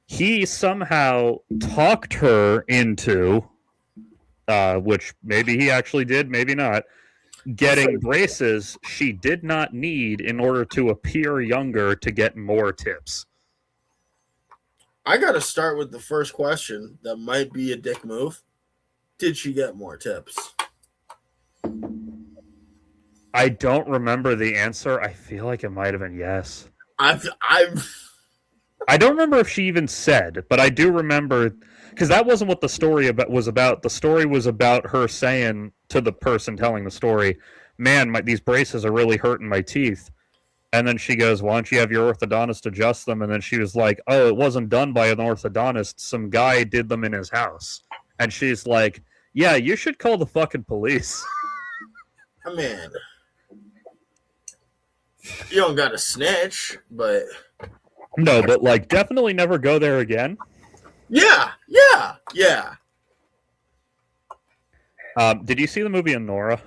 He somehow talked her into, which maybe he actually did, maybe not, getting braces she did not need in order to appear younger to get more tips. I got to start with the first question that might be a dick move. Did she get more tips? I don't remember the answer. I feel like it might have been yes. I've I don't remember if she even said, but I do remember because that wasn't what the story was about. The story was about her saying to the person telling the story, "Man, these braces are really hurting my teeth." And then she goes, "Why don't you have your orthodontist adjust them?" And then she was like, "Oh, it wasn't done by an orthodontist. Some guy did them in his house." And she's like, "Yeah, you should call the fucking police." I mean, you don't got to snitch, but No, but like, definitely never go there again. yeah. Did you see the movie Nora?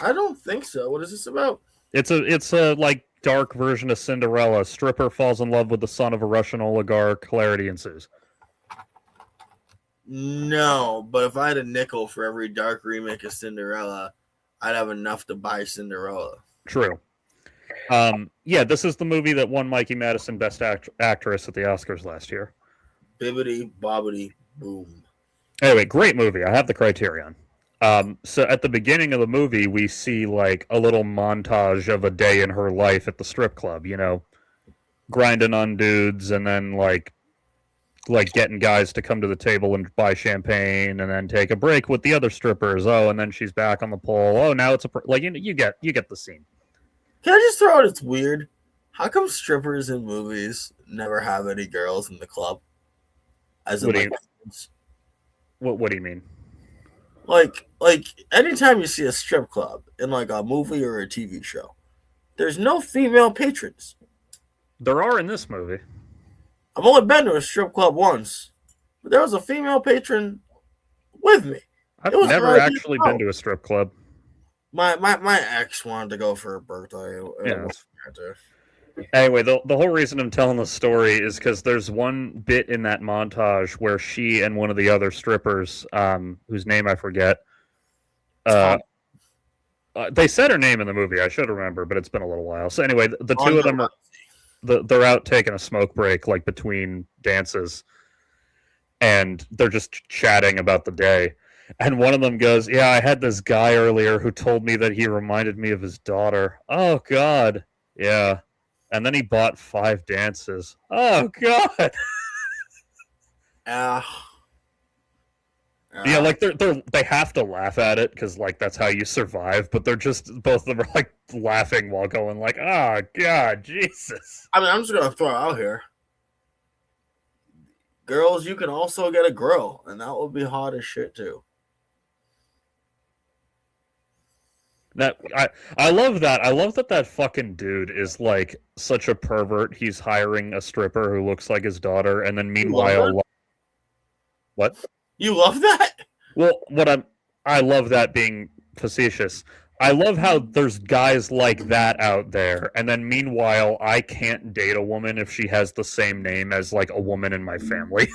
I don't think so. What is this about? It's a like dark version of Cinderella. Stripper falls in love with the son of a Russian oligarch. Hilarity ensues. No, but if I had a nickel for every dark remake of Cinderella, I'd have enough to buy Cinderella. True. Yeah, this is the movie that won Mikey Madison Best Actress at the Oscars last year. Bibbidi bobbidi boom. Anyway, great movie. I have the criterion. So at the beginning of the movie, we see like a little montage of a day in her life at the strip club. You know, grinding on dudes, and then like getting guys to come to the table and buy champagne, and then take a break with the other strippers. Oh, and then she's back on the pole. Oh, now it's like you get the scene. Can I just throw out it's weird? How come strippers in movies never have any girls in the club? As in, What do you mean? Like anytime you see a strip club in like a movie or a TV show, there's no female patrons. There are in this movie. I've only been to a strip club once, but there was a female patron with me. I've never actually been to a strip club. My ex wanted to go for her birthday. Yeah. Anyway, the whole reason I'm telling the story is because there's one bit in that montage where she and one of the other strippers, whose name I forget, they said her name in the movie. I should remember, but it's been a little while. So anyway, the two of them are they're out taking a smoke break, like between dances, and they're just chatting about the day. And one of them goes, "Yeah, I had this guy earlier who told me that he reminded me of his daughter." Oh, God. Yeah. And then he bought 5 dances. Oh, God. Yeah, like they have to laugh at it because like that's how you survive. But they're just both of them are like laughing while going like, "Oh, God, Jesus." I mean, I'm just gonna throw it out here. Girls, you can also get a grill, and that would be hot as shit too. That I love that. I love that fucking dude is like such a pervert. He's hiring a stripper who looks like his daughter, and then meanwhile, what? You love that? Well, I love that being facetious. I love how there's guys like that out there, and then meanwhile, I can't date a woman if she has the same name as like a woman in my family.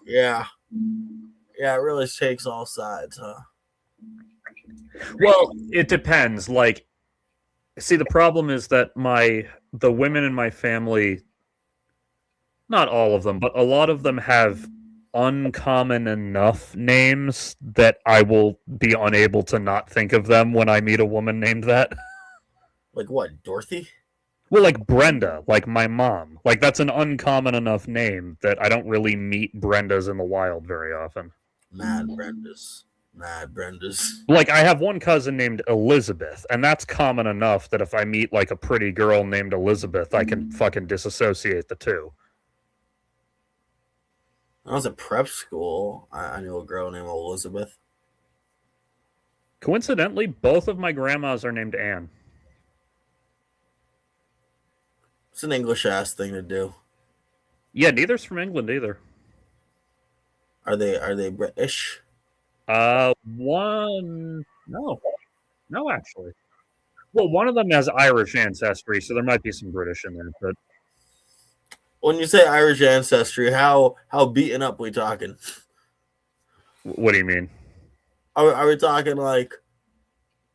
Yeah, it really takes all sides, huh? Well, it depends. Like, see, the problem is that the women in my family, not all of them, but a lot of them have uncommon enough names that I will be unable to not think of them when I meet a woman named that. Like what, Dorothy? Well, like Brenda, like my mom. Like, that's an uncommon enough name that I don't really meet Brendas in the wild very often. Mad Brendas. Like, I have one cousin named Elizabeth, and that's common enough that if I meet, like, a pretty girl named Elizabeth, I can fucking disassociate the two. When I was at prep school, I knew a girl named Elizabeth. Coincidentally, both of my grandmas are named Anne. It's an English-ass thing to do. Yeah, neither's from England either. Are they British? One... No, actually. Well, one of them has Irish ancestry, so there might be some British in there, but... When you say Irish ancestry, how beaten up we talking? What do you mean? Are we talking like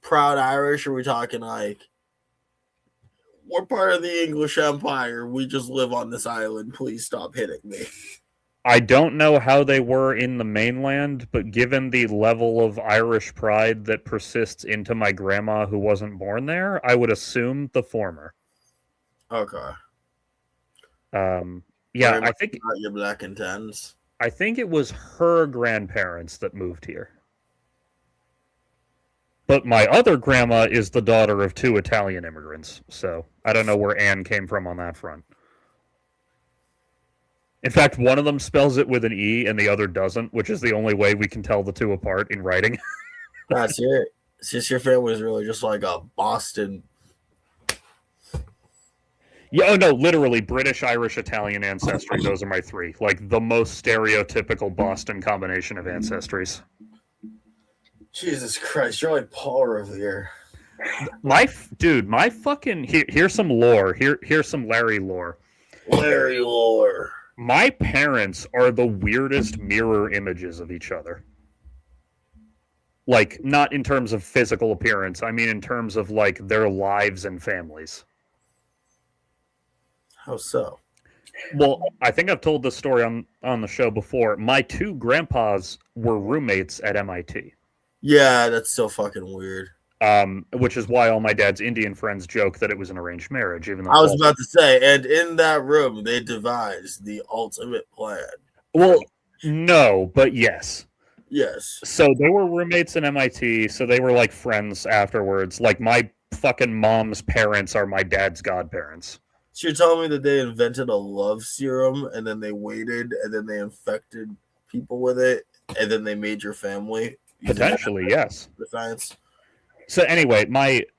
proud Irish, or are we talking like we're part of the English Empire, we just live on this island, please stop hitting me? I don't know how they were in the mainland, but given the level of Irish pride that persists into my grandma who wasn't born there, I would assume the former. Okay. Yeah, Very much not your black and tans. I think it was her grandparents that moved here. But my other grandma is the daughter of 2 Italian immigrants, so I don't know where Anne came from on that front. In fact, one of them spells it with an E and the other doesn't, which is the only way we can tell the two apart in writing. That's it. It's just your family is really just like a Boston. Yeah, oh no, literally British, Irish, Italian ancestry. Those are my 3. Like the most stereotypical Boston combination of ancestries. Jesus Christ, you're like Paul Revere. My fucking here's some lore. Here's some Larry lore. Larry lore. My parents are the weirdest mirror images of each other. Like, not in terms of physical appearance. I mean in terms of, like, their lives and families. How so? Well, I think I've told this story on the show before. My 2 grandpas were roommates at MIT. Yeah, that's so fucking weird. Which is why all my dad's Indian friends joke that it was an arranged marriage, even though I was about to say, and in that room, they devised the ultimate plan. Well, no, but yes. Yes. So they were roommates in MIT, so they were like friends afterwards. Like my fucking mom's parents are my dad's godparents. So you're telling me that they invented a love serum and then they waited and then they infected people with it and then they made your family? Potentially, yes. The science. So anyway,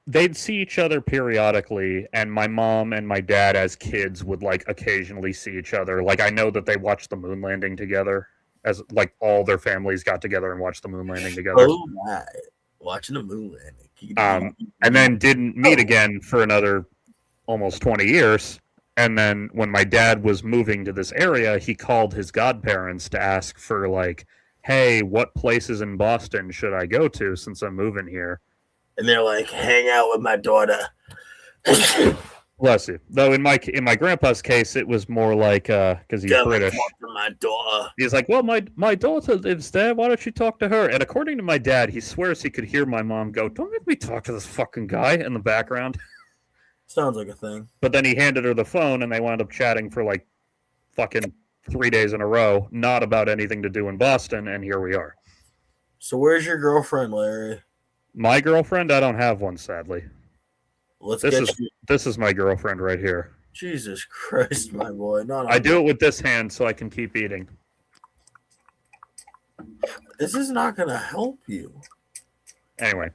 they'd see each other periodically, and my mom and my dad as kids would like occasionally see each other. Like I know that they watched the moon landing together, as like all their families got together and watched the moon landing together. Oh my! Watching the moon landing. And then didn't meet again for another almost 20 years. And then when my dad was moving to this area, he called his godparents to ask for like, hey, what places in Boston should I go to since I'm moving here? And they're like, hang out with my daughter. Bless you. Though in my grandpa's case, it was more like because he's British. Talk to my daughter. He's like, well, my daughter lives there. Why don't you talk to her? And according to my dad, he swears he could hear my mom go, "Don't make me talk to this fucking guy" in the background. Sounds like a thing. But then he handed her the phone, and they wound up chatting for like fucking 3 days in a row, not about anything to do in Boston. And here we are. So where's your girlfriend, Larry? My girlfriend? I don't have one, sadly. This is my girlfriend right here. Jesus Christ, my boy. No, I do it with this hand so I can keep eating. This is not going to help you. Anyway.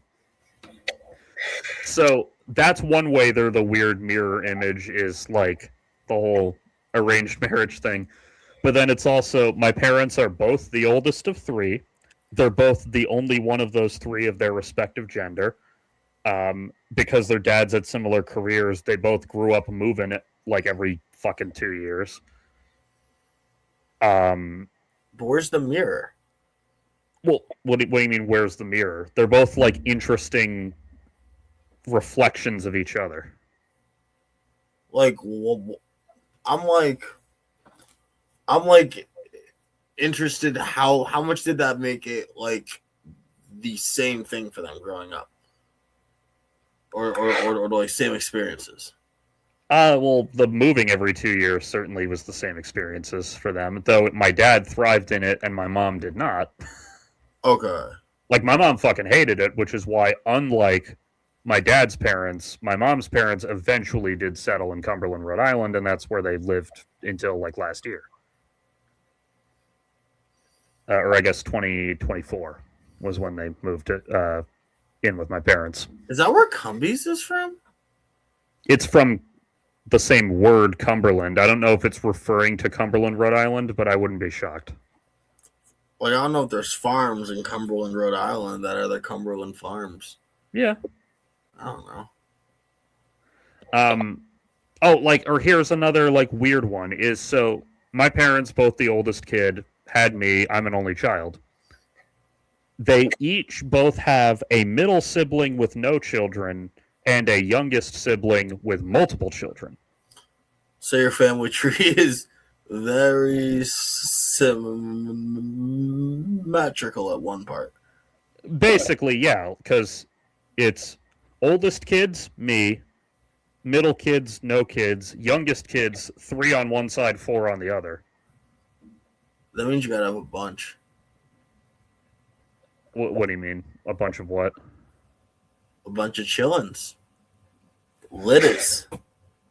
So that's one way they're the weird mirror image, is like the whole arranged marriage thing. But then it's also, my parents are both the oldest of 3. They're both the only one of those 3 of their respective gender. Because their dads had similar careers, they both grew up moving it like every fucking 2 years. But where's the mirror? Well, what do you mean, where's the mirror? They're both like interesting reflections of each other. Like, I'm like interested how much did that make it like the same thing for them growing up, or like same experiences? Well, the moving every 2 years certainly was the same experiences for them, though my dad thrived in it and my mom did not. Okay. Like, my mom fucking hated it, which is why, unlike my dad's parents, my mom's parents eventually did settle in Cumberland, Rhode Island, and that's where they lived until like last year. Or I guess 2024 was when they moved in with my parents. Is that where Cumbies is from? It's from the same word, Cumberland. I don't know if it's referring to Cumberland, Rhode Island, but I wouldn't be shocked. Like, I don't know if there's farms in Cumberland, Rhode Island that are the Cumberland farms. Yeah. I don't know. Or here's another like weird one is, so my parents, both the oldest kid, had me. I'm an only child. They each both have a middle sibling with no children and a youngest sibling with multiple children. So your family tree is very symmetrical at one part. Basically, yeah, because it's oldest kids, me, middle kids, no kids, youngest kids, 3 on one side, 4 on the other. That means you gotta have a bunch. What do you mean? A bunch of what? A bunch of chillins. Litters.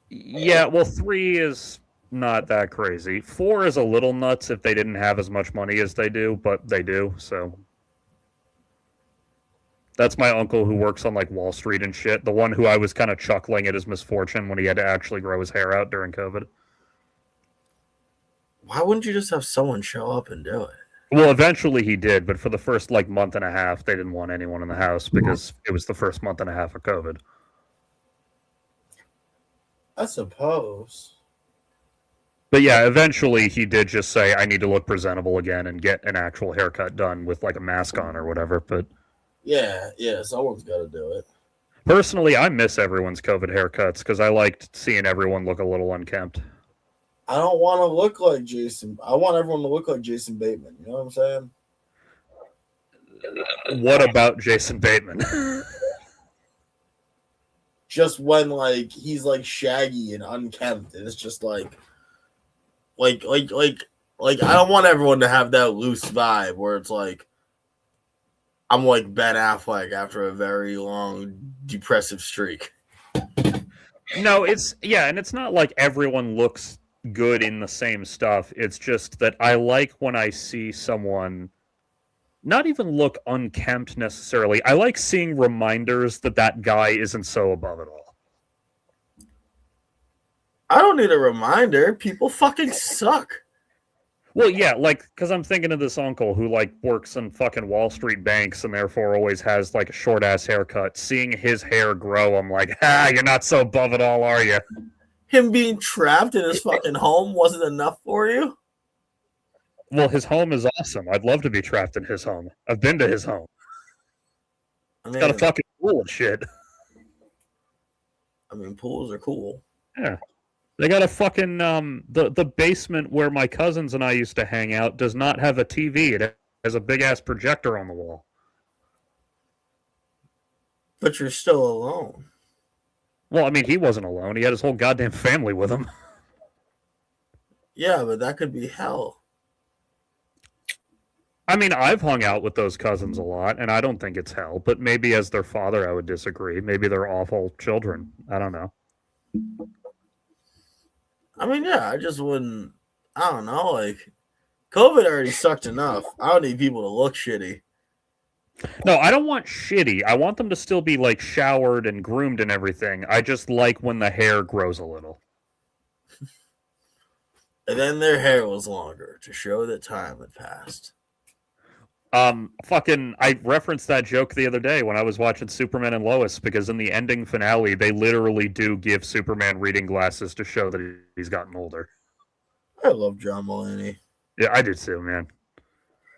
Yeah, well, 3 is not that crazy. 4 is a little nuts if they didn't have as much money as they do, but they do, so. That's my uncle who works on like Wall Street and shit. The one who I was kind of chuckling at his misfortune when he had to actually grow his hair out during COVID. Why wouldn't you just have someone show up and do it? Well, eventually he did, but for the first like month and a half, they didn't want anyone in the house because it was the first month and a half of COVID. I suppose. But yeah, eventually he did just say, I need to look presentable again and get an actual haircut done with like a mask on or whatever. But Yeah, someone's got to do it. personally, I miss everyone's COVID haircuts because I liked seeing everyone look a little unkempt. I don't want to look like Jason. I want everyone to look like Jason Bateman. You know what I'm saying? What about Jason Bateman? Just when like he's like shaggy and unkempt, and it's just like I don't want everyone to have that loose vibe where it's like I'm like Ben Affleck after a very long depressive streak. No, it's and it's not like everyone looks good in the same stuff. It's just that I like when I see someone not even look unkempt necessarily. I like seeing reminders that that guy isn't so above it all. I don't need a reminder. People fucking suck. Well, yeah, like, because I'm thinking of this uncle who, like, works in fucking Wall Street banks and therefore always has, like, a short-ass haircut. Seeing his hair grow, I'm like, you're not so above it all, are you? Him being trapped in his fucking home wasn't enough for you? Well, his home is awesome. I'd love to be trapped in his home. I've been to his home. It's got a fucking pool and shit. I mean, pools are cool. Yeah. They got a fucking, the basement where my cousins and I used to hang out does not have a TV. It has a big-ass projector on the wall. But you're still alone. Well, I mean, he wasn't alone. He had his whole goddamn family with him. Yeah, but that could be hell. I mean, I've hung out with those cousins a lot, and I don't think it's hell. But maybe as their father, I would disagree. Maybe they're awful children. I don't know. I mean, yeah, I just wouldn't. I don't know. Like, COVID already sucked enough. I don't need people to look shitty. No, I don't want shitty. I want them to still be, like, showered and groomed and everything. I just like when the hair grows a little. And then their hair was longer to show that time had passed. I referenced that joke the other day when I was watching Superman and Lois, because in the ending finale, they literally do give Superman reading glasses to show that he's gotten older. I love John Mulaney. Yeah, I do too, man.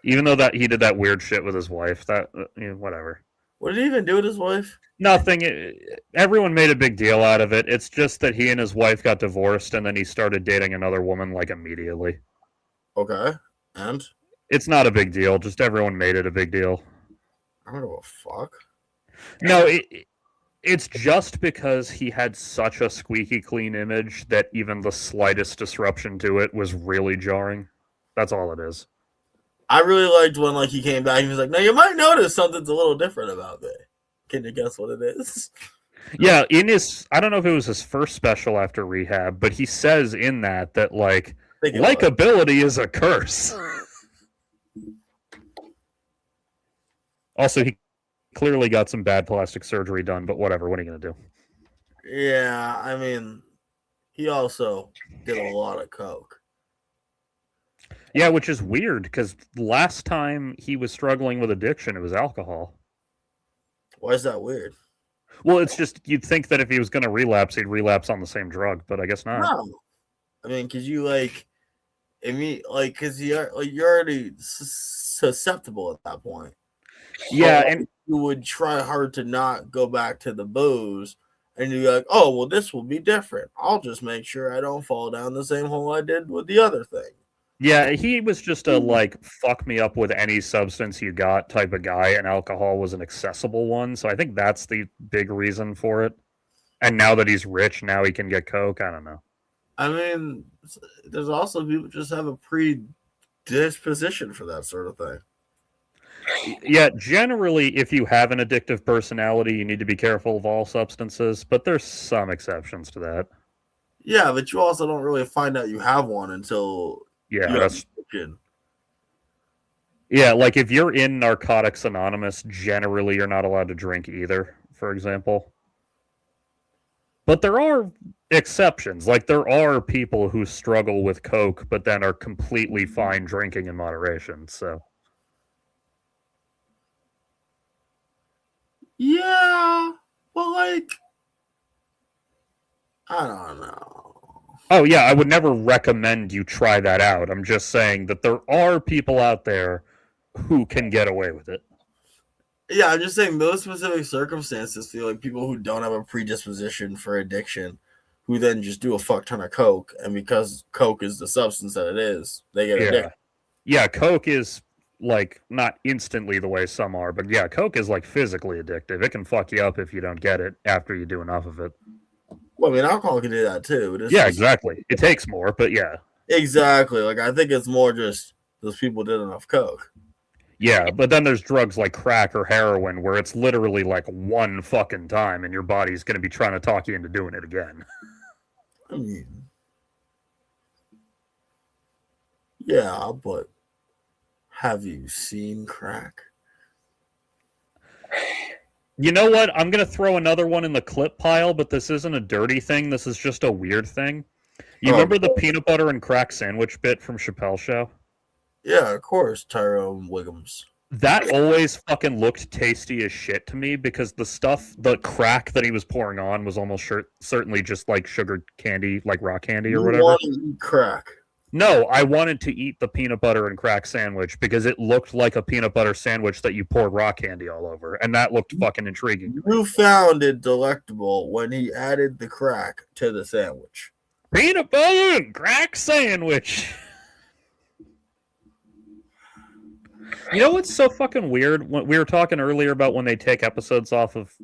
Even though that he did that weird shit with his wife, that whatever. What did he even do with his wife? Nothing. Everyone made a big deal out of it. It's just that he and his wife got divorced, and then he started dating another woman like immediately. Okay, and it's not a big deal. Just everyone made it a big deal. I don't know what fuck. No, it's just because he had such a squeaky clean image that even the slightest disruption to it was really jarring. That's all it is. I really liked when he came back and he was like, "Now you might notice something's a little different about me." Can you guess what it is? Yeah, in his, I don't know if it was his first special after rehab, but he says in that likability is a curse. Also, he clearly got some bad plastic surgery done, but whatever. What are you going to do? Yeah, I mean, he also did a lot of coke. Yeah, which is weird, because last time he was struggling with addiction, it was alcohol. Why is that weird? Well, it's just, you'd think that if he was going to relapse, he'd relapse on the same drug, but I guess not. No. I mean, because because you're already susceptible at that point. Yeah, so and you would try hard to not go back to the booze, And you're like, oh, well, this will be different. I'll just make sure I don't fall down the same hole I did with the other thing. Yeah, he was just a like fuck me up with any substance you got type of guy, and alcohol was an accessible one. So I think that's the big reason for it. And now that he's rich, now he can get coke. I don't know. I mean, there's also people just have a predisposition for that sort of thing. Yeah, generally, if you have an addictive personality, you need to be careful of all substances, but there's some exceptions to that. Yeah, but you also don't really find out you have one until Yeah, you that's have yeah. Like if you're in Narcotics Anonymous, generally you're not allowed to drink either. For example, but there are exceptions. Like there are people who struggle with coke, but then are completely fine drinking in moderation. So. Yeah, but like, I don't know. Oh, yeah, I would never recommend you try that out. I'm just saying that there are people out there who can get away with it. Yeah, I'm just saying those specific circumstances feel like people who don't have a predisposition for addiction, who then just do a fuck ton of coke, and because coke is the substance that it is, they get addicted. Yeah, coke is like not instantly the way some are, but yeah, coke is like physically addictive. It can fuck you up if you don't get it after you do enough of it. Well, I mean, alcohol can do that too. Yeah, exactly. It takes more, but yeah. Exactly. Like, I think it's more just those people did enough coke. Yeah, but then there's drugs like crack or heroin where it's literally like one fucking time and your body's going to be trying to talk you into doing it again. I mean, yeah, but have you seen crack? You know what? I'm going to throw another one in the clip pile, but this isn't a dirty thing. This is just a weird thing. You remember the peanut butter and crack sandwich bit from Chappelle's show? Yeah, of course, Tyrone Wiggums. That always fucking looked tasty as shit to me because the crack that he was pouring on was almost certainly just like sugar candy, like rock candy or whatever. You want to eat crack? No, I wanted to eat the peanut butter and crack sandwich because it looked like a peanut butter sandwich that you poured rock candy all over, and that looked fucking intriguing. You found it delectable when he added the crack to the sandwich. Peanut butter and crack sandwich. You know what's so fucking weird? We were talking earlier about when they take episodes off of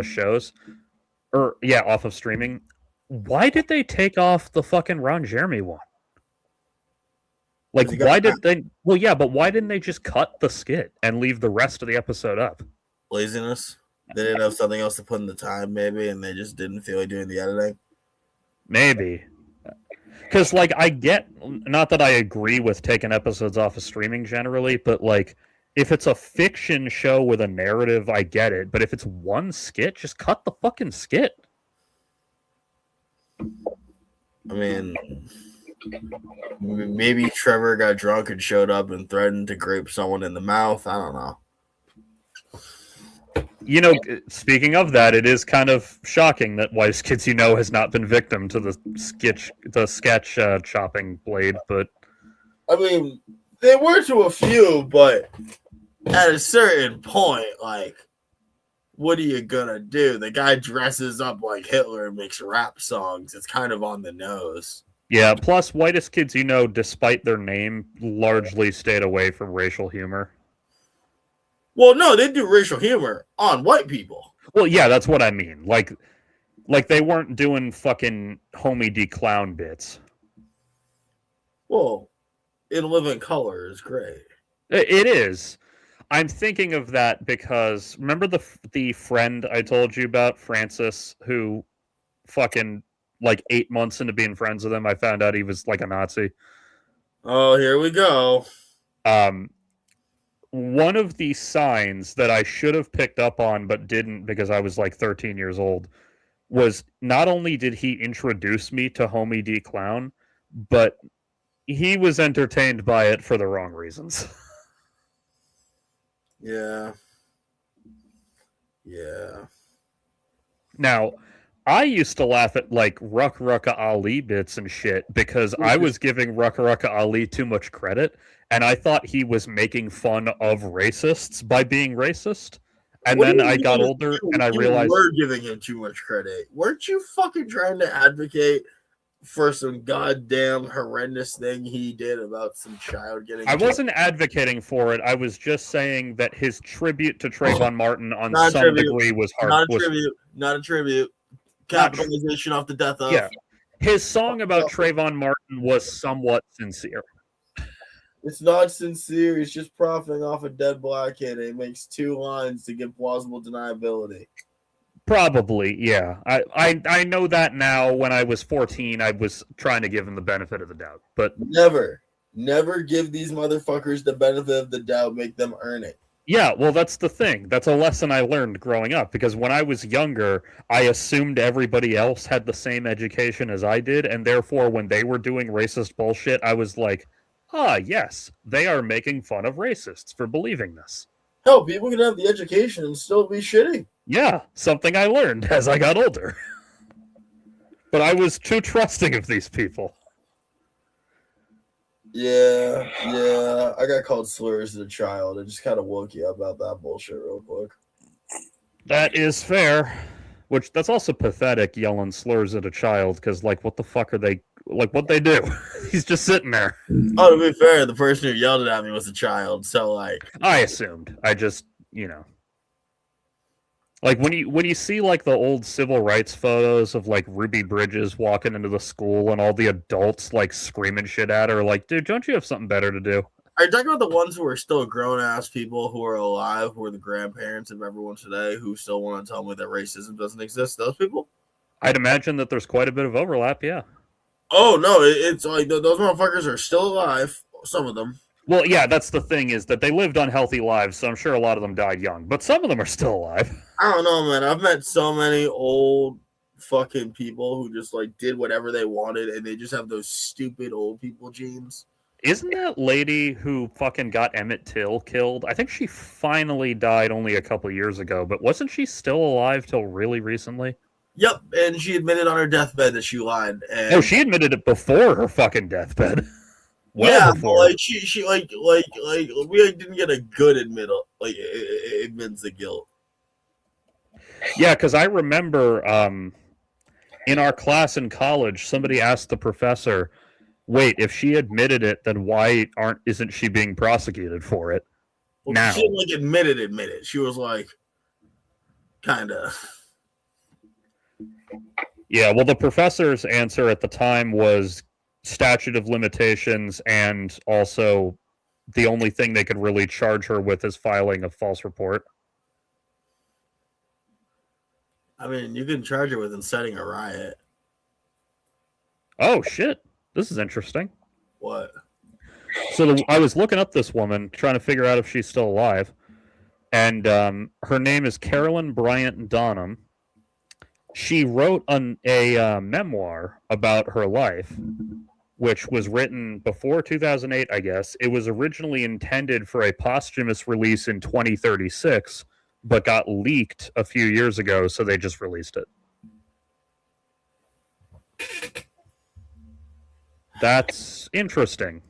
shows, off of streaming. Why did they take off the fucking Ron Jeremy one? Like, why did they? Well, yeah, but why didn't they just cut the skit and leave the rest of the episode up? Laziness. They didn't have something else to put in the time, maybe, and they just didn't feel like doing the editing. Maybe. Because, like, I get, not that I agree with taking episodes off of streaming generally, but, like, if it's a fiction show with a narrative, I get it. But if it's one skit, just cut the fucking skit. I mean, maybe Trevor got drunk and showed up and threatened to grape someone in the mouth. I don't know. You know, speaking of that, it is kind of shocking that Wise Kids You Know has not been victim to the sketch chopping blade, but... I mean, they were to a few, but at a certain point, like, what are you gonna do? The guy dresses up like Hitler and makes rap songs. It's kind of on the nose. Yeah, plus Whitest Kids You Know, despite their name, largely stayed away from racial humor. Well, no, they do racial humor on white people. Well, yeah, that's what I mean. Like they weren't doing fucking Homie D clown bits. Well, In Living Color is great. It is. I'm thinking of that because remember the friend I told you about, Francis, who fucking like 8 months into being friends with him, I found out he was like a Nazi. Oh, here we go. One of the signs that I should have picked up on but didn't because I was like 13 years old was not only did he introduce me to Homie D Clown, but he was entertained by it for the wrong reasons. Yeah. Now, I used to laugh at like Ruck Rucka Ali bits and shit because I was giving Ruck Rucka Ali too much credit, and I thought he was making fun of racists by being racist. And What do then you I got mean older and I realized you were giving him too much credit. Weren't you fucking trying to advocate for some goddamn horrendous thing he did about some child getting I killed? wasn't advocating for it. I was just saying that his tribute to Trayvon Martin on Not a some tribute. degree was hard. Not a tribute. Not a tribute. Capitalization off the death of. Yeah. His song about Trayvon Martin was somewhat sincere. It's not sincere. He's just profiting off a dead black kid. And he makes 2 lines to give plausible deniability. Probably, yeah. I know that now. When I was 14, I was trying to give him the benefit of the doubt. But Never give these motherfuckers the benefit of the doubt. Make them earn it. yeah, well, that's the thing. That's a lesson I learned growing up, because when I was younger, I assumed everybody else had the same education as I did, and therefore when they were doing racist bullshit, I was like, ah, yes, they are making fun of racists for believing this. Hell, people can have the education and still be shitty. Yeah, something I learned as I got older. But I was too trusting of these people. Yeah. I got called slurs as a child. It just kind of woke you up about that bullshit real quick. That is fair. Which, that's also pathetic, yelling slurs at a child, because, like, what the fuck are they, like, what'd they do? He's just sitting there. Oh, to be fair, the person who yelled it at me was a child, so, like... I assumed. I just, you know. Like, when you see, like, the old civil rights photos of, like, Ruby Bridges walking into the school and all the adults, like, screaming shit at her, like, dude, don't you have something better to do? Are you talking about the ones who are still grown-ass people who are alive, who are the grandparents of everyone today, who still want to tell me that racism doesn't exist? Those people? I'd imagine that there's quite a bit of overlap, yeah. Oh, no, it's like those motherfuckers are still alive, some of them. Well, yeah, that's the thing, is that they lived unhealthy lives, so I'm sure a lot of them died young, but some of them are still alive. I don't know, man. I've met so many old fucking people who just, like, did whatever they wanted, and they just have those stupid old people genes. Isn't that lady who fucking got Emmett Till killed? I think she finally died only a couple years ago, but wasn't she still alive till really recently? Yep, and she admitted on her deathbed that she lied. And No, she admitted it before her fucking deathbed. Before. Like she like we didn't get a good admittal, like admits the guilt. Yeah, because I remember in our class in college, somebody asked the professor, wait, if she admitted it, then why isn't she being prosecuted for it now? She didn't, like, admit it. She was like, kind of. Yeah, well, the professor's answer at the time was statute of limitations, and also the only thing they could really charge her with is filing a false report. I mean, you can charge her with inciting a riot. Oh, shit. This is interesting. What? So I was looking up this woman, trying to figure out if she's still alive, and her name is Carolyn Bryant Donham. She wrote a memoir about her life, which was written before 2008, I guess. It was originally intended for a posthumous release in 2036, but got leaked a few years ago, so they just released it. That's interesting.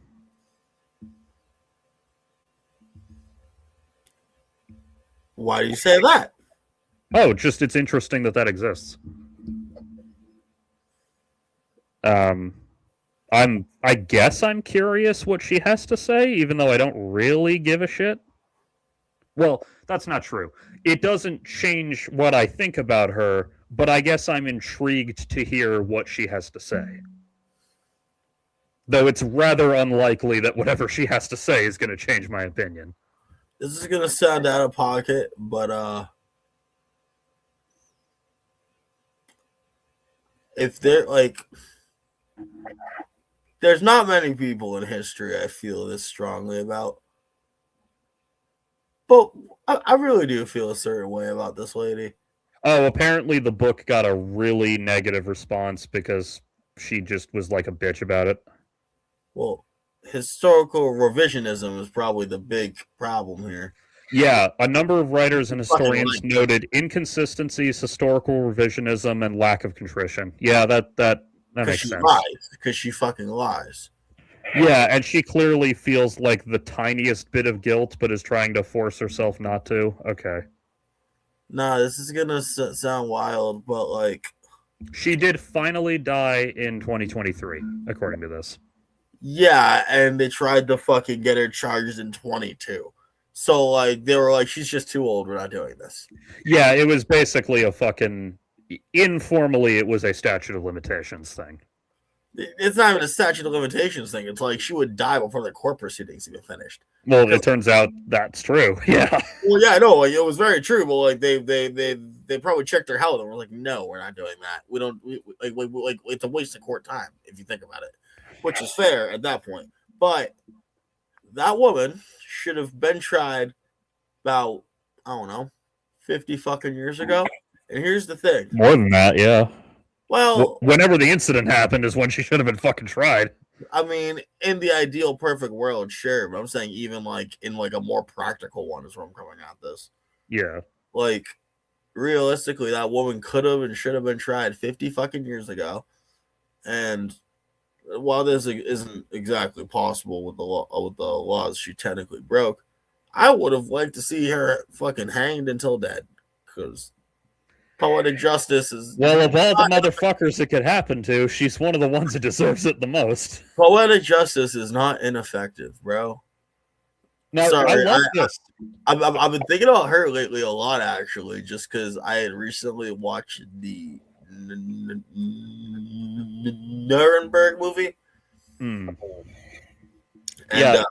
Why do you say that? Oh, just it's interesting that exists. I guess I'm curious what she has to say, even though I don't really give a shit. Well, that's not true. It doesn't change what I think about her, but I guess I'm intrigued to hear what she has to say. Though it's rather unlikely that whatever she has to say is going to change my opinion. This is going to sound out of pocket, but if they're like, there's not many people in history I feel this strongly about. But I really do feel a certain way about this lady. Oh, apparently the book got a really negative response because she just was like a bitch about it. Well, historical revisionism is probably the big problem here. Yeah, a number of writers and historians noted inconsistencies, historical revisionism, and lack of contrition. Yeah, that makes sense. Because she fucking lies. Yeah, and she clearly feels like the tiniest bit of guilt, but is trying to force herself not to. Okay. Nah, this is gonna sound wild, but like, She did finally die in 2023, according to this. yeah, and they tried to fucking get her charged in 22. So like, they were like, she's just too old. We're not doing this. Yeah, it was basically a fucking informally, it was a statute of limitations thing. It's not even a statute of limitations thing. It's like she would die before the court proceedings even finished. Well, it turns out that's true. Yeah. Well, yeah, I know. Like, it was very true, but like they probably checked their health and were like, no, we're not doing that. We don't like it's a waste of court time if you think about it, which is fair at that point. But that woman should have been tried about, I don't know, 50 fucking years ago. And here's the thing. More than that, yeah. Well, whenever the incident happened is when she should have been fucking tried. I mean, in the ideal perfect world, sure, but I'm saying even like in like a more practical one is where I'm coming at this. Yeah. Like, realistically, that woman could have and should have been tried 50 fucking years ago. And while this isn't exactly possible with the laws she technically broke, I would have liked to see her fucking hanged until dead. Because poetic justice is... Well, of all the motherfuckers it could happen to, she's one of the ones that deserves it the most. Poetic justice is not ineffective, bro. No, sorry, I love this. I've been thinking about her lately a lot, actually, just because I had recently watched the Nuremberg movie. Mm. And, yeah.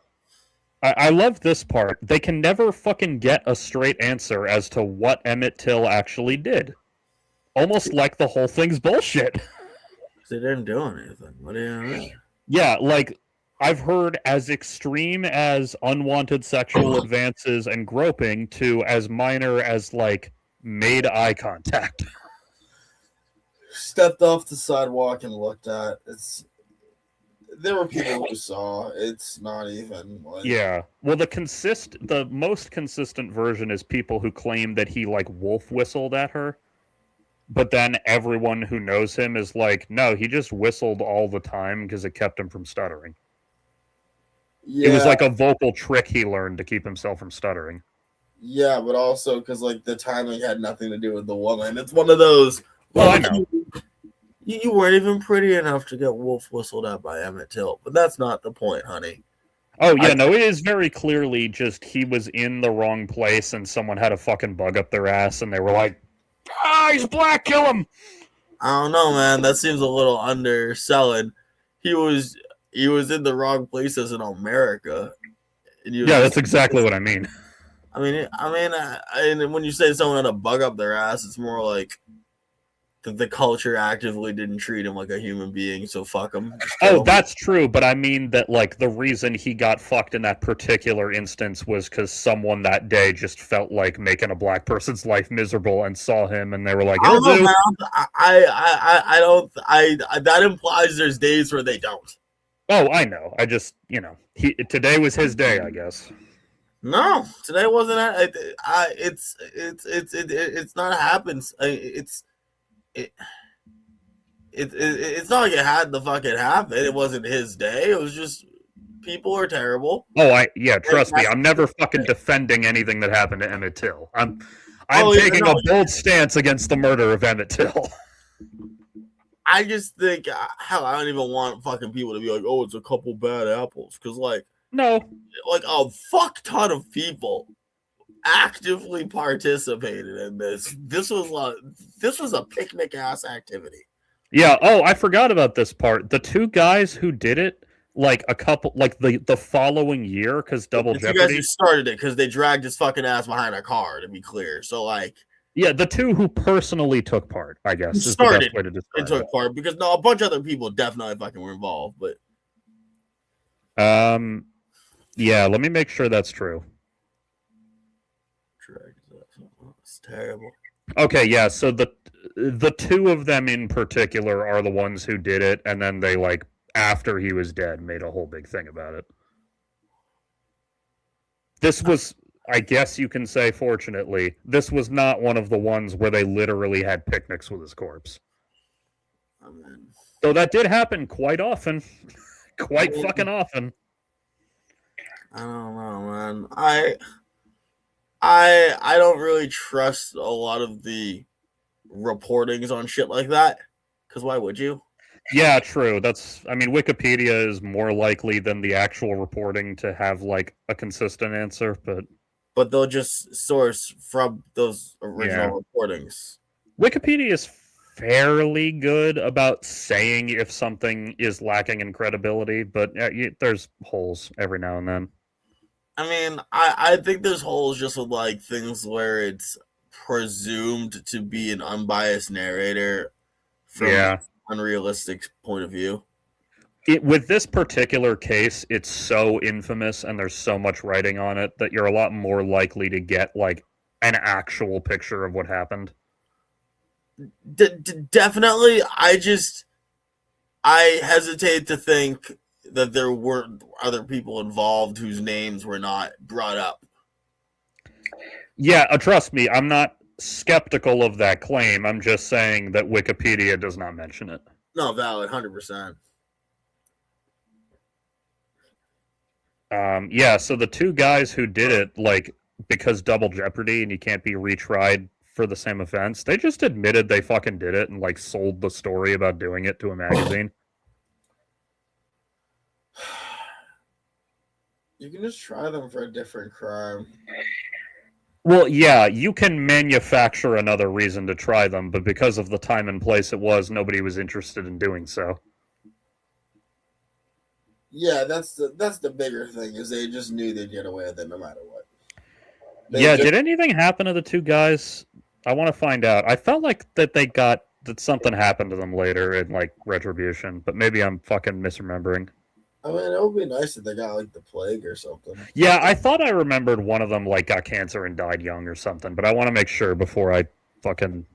I love this part. They can never fucking get a straight answer as to what Emmett Till actually did. Almost like the whole thing's bullshit. They didn't do anything. What do you mean? Yeah, like, I've heard as extreme as unwanted sexual advances and groping to as minor as, like, made eye contact. Stepped off the sidewalk and looked at. There were people who saw. It's not even like... Yeah. Well, the most consistent version is people who claim that he like wolf whistled at her, but then everyone who knows him is like, no, he just whistled all the time because it kept him from stuttering. Yeah. It was like a vocal trick he learned to keep himself from stuttering. Yeah, but also because like the timing had nothing to do with the woman. It's one of those. Well, I know. You weren't even pretty enough to get wolf whistled at by Emmett Till, but that's not the point, honey. Oh, yeah, no, it is very clearly just he was in the wrong place and someone had a fucking bug up their ass and they were like, he's black, kill him! I don't know, man. That seems a little underselling. He was in the wrong places in America. Yeah, that's exactly what I mean. I mean, when you say someone had a bug up their ass, it's more like that the culture actively didn't treat him like a human being, so fuck him. Oh, that's true, but I mean that, like, the reason he got fucked in that particular instance was because someone that day just felt like making a black person's life miserable and saw him, and they were like, I don't, that implies there's days where they don't. Oh, I know. I just, today was his day, I guess. No, today wasn't. It's not happens. It's not like it had to fucking happen. It wasn't his day. It was just people are terrible. Oh, trust me. I'm never fucking defending anything that happened to Emmett Till. I'm taking a bold stance against the murder of Emmett Till. I just think, hell, I don't even want fucking people to be like, oh, it's a couple bad apples. Because, like, no. Like, a fuck ton of people actively participated in this. This was a picnic-ass activity. Yeah, I forgot about this part. The two guys who did it, like, the following year, because Double Jeopardy... You guys who started it, because they dragged his fucking ass behind a car, to be clear. So, like... Yeah, the two who personally took part, I guess, is the best way to describe and took part, because a bunch of other people definitely fucking were involved, but... Yeah, let me make sure that's true. It's terrible. Okay, yeah, so the two of them in particular are the ones who did it, and then they, like, after he was dead, made a whole big thing about it. This was, I guess you can say, fortunately, this was not one of the ones where they literally had picnics with his corpse. Amen. Though that did happen quite often. Quite fucking often. I don't know, man. I don't really trust a lot of the reportings on shit like that. Because why would you? Yeah, true. I mean, Wikipedia is more likely than the actual reporting to have like a consistent answer, but But they'll just source from those yeah. original reportings. Wikipedia is fairly good about saying if something is lacking in credibility, but there's holes every now and then. I mean, I think there's holes just with like things where it's presumed to be an unbiased narrator from Yeah. unrealistic point of view. With this particular case, it's so infamous and there's so much writing on it that you're a lot more likely to get like an actual picture of what happened. Definitely, I hesitate to think that there weren't other people involved whose names were not brought up. Yeah, trust me, I'm not skeptical of that claim. I'm just saying that Wikipedia does not mention it. No, valid, 100%. Yeah, so the two guys who did it, like, because double jeopardy and you can't be retried for the same offense, they just admitted they fucking did it and, like, sold the story about doing it to a magazine. You can just try them for a different crime. Well, yeah, you can manufacture another reason to try them, but because of the time and place it was, nobody was interested in doing so. Yeah, that's the bigger thing, is they just knew they'd get away with it no matter what. Did anything happen to the two guys? I want to find out. I felt like that something happened to them later in like retribution, but maybe I'm fucking misremembering. I mean, it would be nice if they got like the plague or something. Yeah, I thought I remembered one of them like got cancer and died young or something, but I want to make sure before I fucking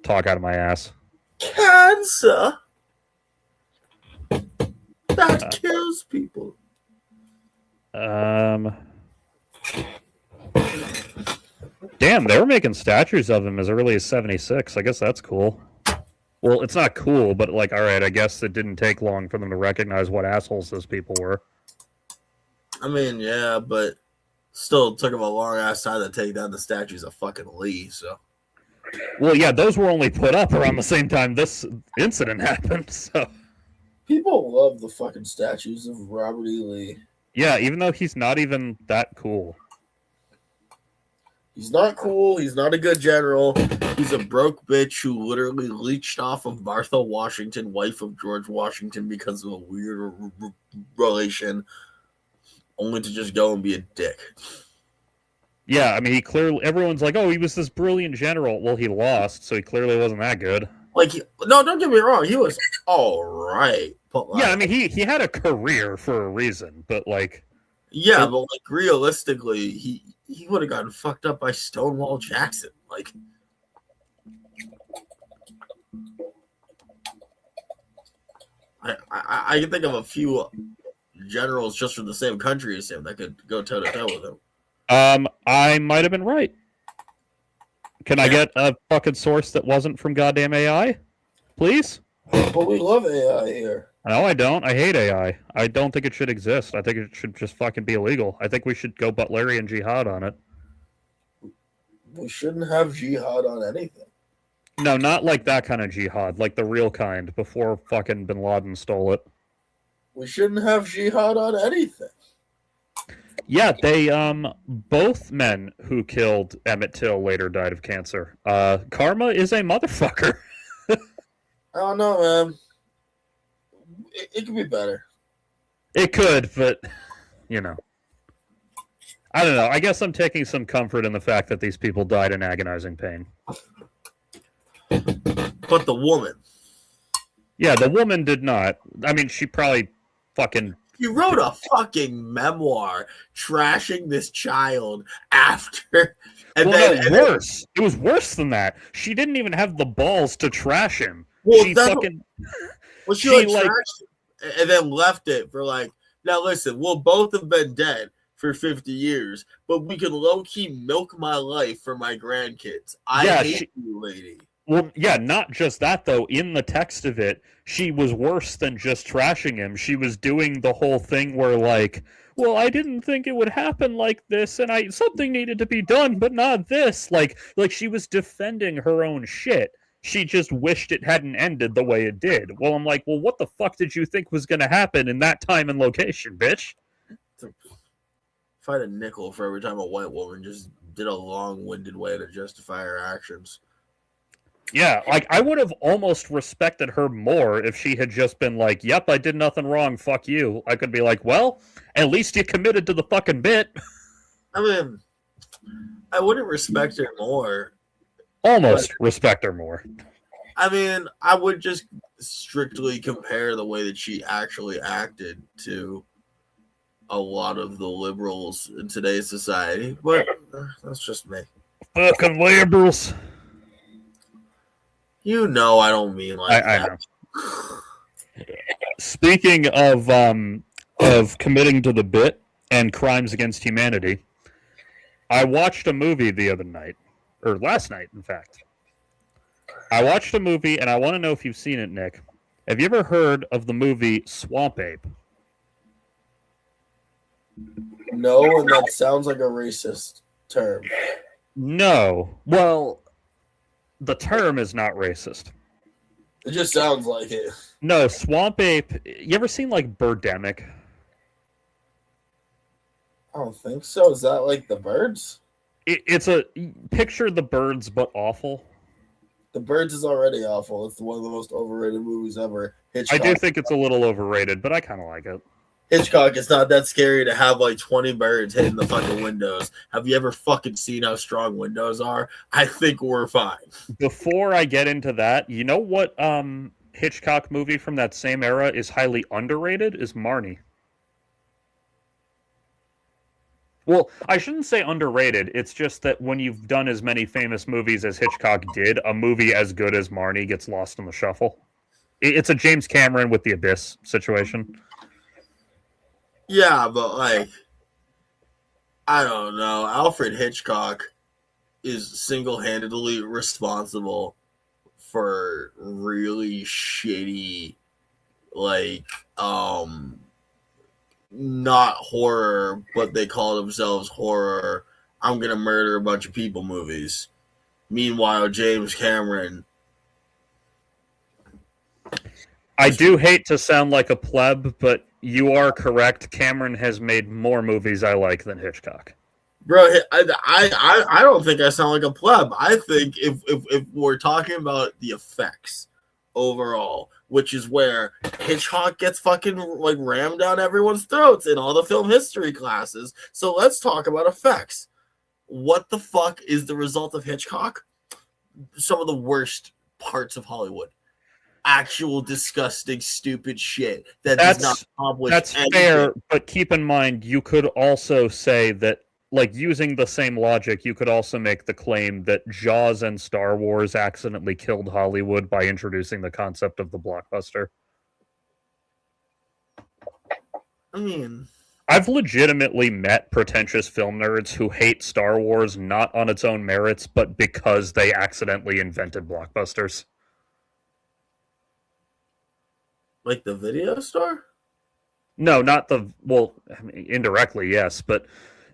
talk out of my ass. Cancer that kills people. Damn, they were making statues of him as early as 76. I guess that's cool. Well, it's not cool, but like, all right, I guess it didn't take long for them to recognize what assholes those people were. I mean, yeah, but still took them a long ass time to take down the statues of fucking Lee, so. Well, yeah, those were only put up around the same time this incident happened, so. People love the fucking statues of Robert E. Lee. Yeah, even though he's not even that cool. He's not cool. He's not a good general. He's a broke bitch who literally leached off of Martha Washington, wife of George Washington, because of a weird relation, only to just go and be a dick. Yeah, I mean, everyone's like, oh, he was this brilliant general. Well, he lost, so he clearly wasn't that good. Like, no, don't get me wrong. He was all right. But like, yeah, I mean, he had a career for a reason, but like... Yeah, but like, realistically, he would have gotten fucked up by Stonewall Jackson. Like... I can think of a few generals just from the same country as him that could go toe to toe with him. I might have been right. Can I get a fucking source that wasn't from goddamn AI? Please? But we love AI here. No, I don't. I hate AI. I don't think it should exist. I think it should just fucking be illegal. I think we should go Butlerian jihad on it. We shouldn't have jihad on anything. No, not like that kind of jihad. Like the real kind, before fucking Bin Laden stole it. We shouldn't have jihad on anything. Yeah, they both men who killed Emmett Till later died of cancer. Karma is a motherfucker. I don't know, man. It could be better. It could, but you know. I don't know. I guess I'm taking some comfort in the fact that these people died in agonizing pain. But the woman. Yeah, the woman did not. I mean, she probably fucking... He wrote a fucking memoir trashing this child after. And worse. It was worse than that. She didn't even have the balls to trash him. Well, she fucking... Well, she like trashed him and then left it for like, now listen, we'll both have been dead for 50 years, but we can low-key milk my life for my grandkids. I hate you, lady. Well, yeah, not just that though. In the text of it, she was worse than just trashing him. She was doing the whole thing where like, well, I didn't think it would happen like this, and I something needed to be done, but not this. Like she was defending her own shit. She just wished it hadn't ended the way it did. Well, I'm like, well, what the fuck did you think was going to happen in that time and location, bitch? If I had a nickel for every time a white woman just did a long-winded way to justify her actions. Yeah, like I would have almost respected her more if she had just been like, "Yep, I did nothing wrong. Fuck you." I could be like, "Well, at least you committed to the fucking bit." I mean, I wouldn't respect her more. Almost respect her more. I mean, I would just strictly compare the way that she actually acted to a lot of the liberals in today's society. But that's just me. Fucking liberals. You know, I don't mean like I that. know. Speaking of committing to the bit and crimes against humanity, I watched a movie the other night, or last night, in fact. I watched a movie, and I want to know if you've seen it, Nick. Have you ever heard of the movie Swamp Ape? No, and that sounds like a racist term. No. Well, the term is not racist. It just sounds like it. No, Swamp Ape. You ever seen like Birdemic? I don't think so. Is that like the birds? It's a picture the birds, but awful. The Birds is already awful. It's one of the most overrated movies ever. Hitchcock. I do think it's a little overrated, but I kind of like it. Hitchcock, it's not that scary to have like 20 birds hitting the fucking windows. Have you ever fucking seen how strong windows are? I think we're fine. Before I get into that, you know what Hitchcock movie from that same era is highly underrated? Is Marnie. Well, I shouldn't say underrated. It's just that when you've done as many famous movies as Hitchcock did, a movie as good as Marnie gets lost in the shuffle. It's a James Cameron with The Abyss situation. Yeah, but like, I don't know. Alfred Hitchcock is single-handedly responsible for really shitty, like, not horror, but they call themselves horror. I'm gonna murder a bunch of people movies. Meanwhile, James Cameron. I do hate to sound like a pleb, but you are correct. Cameron has made more movies I like than Hitchcock. Bro, I don't think I sound like a pleb. I think if we're talking about the effects overall, which is where Hitchcock gets fucking like rammed down everyone's throats in all the film history classes. So let's talk about effects. What the fuck is the result of Hitchcock? Some of the worst parts of Hollywood. Actual disgusting, stupid shit that does not accomplish That's anything. fair, but keep in mind, you could also say that, like, using the same logic, you could also make the claim that Jaws and Star Wars accidentally killed Hollywood by introducing the concept of the blockbuster. I mean, I've legitimately met pretentious film nerds who hate Star Wars not on its own merits, but because they accidentally invented blockbusters. like the video store? No, not the, well, I mean, indirectly, yes, but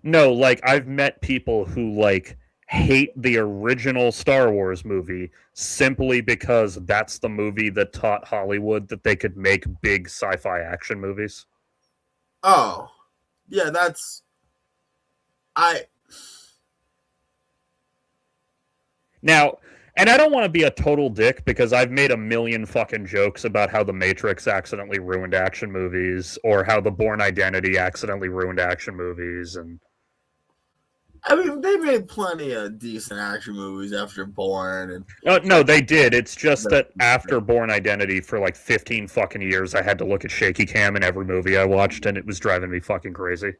no, like, I've met people who, like, hate the original Star Wars movie simply because that's the movie that taught Hollywood that they could make big sci-fi action movies. Oh, yeah, that's Now, and I don't want to be a total dick because I've made a million fucking jokes about how The Matrix accidentally ruined action movies or how The Bourne Identity accidentally ruined action movies. And I mean, they made plenty of decent action movies after Bourne. And no, they did. It's just that after Bourne Identity for like 15 fucking years, I had to look at shaky cam in every movie I watched, and it was driving me fucking crazy.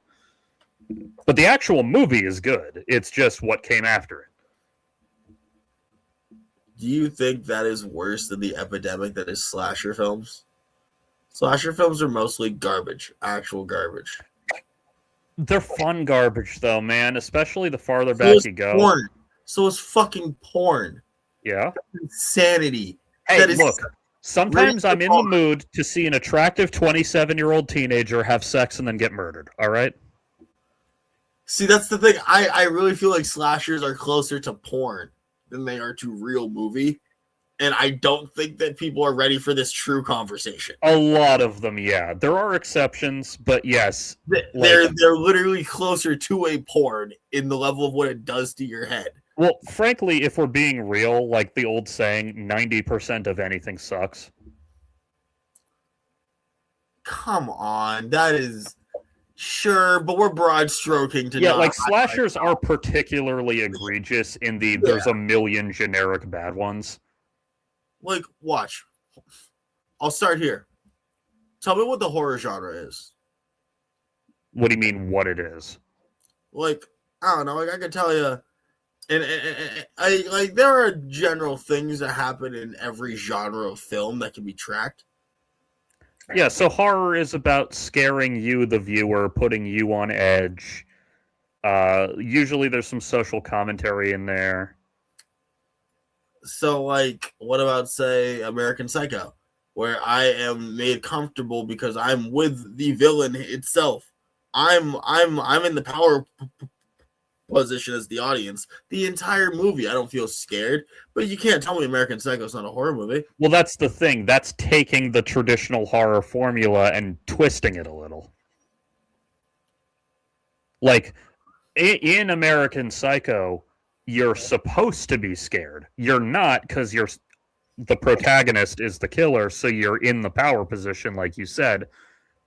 But the actual movie is good. It's just what came after it. do you think that is worse than the epidemic that is slasher films? Slasher films are mostly garbage, actual garbage. They're fun garbage, though, man. Especially the farther So back is you go. porn. So is fucking porn. Yeah. Insanity. Hey, That is look. Sometimes I'm in the wrong. mood to see an attractive 27-year-old teenager have sex and then get murdered. All right. See, that's the thing. I really feel like slashers are closer to porn than they are to real movie. And I don't think that people are ready for this true conversation. A lot of them, yeah. There are exceptions, but yes. They're literally closer to a porn in the level of what it does to your head. Well, frankly, if we're being real, like the old saying, 90% of anything sucks. Come on, that is sure, but we're broad stroking to Yeah, not like slashers are particularly egregious in the there's a million generic bad ones. Like, watch. I'll start here. Tell me what the horror genre is. What do you mean, what it is? Like, I don't know. Like, I can tell you, and I like there are general things that happen in every genre of film that can be tracked. Yeah, so horror is about scaring you, the viewer, putting you on edge. Usually there's some social commentary in there. So, like, what about, say, American Psycho, where I am made comfortable because I'm with the villain itself. I'm in the power position as the audience. The entire movie, I don't feel scared. But you can't tell me American Psycho is not a horror movie. Well, that's the thing. That's taking the traditional horror formula and twisting it a little. Like, in American Psycho, you're supposed to be scared. You're not, because the protagonist is the killer, so you're in the power position, like you said.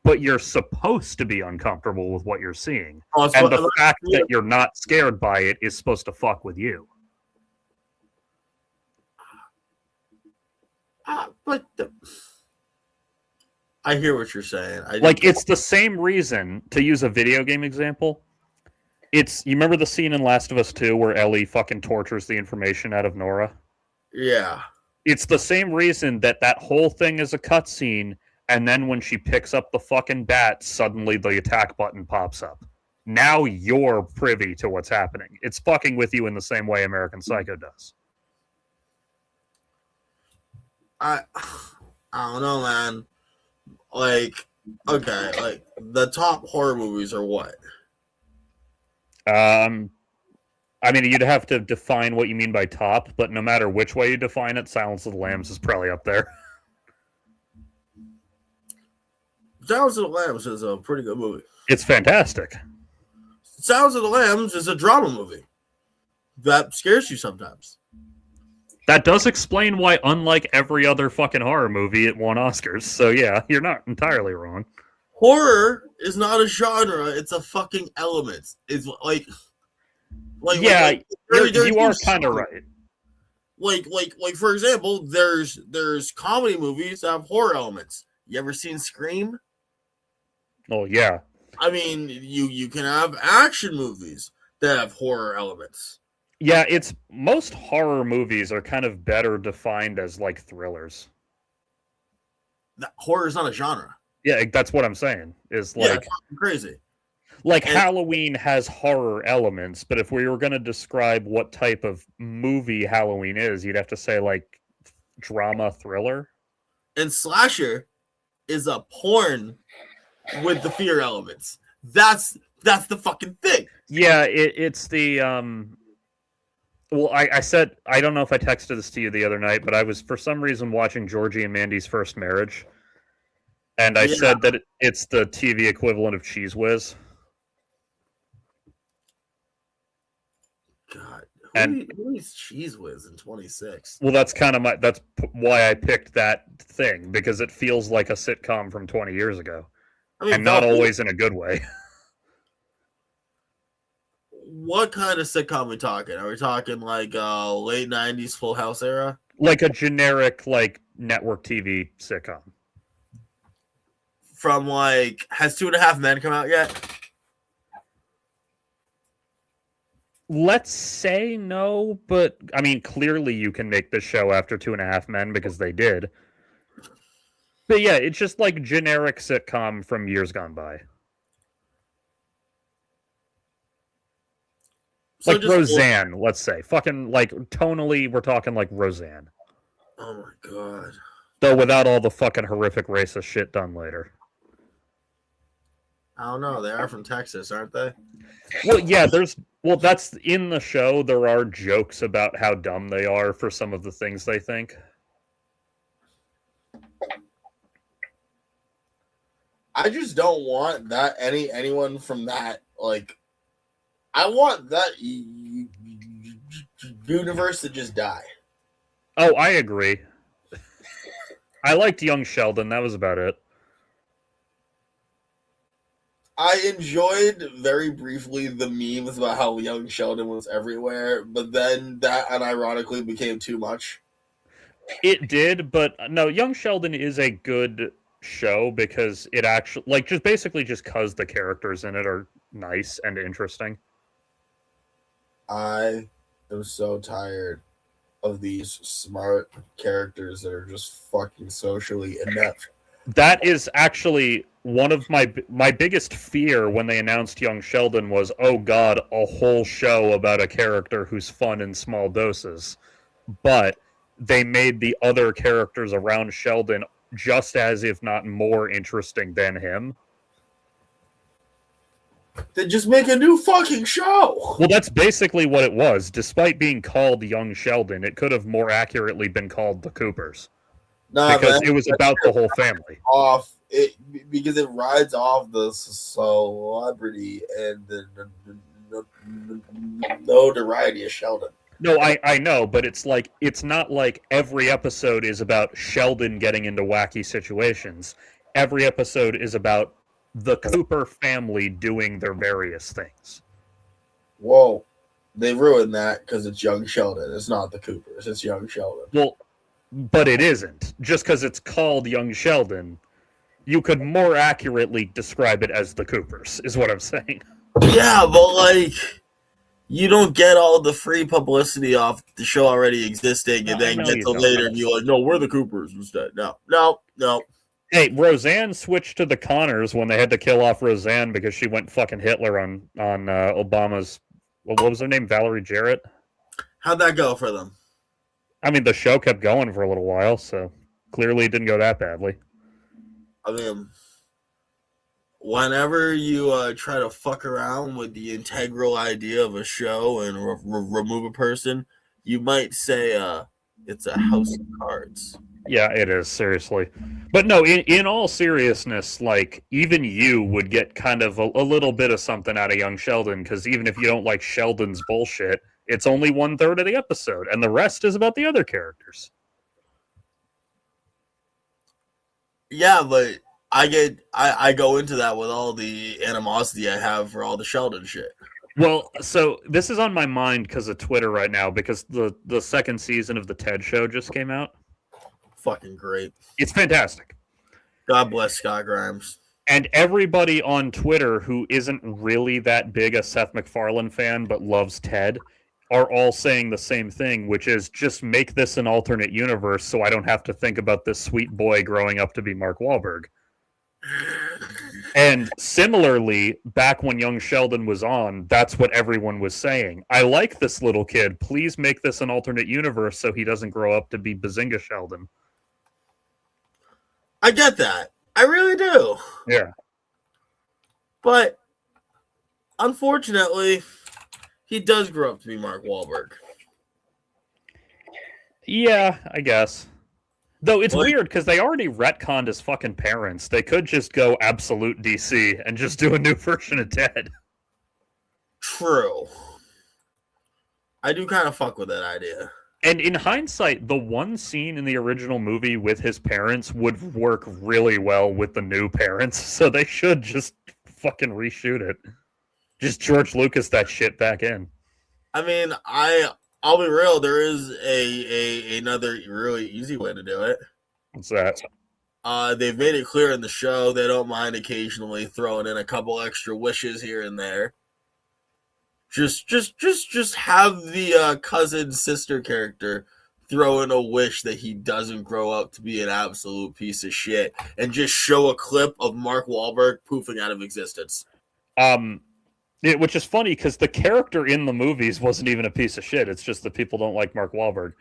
But you're supposed to be uncomfortable with what you're seeing. And the fact that you're not scared by it is supposed to fuck with you. I hear what you're saying. It's the same reason, to use a video game example. You remember the scene in Last of Us 2 where Ellie fucking tortures the information out of Nora? Yeah. It's the same reason that whole thing is a cutscene, and then when she picks up the fucking bat, suddenly the attack button pops up. Now you're privy to what's happening. It's fucking with you in the same way American Psycho does. I don't know, man. Like, okay, like the top horror movies are what? I mean, you'd have to define what you mean by top, but no matter which way you define it, Silence of the Lambs is probably up there. Silence of the Lambs is a pretty good movie. It's fantastic. Silence of the Lambs is a drama movie that scares you sometimes. That does explain why, unlike every other fucking horror movie, it won Oscars. So yeah, you're not entirely wrong. Horror is not a genre; it's a fucking element. It's like yeah, you are kind of right. Like for example, there's comedy movies that have horror elements. You ever seen Scream? Oh yeah. I mean, you can have action movies that have horror elements. Yeah, most horror movies are kind of better defined as like thrillers. Horror is not a genre. Yeah, that's what I'm saying. Is like crazy. Like Halloween has horror elements, but if we were going to describe what type of movie Halloween is, you'd have to say like drama thriller. And slasher is a porn with the fear elements. That's the fucking thing. Yeah, it's the well, I said, I don't know if I texted this to you the other night, but I was for some reason watching Georgie and Mandy's First Marriage, and I said that it's the TV equivalent of Cheese Whiz. God, who is Cheese Whiz in 26? Well, that's why I picked that thing, because it feels like a sitcom from 20 years ago, and not always in a good way. What kind of sitcom are we talking? Are we talking like late 90s Full House era? Like a generic like network TV sitcom. From like, has 2.5 Men come out yet? Let's say no, but I mean, clearly you can make this show after 2.5 Men because they did. But yeah, it's just like generic sitcom from years gone by. So Like just Roseanne, let's say. Fucking, like, tonally, we're talking like Roseanne. oh my god. Though without all the fucking horrific racist shit done later. I don't know. They are from Texas, aren't they? Well, yeah, that's in the show. There are jokes about how dumb they are for some of the things they think. I just don't want that anyone from that, like, I want that universe to just die. Oh, I agree. I liked Young Sheldon. That was about it. I enjoyed very briefly the memes about how young Sheldon was everywhere, but then that unironically became too much. It did, but no, Young Sheldon is a good show because it actually, like, just basically just because the characters in it are nice and interesting. I am so tired of these smart characters that are just fucking socially inept. That is actually one of my biggest fear when they announced Young Sheldon was, oh god, a whole show about a character who's fun in small doses. But they made the other characters around Sheldon just as, if not more, interesting than him. Then just make a new fucking show. Well, that's basically what it was. Despite being called Young Sheldon, it could have more accurately been called The Coopers. Nah, Because man, it was about the whole family. off it because it rides off the celebrity and the notoriety of Sheldon. No, I know, but it's not like every episode is about Sheldon getting into wacky situations. Every episode is about the Cooper family doing their various things. Whoa, they ruined that because it's Young Sheldon. It's not the Coopers. It's Young Sheldon. Well, but it isn't. Just because it's called Young Sheldon, you could more accurately describe it as the Coopers, is what I'm saying. Yeah, but like, you don't get all the free publicity off the show already existing, and then get to later and you're like, no, we're the Coopers instead. No. Hey, Roseanne switched to the Connors when they had to kill off Roseanne because she went fucking Hitler on Obama's. What was her name? Valerie Jarrett. How'd that go for them? I mean, the show kept going for a little while, so clearly it didn't go that badly. I mean, whenever you try to fuck around with the integral idea of a show and remove a person, you might say it's a house of cards. Yeah, it is, seriously. But no, in all seriousness, like, even you would get kind of a little bit of something out of Young Sheldon, because even if you don't like Sheldon's bullshit, it's only 1/3 of the episode, and the rest is about the other characters. Yeah, but I go into that with all the animosity I have for all the Sheldon shit. Well, so this is on my mind because of Twitter right now, because the second season of the TED Show just came out. Fucking great. It's fantastic. God bless Scott Grimes. And everybody on Twitter who isn't really that big a Seth MacFarlane fan but loves Ted are all saying the same thing, which is just make this an alternate universe so I don't have to think about this sweet boy growing up to be Mark Wahlberg. And similarly, back when Young Sheldon was on, that's what everyone was saying. I like this little kid. Please make this an alternate universe so he doesn't grow up to be Bazinga Sheldon. I get that. I really do. Yeah. But unfortunately, he does grow up to be Mark Wahlberg. Yeah, I guess. Though it's weird because they already retconned his fucking parents. They could just go absolute DC and just do a new version of Ted. True. I do kind of fuck with that idea. And in hindsight, the one scene in the original movie with his parents would work really well with the new parents, so they should just fucking reshoot it. Just George Lucas that shit back in. I mean, I'll be real, there is another really easy way to do it. What's that? They've made it clear in the show they don't mind occasionally throwing in a couple extra wishes here and there. Just have the cousin sister character throw in a wish that he doesn't grow up to be an absolute piece of shit, and just show a clip of Mark Wahlberg poofing out of existence. Which is funny because the character in the movies wasn't even a piece of shit. It's just that people don't like Mark Wahlberg.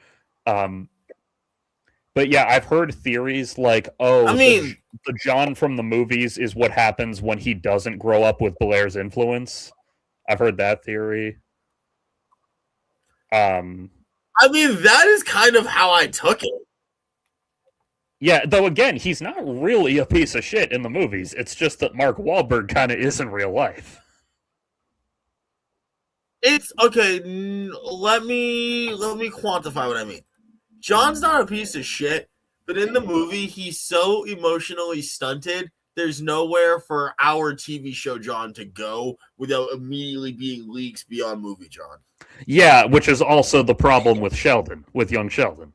But yeah, I've heard theories like, the John from the movies is what happens when he doesn't grow up with Blair's influence. I've heard that theory. I mean, that is kind of how I took it. Yeah, though again, he's not really a piece of shit in the movies. It's just that Mark Wahlberg kind of is in real life. It's okay. Let me quantify what I mean. John's not a piece of shit, but in the movie, he's so emotionally stunted. There's nowhere for our TV show John to go without immediately being leaks beyond movie John. Yeah, which is also the problem with Sheldon, with young Sheldon.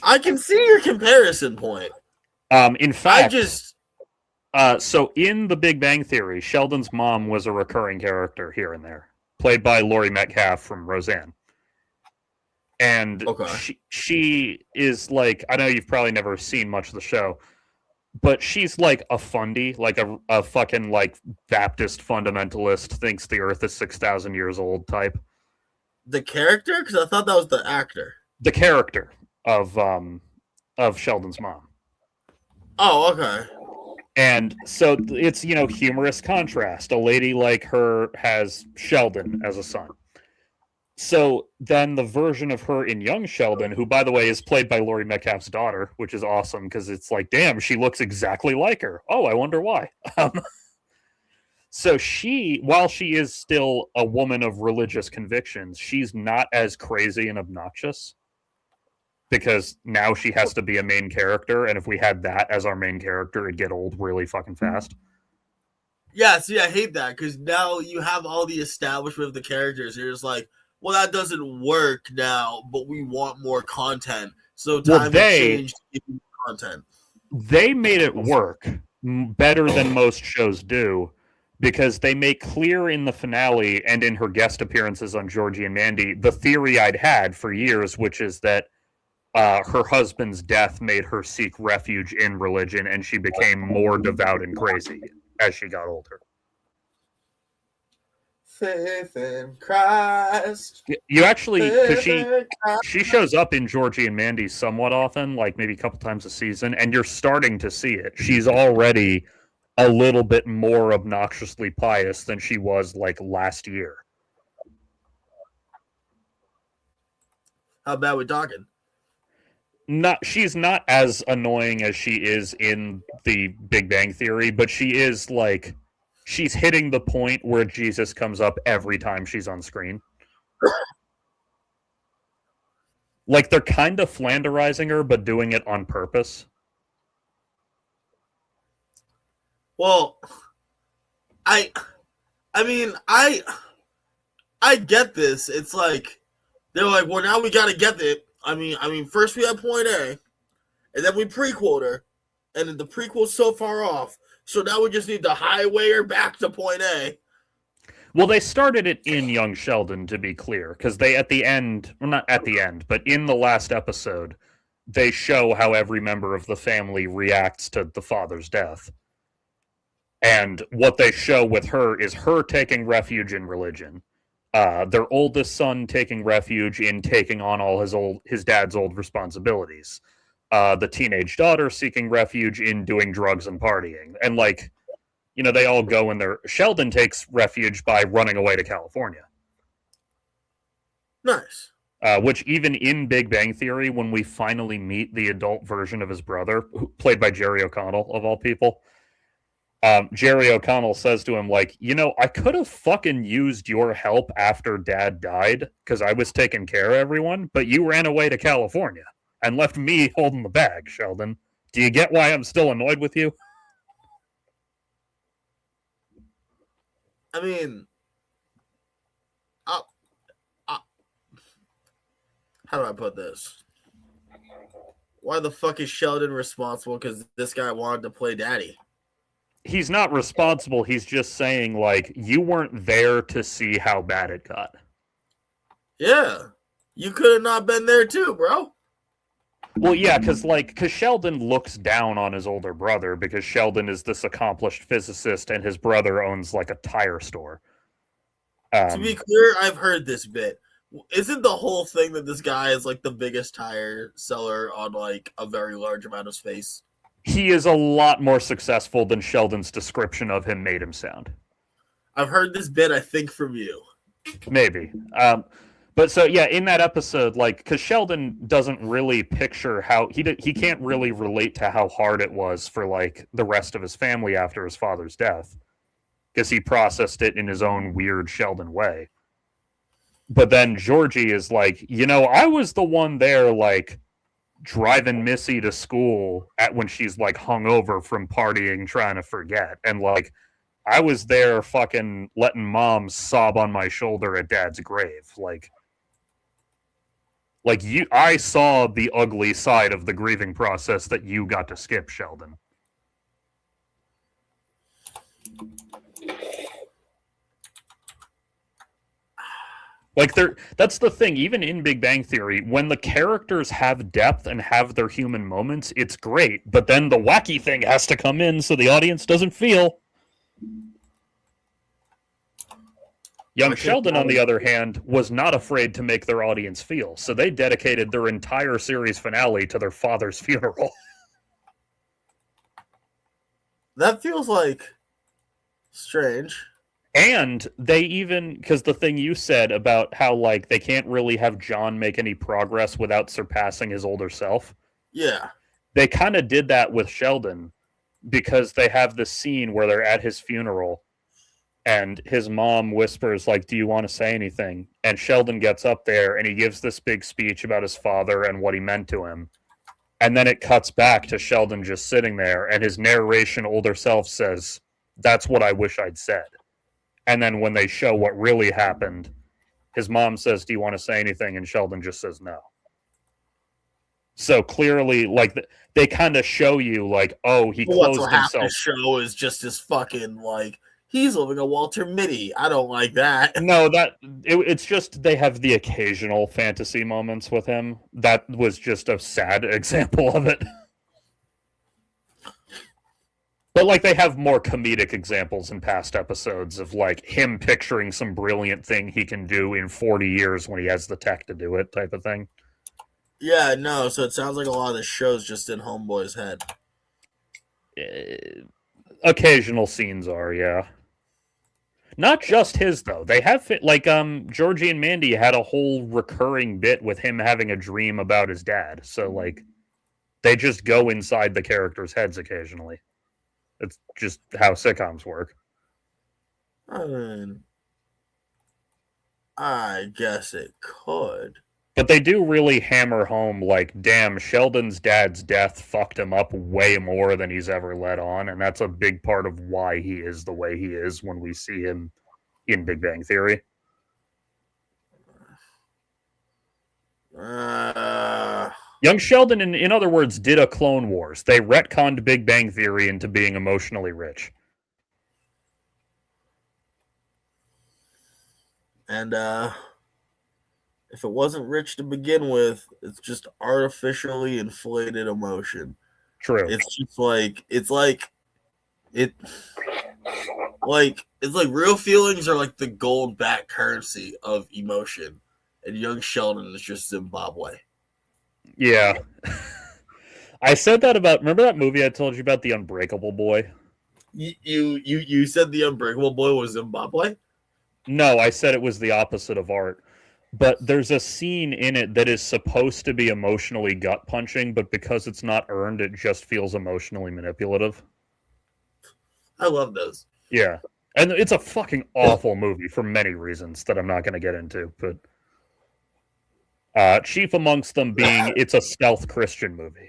I can see your comparison point. In fact, so in The Big Bang Theory, Sheldon's mom was a recurring character here and there, played by Laurie Metcalf from Roseanne. And she is like, I know you've probably never seen much of the show, but she's like a fundy, like a fucking like Baptist fundamentalist, thinks the earth is 6,000 years old type. The character? Because I thought that was the actor. The character of Sheldon's mom. Oh, okay. And so it's, humorous contrast. A lady like her has Sheldon as a son. So then the version of her in young Sheldon, who, by the way, is played by Laurie Metcalf's daughter, which is awesome because it's like, damn, she looks exactly like her. Oh, I wonder why. So while she is still a woman of religious convictions, she's not as crazy and obnoxious because now she has to be a main character. And if we had that as our main character, it'd get old really fucking fast. Yeah, see, I hate that because now you have all the establishment of the characters. You're just like, well, that doesn't work now, but we want more content. So time to change to give you content. They made it work better than most shows do because they make clear in the finale and in her guest appearances on Georgie and Mandy the theory I'd had for years, which is that her husband's death made her seek refuge in religion and she became more devout and crazy as she got older. Faith in Christ. You actually, because she shows up in Georgie and Mandy somewhat often, like maybe a couple times a season, and you're starting to see it. She's already a little bit more obnoxiously pious than she was like last year. How bad we talking? She's not as annoying as she is in the Big Bang Theory, but she is like, she's hitting the point where Jesus comes up every time she's on screen. Like they're kind of Flanderizing her, but doing it on purpose. Well, I get this. It's like they're like, well, now we got to get it. I mean, first we had point A, and then we prequeled her, and then the prequel's so far off. So now we just need to highway her back to point A. Well, they started it in young Sheldon, to be clear, because they at the end, well, not at the end, but in the last episode, they show how every member of the family reacts to the father's death. And what they show with her is her taking refuge in religion. Their oldest son taking refuge in taking on all his dad's old responsibilities. The teenage daughter seeking refuge in doing drugs and partying. And like, they all go in there. Sheldon takes refuge by running away to California. Nice. Which even in Big Bang Theory, when we finally meet the adult version of his brother, played by Jerry O'Connell, of all people, Jerry O'Connell says to him, like, I could have fucking used your help after Dad died because I was taking care of everyone, but you ran away to California and left me holding the bag, Sheldon. Do you get why I'm still annoyed with you? I mean, how do I put this? Why the fuck is Sheldon responsible because this guy wanted to play daddy? He's not responsible. He's just saying, like, you weren't there to see how bad it got. Yeah. You could have not been there too, bro. Well, yeah, because Sheldon looks down on his older brother because Sheldon is this accomplished physicist and his brother owns like a tire store. To be clear, I've heard this bit. Isn't the whole thing that this guy is like the biggest tire seller on like a very large amount of space? He is a lot more successful than Sheldon's description of him made him sound. I've heard this bit, I think, from you. Maybe. But so yeah, in that episode, like, because Sheldon doesn't really picture how he can't really relate to how hard it was for like the rest of his family after his father's death, because he processed it in his own weird Sheldon way. But then Georgie is like, I was the one there, like, driving Missy to school when she's like hungover from partying, trying to forget, and like, I was there fucking letting mom sob on my shoulder at dad's grave, I saw the ugly side of the grieving process that you got to skip, Sheldon. That's the thing, even in Big Bang Theory, when the characters have depth and have their human moments, it's great, but then the wacky thing has to come in so the audience doesn't feel. Young Sheldon, on the other hand, was not afraid to make their audience feel, so they dedicated their entire series finale to their father's funeral. That feels like strange. And they even, because the thing you said about how, like, they can't really have John make any progress without surpassing his older self. Yeah. They kind of did that with Sheldon, because they have this scene where they're at his funeral, and his mom whispers, like, do you want to say anything? And Sheldon gets up there, and he gives this big speech about his father and what he meant to him. And then it cuts back to Sheldon just sitting there, and his narration older self says, that's what I wish I'd said. And then when they show what really happened, his mom says, do you want to say anything? And Sheldon just says no. So clearly, like, they kind of show you, like, oh, he closed himself. The show is just this fucking, like, he's living a Walter Mitty. I don't like that. No, it's just they have the occasional fantasy moments with him. That was just a sad example of it. But, like, they have more comedic examples in past episodes of, like, him picturing some brilliant thing he can do in 40 years when he has the tech to do it, type of thing. Yeah, no, so it sounds like a lot of the show's just in Homeboy's head. Occasional scenes are, yeah. Not just his, though. They have, like, Georgie and Mandy had a whole recurring bit with him having a dream about his dad. So, like, they just go inside the characters' heads occasionally. It's just how sitcoms work. I mean, I guess it could. But they do really hammer home, like, damn, Sheldon's dad's death fucked him up way more than he's ever let on, and that's a big part of why he is the way he is when we see him in Big Bang Theory. Young Sheldon, in other words, did a Clone Wars. They retconned Big Bang Theory into being emotionally rich. And, if it wasn't rich to begin with, it's just artificially inflated emotion. True. It's just like, it's like real feelings are like the gold back currency of emotion. And Young Sheldon is just Zimbabwe. Yeah. I said that about, remember that movie I told you about, The Unbreakable Boy? You said The Unbreakable Boy was Zimbabwe? No, I said it was the opposite of art. But there's a scene in it that is supposed to be emotionally gut-punching, but because it's not earned, it just feels emotionally manipulative. I love those. Yeah. And it's a fucking awful movie for many reasons that I'm not going to get into, but chief amongst them being it's a stealth Christian movie.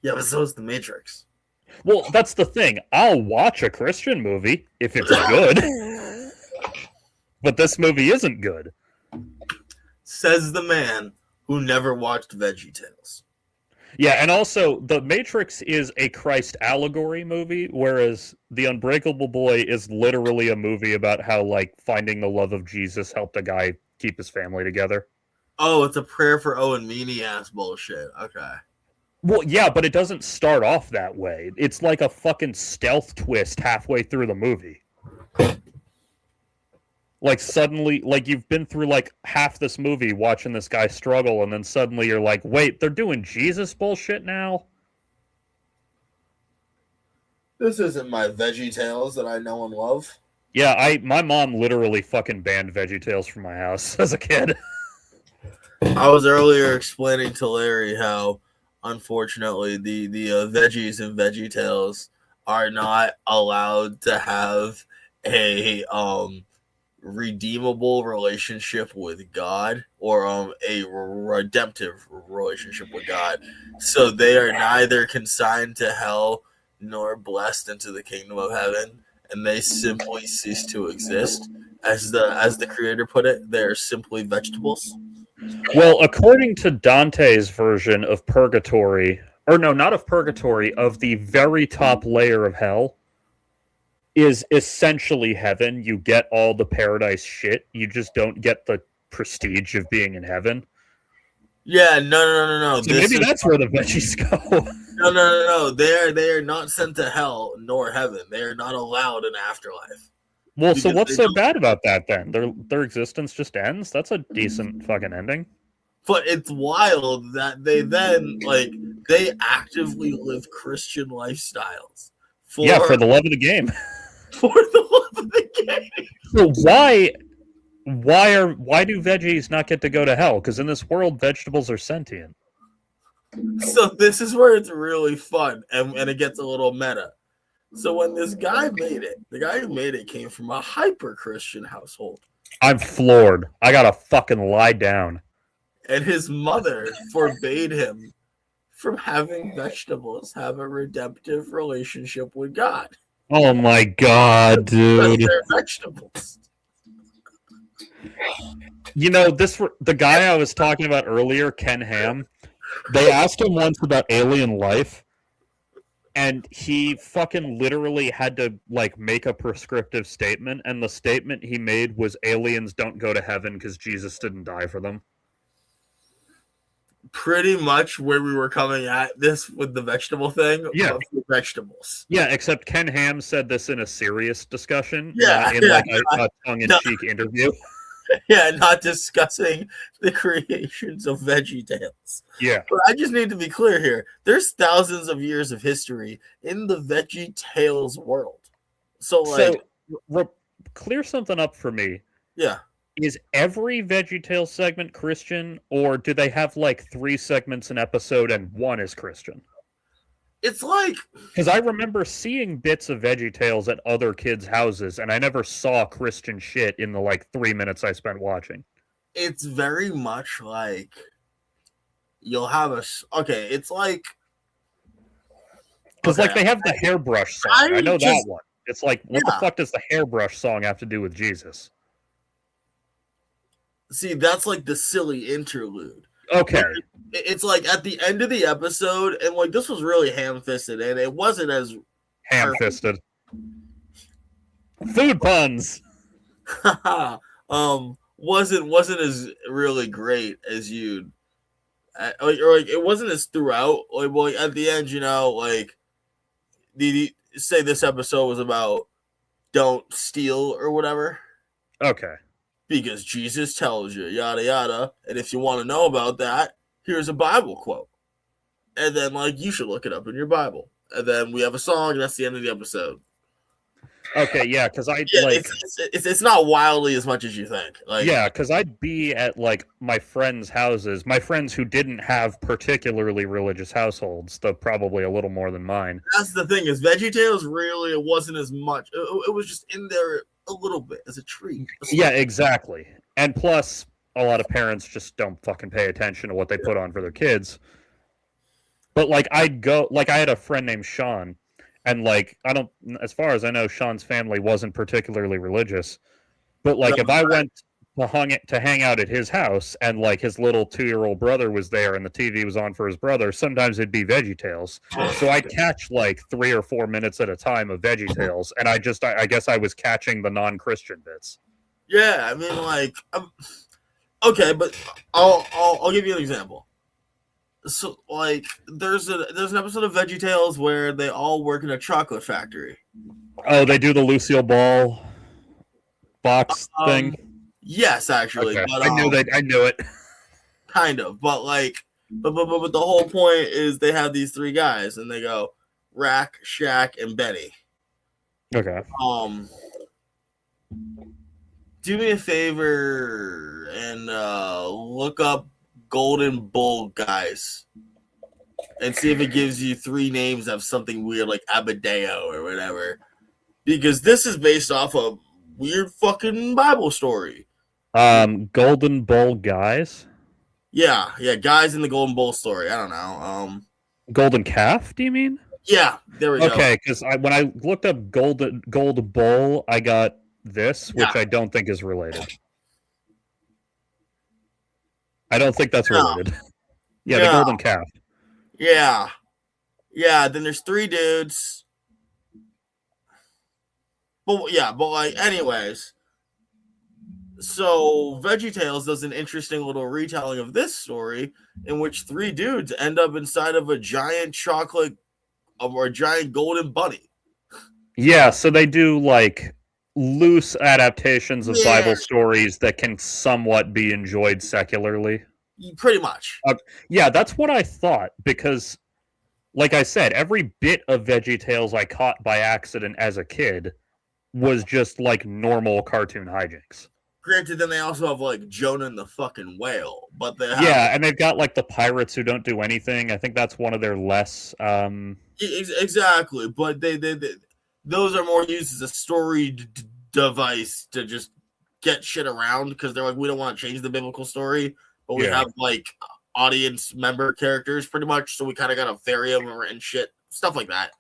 Yeah, but so is The Matrix. Well, that's the thing. I'll watch a Christian movie if it's good. But this movie isn't good. Says the man who never watched VeggieTales. Yeah, and also, The Matrix is a Christ allegory movie, whereas The Unbreakable Boy is literally a movie about how, like, finding the love of Jesus helped a guy keep his family together. Oh, it's a prayer for Owen Meany ass bullshit. Okay. Well, yeah, but it doesn't start off that way. It's like a fucking stealth twist halfway through the movie. Like suddenly, like you've been through like half this movie watching this guy struggle, and then suddenly you're like, wait, they're doing Jesus bullshit now? This isn't my Veggie Tales that I know and love. Yeah, my mom literally fucking banned VeggieTales from my house as a kid. I was earlier explaining to Larry how, unfortunately, the veggies and VeggieTales are not allowed to have a redeemable relationship with God or a redemptive relationship with God. So they are neither consigned to hell nor blessed into the kingdom of heaven, and they simply cease to exist. As the creator put it, they're simply vegetables. Well, according to Dante's version of purgatory, or no, not of purgatory, of the very top layer of hell, is essentially heaven. You get all the paradise shit. You just don't get the prestige of being in heaven. Yeah, no. So maybe that's where the veggies go. No. They are not sent to hell nor heaven. They are not allowed an afterlife. Well, so Because what's they so don't- bad about that then? Their existence just ends? That's a decent fucking ending. But it's wild that they then they actively live Christian lifestyles for For the love of the game. for the love of the game. So why do veggies not get to go to hell? Because in this world, vegetables are sentient. So this is where it's really fun and it gets a little meta. So when this guy made it, the guy who made it came from a hyper Christian household. I'm floored. I gotta fucking lie down. And his mother forbade him from having vegetables have a redemptive relationship with God. Oh my god, Because dude. they're vegetables. You know, the guy I was talking about earlier, Ken Ham, they asked him once about alien life, and he fucking literally had to make a prescriptive statement, and the statement he made was aliens don't go to heaven because Jesus didn't die for them. Pretty much where we were coming at this with the vegetable thing. Yeah. But for vegetables. Yeah, except Ken Ham said this in a serious discussion, Yeah, not in a tongue-in-cheek interview. Yeah, not discussing the creations of VeggieTales. Yeah. But I just need to be clear here. There's thousands of years of history in the VeggieTales world. So clear something up for me. yeah. Is every VeggieTales segment Christian, or do they have 3 segments an episode and one is Christian? It's like, Because I remember seeing bits of VeggieTales at other kids' houses, and I never saw Christian shit in the 3 minutes I spent watching. it's very much like you'll have it's like Because okay, they have the hairbrush song. I know that just- one. It's what the fuck does the hairbrush song have to do with Jesus? see, that's like the silly interlude. Okay. It's like at the end of the episode, and this was really ham-fisted, and it wasn't as Ham-fisted. Food puns. wasn't as really great as you'd it wasn't as throughout. At the end, the say this episode was about don't steal or whatever. Okay. Because Jesus tells you, yada yada. And if you want to know about that, here's a Bible quote. And then you should look it up in your Bible. And then we have a song, and that's the end of the episode. Okay, yeah, because it's not wildly as much as you think. Because I'd be at my friends' houses, my friends who didn't have particularly religious households, though probably a little more than mine. That's the thing is VeggieTales really it wasn't as much. It was just in there a little bit as a treat. Yeah, exactly. And plus, a lot of parents just don't fucking pay attention to what they put on for their kids. But I'd go, I had a friend named Sean, and as far as I know, Sean's family wasn't particularly religious. But if I went to hang out at his house and his little 2-year-old brother was there and the TV was on for his brother, sometimes it'd be VeggieTales. So I'd catch 3 or 4 minutes at a time of VeggieTales, and I guess I was catching the non-Christian bits. Yeah, I mean Okay, but I'll give you an example. So like there's an episode of VeggieTales where they all work in a chocolate factory. Oh, they do the Lucille Ball box thing. Yes, actually, Okay, but I knew that. I knew it. kind of, but like, but the whole point is they have these three guys and they go Rack, Shaq, and Benny. Okay. Do me a favor and look up Golden Bull guys and see if it gives you three names of something weird like Abadeo or whatever. Because this is based off a weird fucking Bible story. Golden Bull guys. Yeah, guys in the Golden Bull story. I don't know. Golden calf? Do you mean? Yeah, there we go. Okay, because when I looked up gold bull, I got this, which I don't think is related. I don't think that's related. Yeah, the golden calf. Yeah. Then there's three dudes. But like, anyways. So VeggieTales does an interesting little retelling of this story in which three dudes end up inside of a giant chocolate or a giant golden bunny. Yeah, so they do like loose adaptations of Bible stories that can somewhat be enjoyed secularly. Pretty much. Yeah, that's what I thought because, like I said, every bit of VeggieTales I caught by accident as a kid was just like normal cartoon hijinks. Granted, then they also have like Jonah and the fucking whale, but they have, and they've got like the pirates who don't do anything. I think that's one of their less. Exactly, but they those are more used as a story device to just get shit around because they're like, we don't want to change the biblical story, but we have like audience member characters pretty much, so we kind of got to vary them and shit, stuff like that.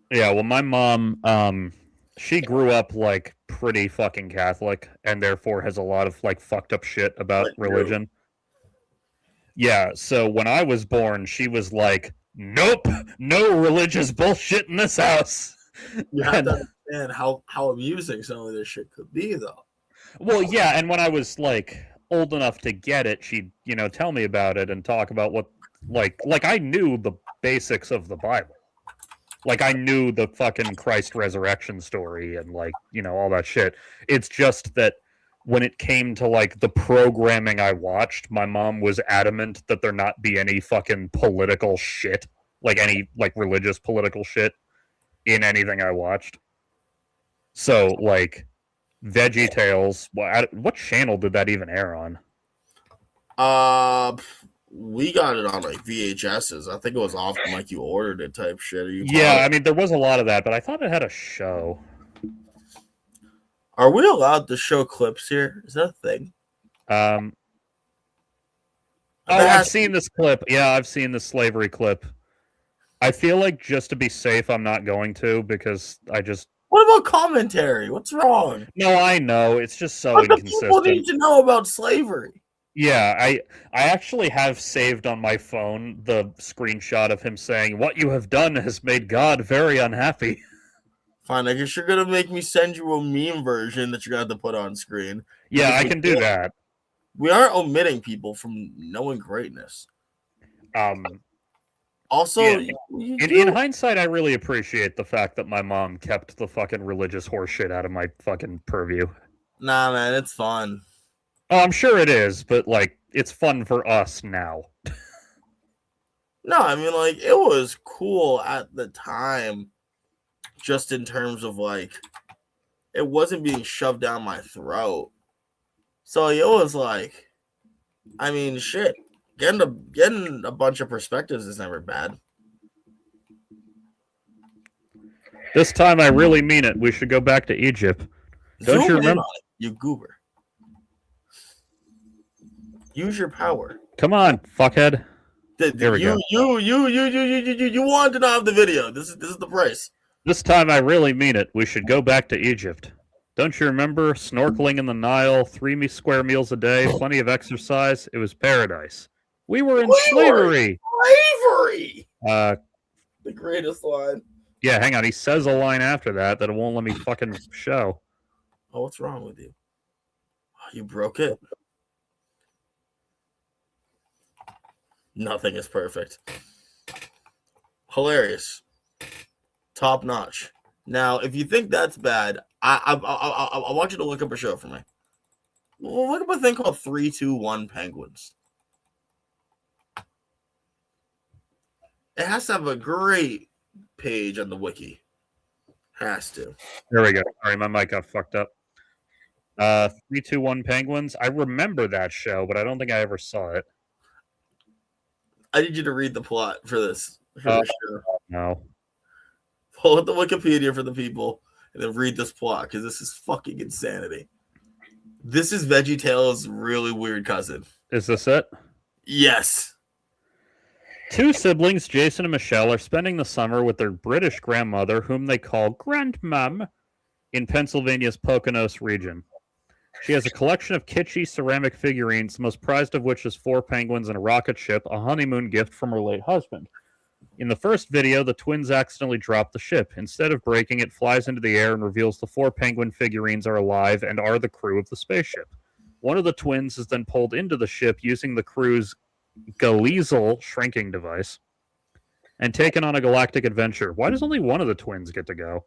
Yeah, well, my mom, she grew up like pretty fucking Catholic and therefore has a lot of like fucked up shit about religion. Yeah, so when I was born, she was like, nope, no religious bullshit in this house. You have to understand how amusing some of this shit could be, though. Well, yeah, and when I was like old enough to get it, she'd tell me about it and talk about what like I knew the basics of the Bible. Like I knew the fucking Christ resurrection story and like all that shit. It's just that when it came to like the programming I watched, my mom was adamant that there not be any fucking political shit, like any like religious political shit in anything I watched. So like VeggieTales, what channel did that even air on? We got it on like VHSs. I think it was often like you ordered it type shit. I mean there was a lot of that, but I thought it had a show. Are we allowed to show clips here? Is that a thing? I've seen this clip. Yeah, I've seen the slavery clip. I feel like just to be safe, I'm not going to because I just. What about commentary? What's wrong? No, I know. It's just so inconsistent. People need to know about slavery. Yeah, I actually have saved on my phone the screenshot of him saying, "What you have done has made God very unhappy." Fine, I guess you're gonna make me send you a meme version that you're gonna have to put on screen. Yeah, I can do that. We aren't omitting people from knowing greatness. Also, in hindsight, I really appreciate the fact that my mom kept the fucking religious horseshit out of my fucking purview. Nah, man, it's fun. Oh, I'm sure it is, but like, it's fun for us now. No, I mean, like, it was cool at the time. Just in terms of like, it wasn't being shoved down my throat. So it was like, I mean, shit. Getting a bunch of perspectives is never bad. This time I really mean it. We should go back to Egypt. Don't you remember? You goober. Use your power. Come on, fuckhead. There we go. You wanted to not have the video. This is the price. This time I really mean it. We should go back to Egypt. Don't you remember snorkeling in the Nile, 3 square meals a day, plenty of exercise? It was paradise. We were in slavery. Slavery. The greatest line. Yeah, hang on. He says a line after that it won't let me fucking show. Oh, what's wrong with you? Oh, you broke it. Nothing is perfect. Hilarious. Top notch. Now, if you think that's bad, I want you to look up a show for me. Well, look up a thing called 321 Penguins. It has to have a great page on the wiki. Has to. There we go. Sorry, my mic got fucked up. 321 Penguins. I remember that show, but I don't think I ever saw it. I need you to read the plot for this. Oh. This show. No. Pull up the Wikipedia for the people and then read this plot because this is fucking insanity. This is VeggieTales' really weird cousin. Is this it? Yes. Two siblings, Jason and Michelle, are spending the summer with their British grandmother, whom they call Grandmam, in Pennsylvania's Poconos region. She has a collection of kitschy ceramic figurines, the most prized of which is 4 penguins and a rocket ship, a honeymoon gift from her late husband. In the first video, the twins accidentally drop the ship. Instead of breaking, it flies into the air and reveals the 4 penguin figurines are alive and are the crew of the spaceship. One of the twins is then pulled into the ship using the crew's Galeazal shrinking device and taken on a galactic adventure. Why does only one of the twins get to go?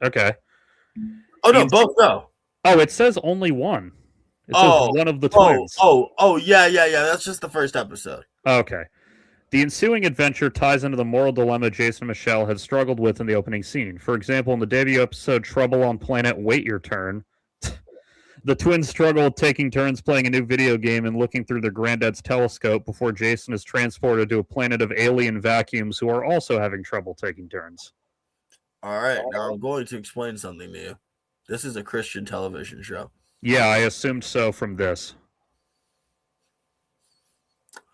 Okay. Oh, no, both go. Oh, it says only one. It says one of the twins. Yeah. That's just the first episode. Okay. The ensuing adventure ties into the moral dilemma Jason and Michelle had struggled with in the opening scene. For example, in the debut episode Trouble on Planet Wait Your Turn, the twins struggle with taking turns playing a new video game and looking through their granddad's telescope before Jason is transported to a planet of alien vacuums who are also having trouble taking turns. All right, now I'm going to explain something to you. This is a Christian television show. Yeah, I assumed so from this.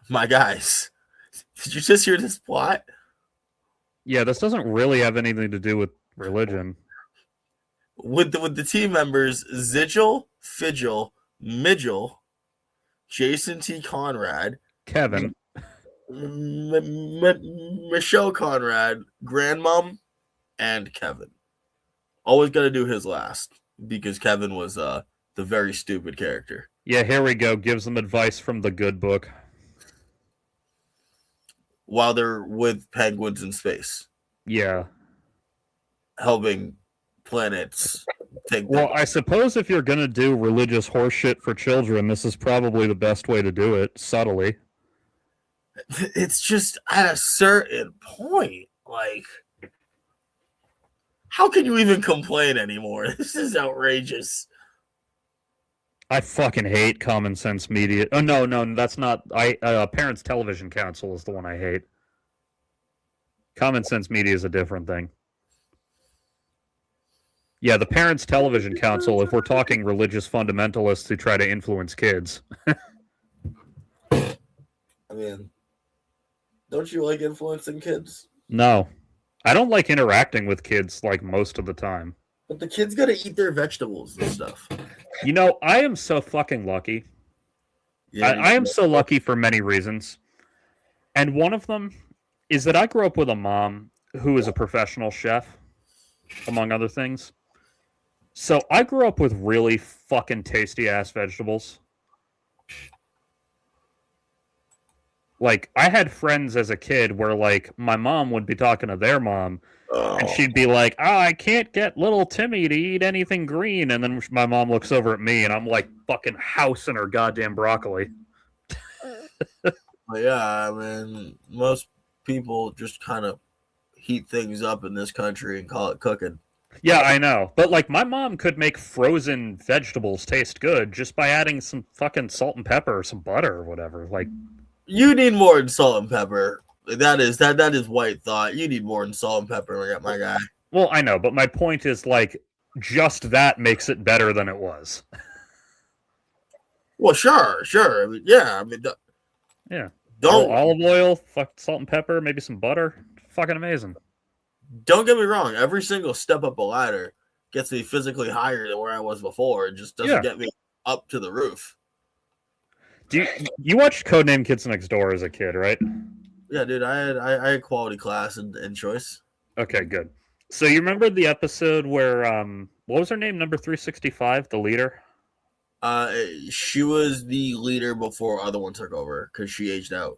My guys, did you just hear this plot? Yeah, this doesn't really have anything to do with religion. With the team members, Zigil, Figil, Midgel, Jason T. Conrad, Kevin, Michelle Conrad, Grandmom, and Kevin. Always got to do his last because Kevin was the very stupid character. Yeah, here we go. Gives them advice from the good book. While they're with penguins in space. Yeah. Helping planets take Well, I suppose if you're going to do religious horseshit for children, this is probably the best way to do it, subtly. It's just at a certain point, like, how can you even complain anymore? This is outrageous. I fucking hate Common Sense Media. Oh, no, that's not. Parents Television Council is the one I hate. Common Sense Media is a different thing. Yeah, the Parents Television Council, if we're talking religious fundamentalists who try to influence kids. I mean, don't you like influencing kids? No. I don't like interacting with kids like most of the time. But the kids gotta eat their vegetables and stuff. You know, I am so fucking lucky. Yeah, I am so lucky for many reasons. And one of them is that I grew up with a mom who is a professional chef, among other things. So I grew up with really fucking tasty-ass vegetables. Like, I had friends as a kid where, like, my mom would be talking to their mom, and she'd be like, I can't get little Timmy to eat anything green. And then my mom looks over at me, and I'm, like, fucking housing her goddamn broccoli. Yeah, I mean, most people just kind of heat things up in this country and call it cooking. Yeah, I know. But, like, my mom could make frozen vegetables taste good just by adding some fucking salt and pepper or some butter or whatever. Like, you need more than salt and pepper. That is white thought. You need more than salt and pepper, my guy. Well, I know, but my point is, like, just that makes it better than it was. Well, sure. I mean, yeah, I mean, Yeah. don't Olive oil, salt and pepper, maybe some butter. Fucking amazing. Don't get me wrong. Every single step up a ladder gets me physically higher than where I was before. It just doesn't get me up to the roof. Do you watched Codename Kids Next Door as a kid, right? Yeah, dude. I had quality class and choice. Okay, good. So you remember the episode where what was her name? Number 365, the leader. She was the leader before other one took over because she aged out.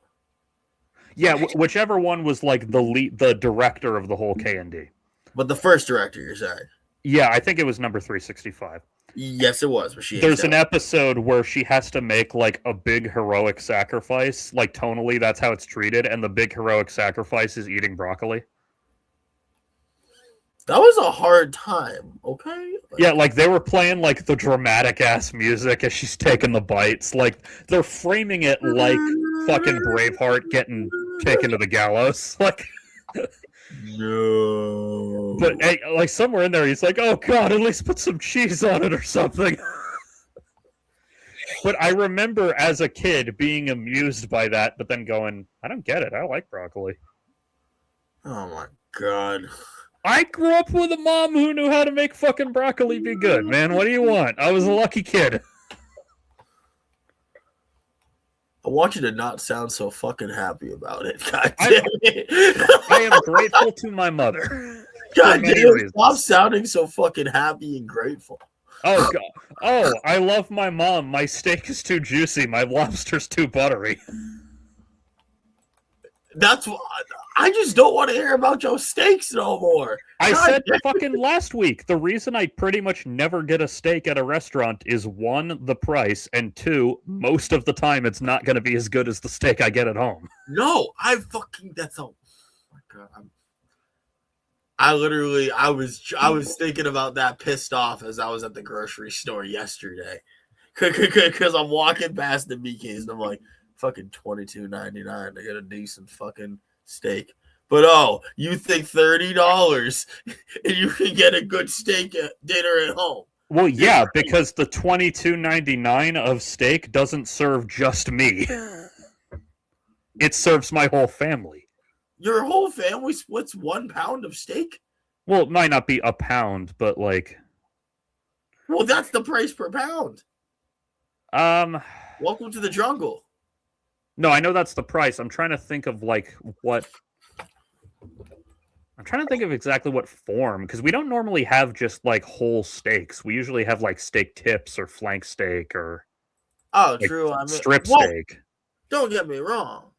Yeah, whichever one was like the director of the whole K&D. But the first director, you're saying? Yeah, I think it was number 365. Yes, it was. But there's an episode where she has to make like a big heroic sacrifice. Like tonally, that's how it's treated, and the big heroic sacrifice is eating broccoli. That was a hard time, okay? Yeah, like they were playing like the dramatic ass music as she's taking the bites. Like they're framing it like fucking Braveheart getting taken to the gallows. Like no. But hey, like somewhere in there he's like, oh god, at least put some cheese on it or something. But I remember as a kid being amused by that, but then going, I don't get it. I like broccoli. Oh my god. I grew up with a mom who knew how to make fucking broccoli be good, man. What do you want? I was a lucky kid. I want you to not sound so fucking happy about it. God damn it. I am grateful to my mother. God damn it. Stop sounding so fucking happy and grateful. Oh, God. Oh, I love my mom. My steak is too juicy. My lobster's too buttery. That's what I just don't want to hear about your steaks no more. I said fucking last week, the reason I pretty much never get a steak at a restaurant is one, the price, and two, most of the time it's not going to be as good as the steak I get at home. No, that's oh my god. I was thinking about that pissed off as I was at the grocery store yesterday. Because I'm walking past the BKs and I'm like, fucking $22.99 to get a decent fucking steak. But oh, you think $30 and you can get a good steak at dinner at home. Well, yeah, because the $22.99 of steak doesn't serve just me. It serves my whole family. Your whole family splits 1 pound of steak? Well, it might not be a pound, but like... Well, that's the price per pound. Welcome to the jungle. No, I know that's the price. I'm trying to think of like what... I'm trying to think of exactly what form, because we don't normally have just like whole steaks. We usually have like steak tips or flank steak or... Oh, like, true. I mean, strip steak. Don't get me wrong.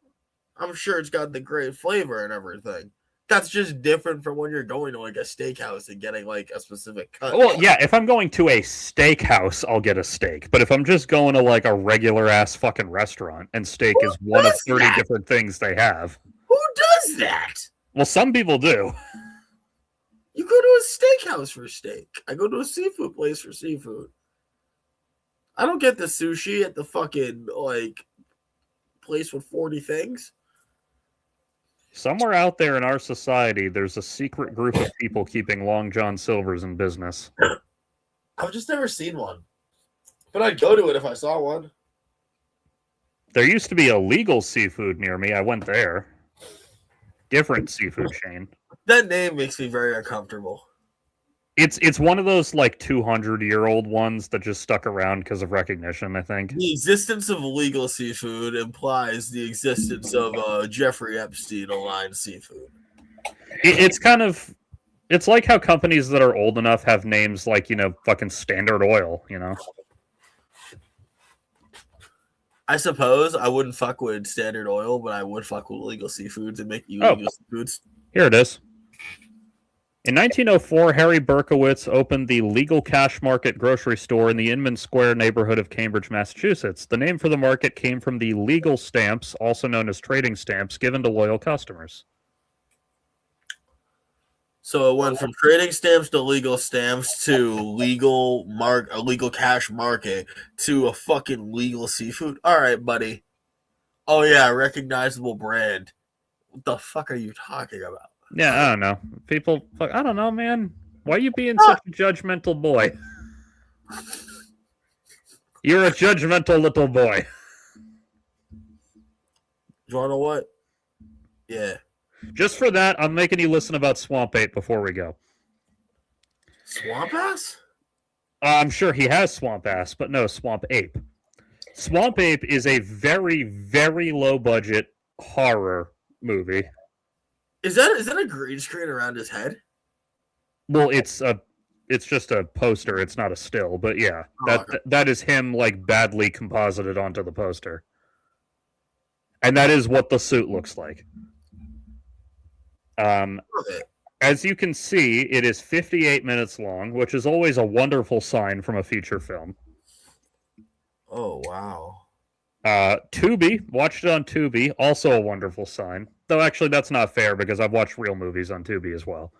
I'm sure it's got the great flavor and everything. That's just different from when you're going to like a steakhouse and getting like a specific cut. Well, yeah, if I'm going to a steakhouse, I'll get a steak. But if I'm just going to like a regular ass fucking restaurant and steak is one of 30 different things they have. Who does that? Well, some people do. You go to a steakhouse for steak. I go to a seafood place for seafood. I don't get the sushi at the fucking like place with 40 things. Somewhere out there in our society, there's a secret group of people keeping Long John Silver's in business. I've just never seen one. But I'd go to it if I saw one. There used to be a legal seafood near me. I went there. Different seafood chain. That name makes me very uncomfortable. It's one of those like 200-year-old ones that just stuck around because of recognition, I think. The existence of legal seafood implies the existence of Jeffrey Epstein-aligned seafood. It's kind of... It's like how companies that are old enough have names like, you know, fucking Standard Oil, you know? I suppose I wouldn't fuck with Standard Oil, but I would fuck with legal seafoods and make illegal seafoods. Here it is. In 1904, Harry Berkowitz opened the Legal Cash Market grocery store in the Inman Square neighborhood of Cambridge, Massachusetts. The name for the market came from the legal stamps, also known as trading stamps, given to loyal customers. So it went from trading stamps to legal legal cash market to a fucking legal seafood. All right, buddy. Oh yeah, recognizable brand. What the fuck are you talking about? Yeah, I don't know. People, I don't know, man. Why are you being such a judgmental boy? You're a judgmental little boy. You wanna know what? Yeah. Just for that, I'm making you listen about Swamp Ape before we go. Swamp Ass? I'm sure he has Swamp Ass, but no, Swamp Ape. Swamp Ape is a very, very low-budget horror movie. Is that a green screen around his head? Well, it's a it's just a poster. It's not a still, but yeah, Oh, that is him like badly composited onto the poster, and that is what the suit looks like. okay. As you can see, it is 58 minutes long, which is always a wonderful sign from a feature film. Oh wow. Tubi, watched it on Tubi, also a wonderful sign. Though actually, that's not fair because I've watched real movies on Tubi as well.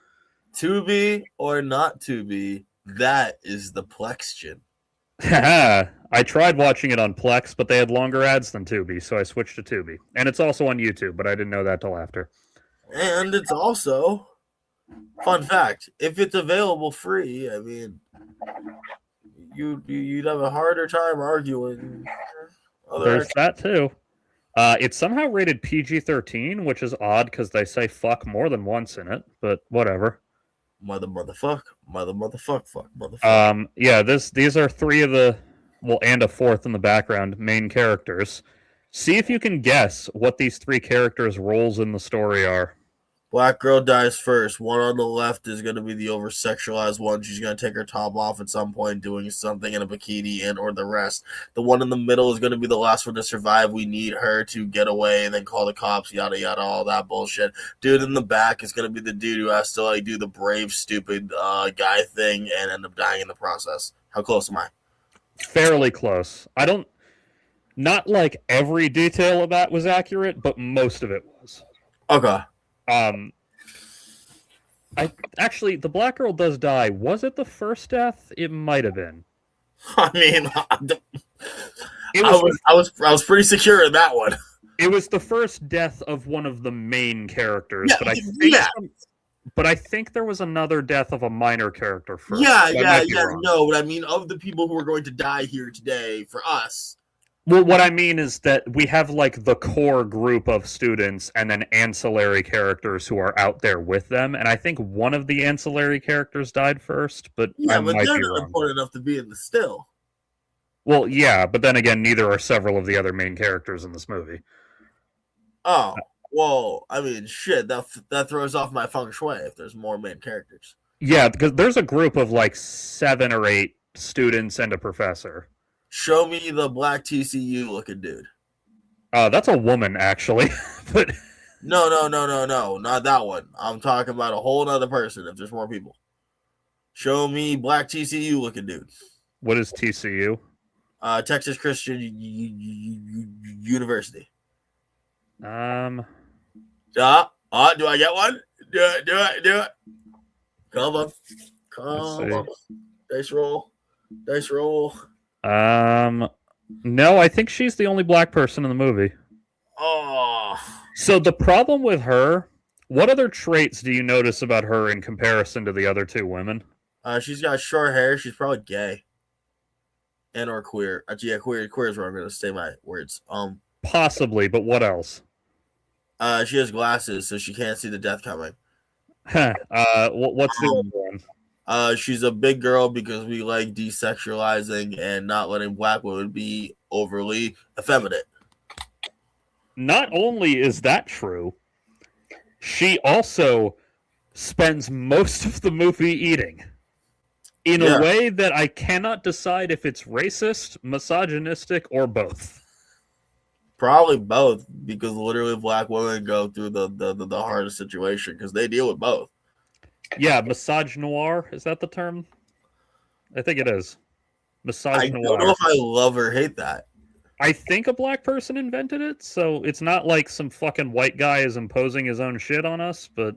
To be or not to be, that is the Plextion. I tried watching it on Plex, but they had longer ads than Tubi, so I switched to Tubi. And it's also on YouTube, but I didn't know that till after. And it's also, fun fact, if it's available free, I mean, you'd have a harder time arguing. There's that too. It's somehow rated PG-13, which is odd because they say fuck more than once in it, but whatever. Motherfuck. Yeah, these are three of the, well, and a fourth in the background, main characters. See if you can guess what these three characters' roles in the story are. Black girl dies first. One on the left is going to be the over-sexualized one. She's going to take her top off at some point, doing something in a bikini and or the rest. The one in the middle is going to be the last one to survive. We need her to get away and then call the cops, yada, yada, all that bullshit. Dude in the back is going to be the dude who has to like do the brave, stupid guy thing and end up dying in the process. How close am I? Fairly close. Not like every detail of that was accurate, but most of it was. Okay. Actually, the black girl does die. Was it the first death? It might have been. I mean, I was pretty secure in that one. It was the first death of one of the main characters, Yeah, but I think there was another death of a minor character first. Yeah. Wrong. No, but I mean, of the people who are going to die here today for us. Well, what I mean is that we have like the core group of students and then ancillary characters who are out there with them. And I think one of the ancillary characters died first, but yeah, but they're not important enough to be in the still. Well, yeah, but then again, neither are several of the other main characters in this movie. Oh, well, I mean, shit, that throws off my feng shui if there's more main characters. Yeah, because there's a group of like 7 or 8 students and a professor. Show me the black TCU looking dude. That's a woman, actually. But no, not that one. I'm talking about a whole other person. If there's more people, show me black TCU looking dude. What is TCU? Texas Christian University. Do Do I get one? Do it. Come on. Dice roll. No, I think she's the only black person in the movie. Oh. So the problem with her, what other traits do you notice about her in comparison to the other 2 women? She's got short hair. She's probably gay. And or queer. Yeah, queer is where I'm going to say my words. Possibly, but what else? She has glasses, so she can't see the death coming. What's the other one? She's a big girl because we like desexualizing and not letting black women be overly effeminate. Not only is that true, she also spends most of the movie eating in a way that I cannot decide if it's racist, misogynistic, or both. Probably both, because literally black women go through the hardest situation because they deal with both. Yeah, misogynoir, is that the term? I think it is. Misogynoir. I don't know if I love or hate that. I think a black person invented it, so it's not like some fucking white guy is imposing his own shit on us, but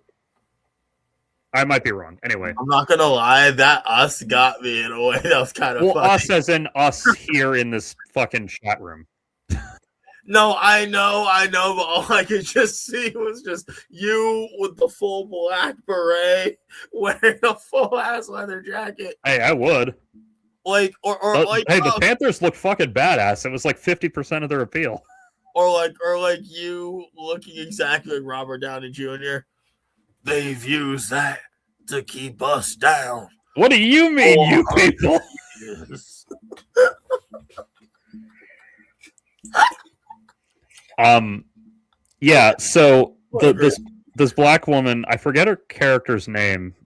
I might be wrong. Anyway. I'm not gonna lie, that us got me in a way that was kind of funny. Us as in us here in this fucking chat room. No, I know, but all I could just see was just you with the full black beret wearing a full ass leather jacket. Hey, I would. Like, hey, the Panthers look fucking badass. It was like 50% of their appeal. Or like you looking exactly like Robert Downey Jr. They've used that to keep us down. What do you mean, you people? Yes. Yeah, so this black woman, I forget her character's name.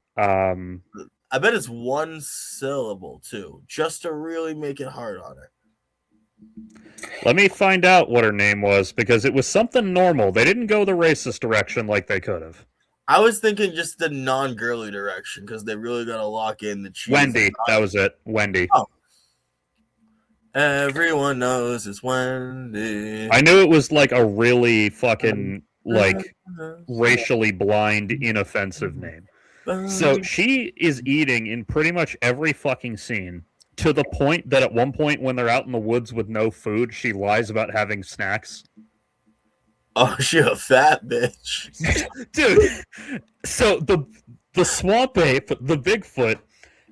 I bet it's one syllable too, just to really make it hard on her. Let me find out what her name was, because it was something normal. They didn't go the racist direction like they could have. I was thinking just the non-girly direction because they really got to lock in the cheese. Wendy, that was it. Wendy. Oh. Everyone knows it's Wendy. I knew it was like a really fucking like racially blind, inoffensive name. So she is eating in pretty much every fucking scene, to the point that at one point when they're out in the woods with no food, she lies about having snacks. Oh, she a fat bitch. Dude, so the swamp ape, the Bigfoot,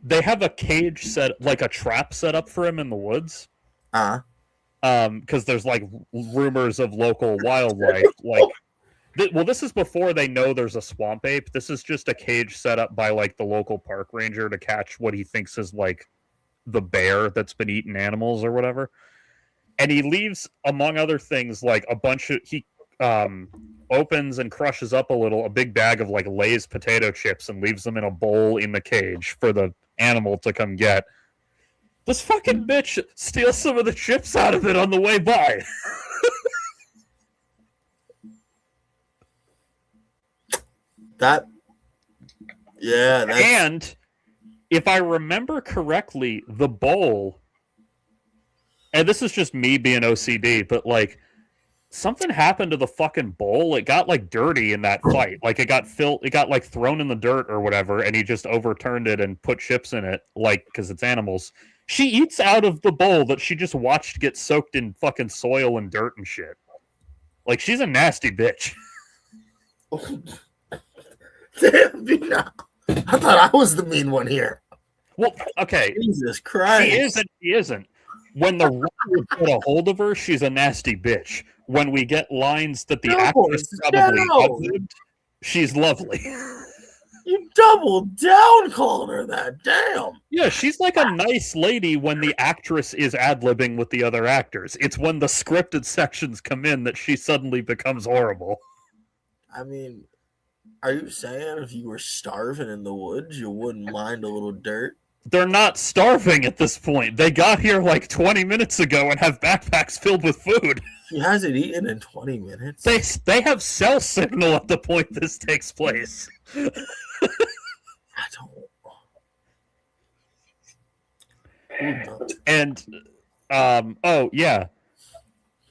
they have a cage set, like a trap set up for him in the woods. Because there's like rumors of local wildlife. Like, well, this is before they know there's a swamp ape. This is just a cage set up by like the local park ranger to catch what he thinks is like the bear that's been eating animals or whatever. And he leaves, among other things, like a bunch of he opens and crushes up a big bag of like Lay's potato chips and leaves them in a bowl in the cage for the animal to come get. This fucking bitch steals some of the chips out of it on the way by. And if I remember correctly, the bowl, and this is just me being OCD, but like something happened to the fucking bowl. It got like dirty in that fight. Like it got like thrown in the dirt or whatever, and he just overturned it and put chips in it, like, because it's animals. She eats out of the bowl that she just watched get soaked in fucking soil and dirt and shit. Like, she's a nasty bitch. Damn, I thought I was the mean one here. Well, okay. Jesus Christ. She is and she isn't. When the writer put a hold of her, she's a nasty bitch. When we get lines that the actress probably outlived, she's lovely. You doubled down calling her that. Damn. Yeah, she's like a nice lady when the actress is ad-libbing with the other actors. It's when the scripted sections come in that she suddenly becomes horrible. I mean, are you saying if you were starving in the woods, you wouldn't mind a little dirt? They're not starving at this point. They got here like 20 minutes ago and have backpacks filled with food. She hasn't eaten in 20 minutes. They have cell signal at the point this takes place. I don't. And oh yeah,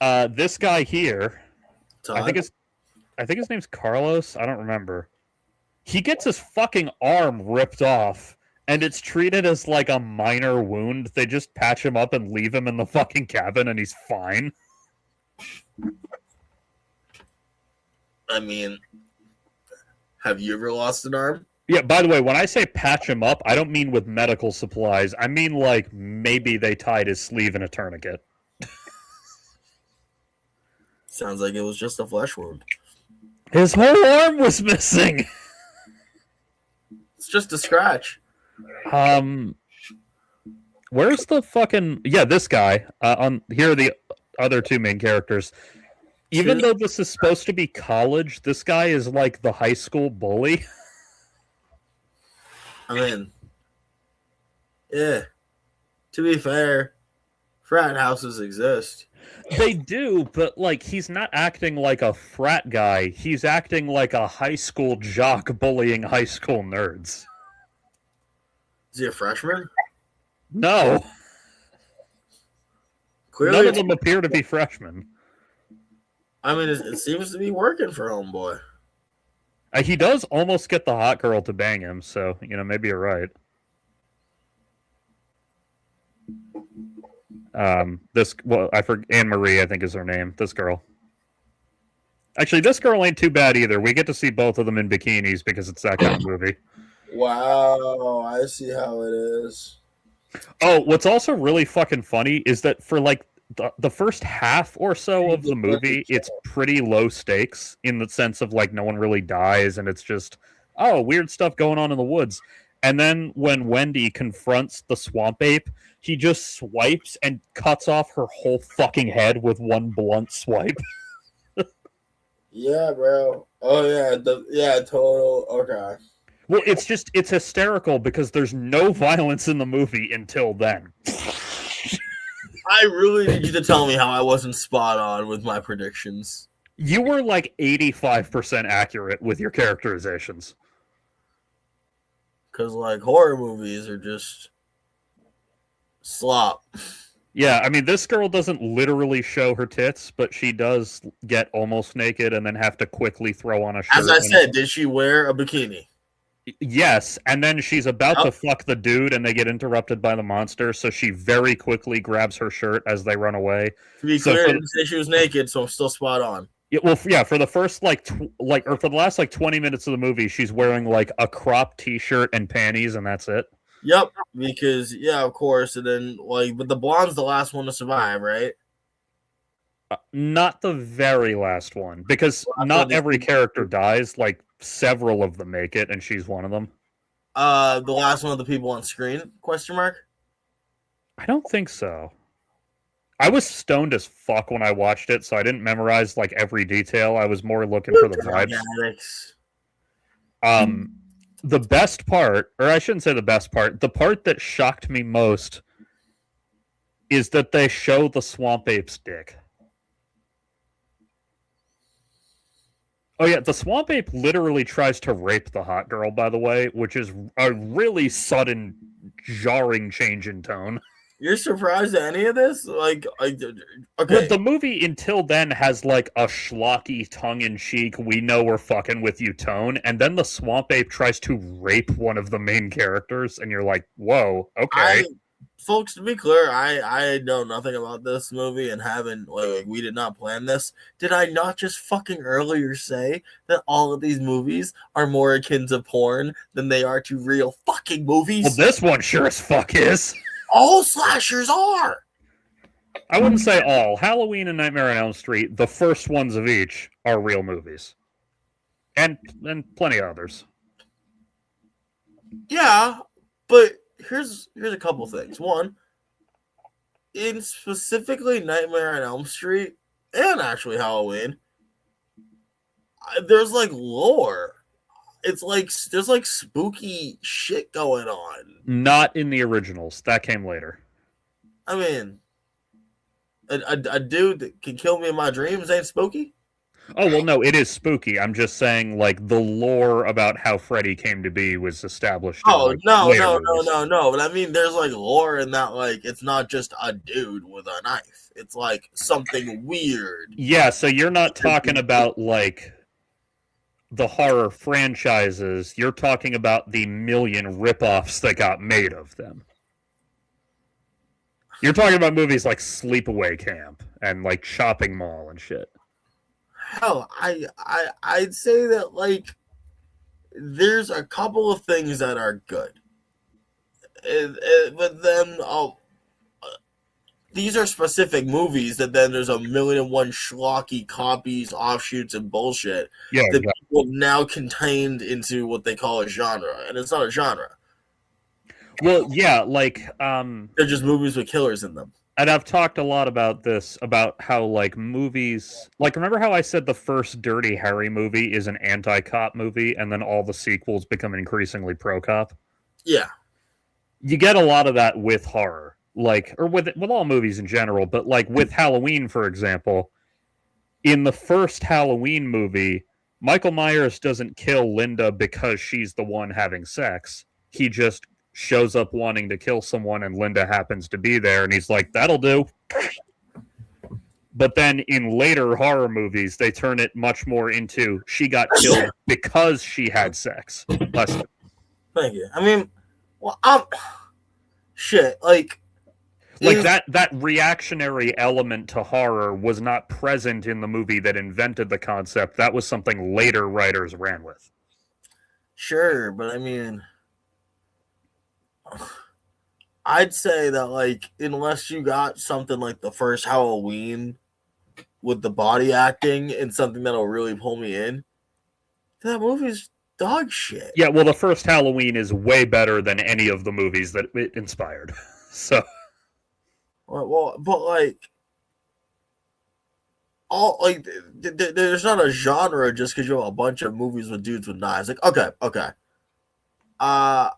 this guy here, Todd? I think his name's Carlos. I don't remember. He gets his fucking arm ripped off, and it's treated as like a minor wound. They just patch him up and leave him in the fucking cabin, and he's fine. I mean, have you ever lost an arm? Yeah, by the way, when I say patch him up, I don't mean with medical supplies. I mean like maybe they tied his sleeve in a tourniquet. Sounds like it was just a flesh wound. His whole arm was missing! It's just a scratch. Where's the fucking... Yeah, this guy. Here are the other two main characters. Even though this is supposed to be college, this guy is like the high school bully. I mean, yeah. To be fair, frat houses exist. They do, but like he's not acting like a frat guy. He's acting like a high school jock bullying high school nerds. Is he a freshman? No. Clearly, none of them appear to be freshmen. I mean, it seems to be working for Homeboy. He does almost get the hot girl to bang him, so, maybe you're right. Anne Marie, I think is her name. This girl. Actually, this girl ain't too bad either. We get to see both of them in bikinis because it's that kind of movie. Wow, I see how it is. Oh, what's also really fucking funny is that for like the first half or so of the movie, it's pretty low stakes in the sense of like no one really dies and it's just, oh, weird stuff going on in the woods. And then when Wendy confronts the swamp ape, he just swipes and cuts off her whole fucking head with one blunt swipe. Yeah, bro. Oh, yeah. Total. Okay. Well, it's hysterical because there's no violence in the movie until then. I really need you to tell me how I wasn't spot on with my predictions. You were like 85% accurate with your characterizations. Because, like, horror movies are just slop. Yeah, I mean, this girl doesn't literally show her tits, but she does get almost naked and then have to quickly throw on a shirt. As I said, did she wear a bikini? Yes, and then she's about to fuck the dude and they get interrupted by the monster, so she very quickly grabs her shirt as they run away. To be clear, I didn't say she was naked, so I'm still spot on. For the first for the last 20 minutes of the movie, she's wearing like a cropped t-shirt and panties, and that's it. Yep, because of course, and then but the blonde's the last one to survive, right? Not the very last one, because not every character dies. Like several of them make it, and she's one of them. The last one of the people on screen? Question mark. I don't think so. I was stoned as fuck when I watched it, so I didn't memorize like every detail. I was more looking for the vibes. The best part, or I shouldn't say the best part, the part that shocked me most is that they show the swamp ape's dick. Oh yeah, the swamp ape literally tries to rape the hot girl, by the way, which is a really sudden, jarring change in tone. You're surprised at any of this? Okay. But the movie until then has like a schlocky, tongue-in-cheek, we know we're fucking with you tone, and then the swamp ape tries to rape one of the main characters, and you're like, whoa, okay. Folks, to be clear, I know nothing about this movie and haven't, we did not plan this. Did I not just fucking earlier say that all of these movies are more akin to porn than they are to real fucking movies? Well, this one sure as fuck is. All slashers are. I wouldn't say all. Halloween and Nightmare on Elm Street, the first ones of each, are real movies. And plenty of others. Yeah, but here's a couple things. One, in specifically Nightmare on Elm Street and actually Halloween, there's like lore. It's like there's like spooky shit going on. Not in the originals. That came later. I mean, a dude that can kill me in my dreams ain't spooky? Oh, well, no, it is spooky. I'm just saying, like, the lore about how Freddy came to be was established. Oh, no. But I mean, there's, like, lore in that, like, it's not just a dude with a knife. It's, like, something weird. Yeah, so you're not talking about, like, the horror franchises. You're talking about the million ripoffs that got made of them. You're talking about movies like Sleepaway Camp and, like, Shopping Mall and shit. Hell, I'd say that, like, there's a couple of things that are good. But then, these are specific movies that then there's a million and one schlocky copies, offshoots, and bullshit that people now contained into what they call a genre. And it's not a genre. Well, yeah, like... they're just movies with killers in them. And I've talked a lot about this, about how, like, movies... Like, remember how I said the first Dirty Harry movie is an anti-cop movie, and then all the sequels become increasingly pro-cop? Yeah. You get a lot of that with horror. Like, or with all movies in general, but, like, with Halloween, for example, in the first Halloween movie, Michael Myers doesn't kill Linda because she's the one having sex. He just shows up wanting to kill someone and Linda happens to be there and he's like, that'll do. But then in later horror movies, they turn it much more into she got killed because she had sex. Thank you. I mean, well, shit, like that reactionary element to horror was not present in the movie that invented the concept. That was something later writers ran with. Sure, but I mean, I'd say that, like, unless you got something like the first Halloween with the body acting and something that'll really pull me in, that movie's dog shit. Yeah, well, the first Halloween is way better than any of the movies that it inspired. So, well, but like, there's not a genre just because you have a bunch of movies with dudes with knives. Like, okay. I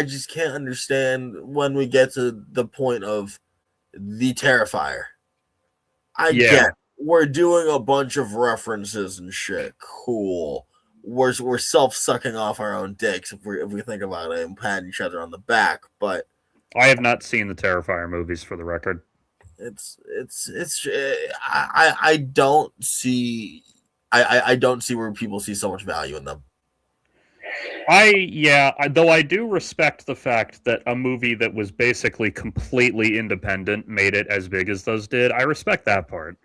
just can't understand when we get to the point of the Terrifier. I get we're doing a bunch of references and shit. Cool. We're self sucking off our own dicks if we think about it and patting each other on the back. But I have not seen the Terrifier movies, for the record. it's I don't see I don't see where people see so much value in them. Though I do respect the fact that a movie that was basically completely independent made it as big as those did. I respect that part.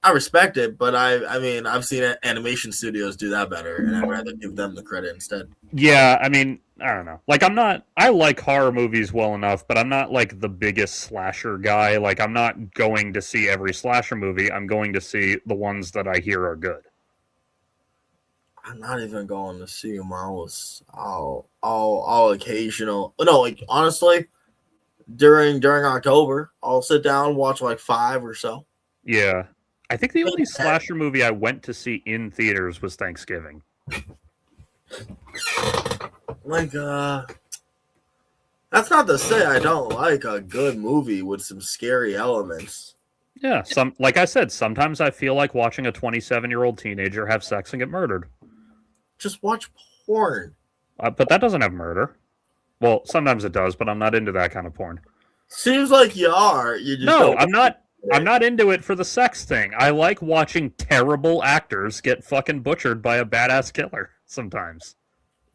I respect it, but I mean, I've seen animation studios do that better, and I'd rather give them the credit instead. Yeah, I mean, I don't know. Like, I like horror movies well enough, but I'm not like the biggest slasher guy. Like, I'm not going to see every slasher movie. I'm going to see the ones that I hear are good. I'm not even going to see them. I'll occasional. No, like honestly, during October, I'll sit down and watch like 5 or so. Yeah, I think the only slasher movie I went to see in theaters was Thanksgiving. Like, that's not to say I don't like a good movie with some scary elements. Yeah, like I said, sometimes I feel like watching a 27-year-old teenager have sex and get murdered. Just watch porn. But that doesn't have murder. Well, sometimes it does, but I'm not into that kind of porn. Seems like you are. You just no, I'm not. I'm not into it for the sex thing. I like watching terrible actors get fucking butchered by a badass killer sometimes.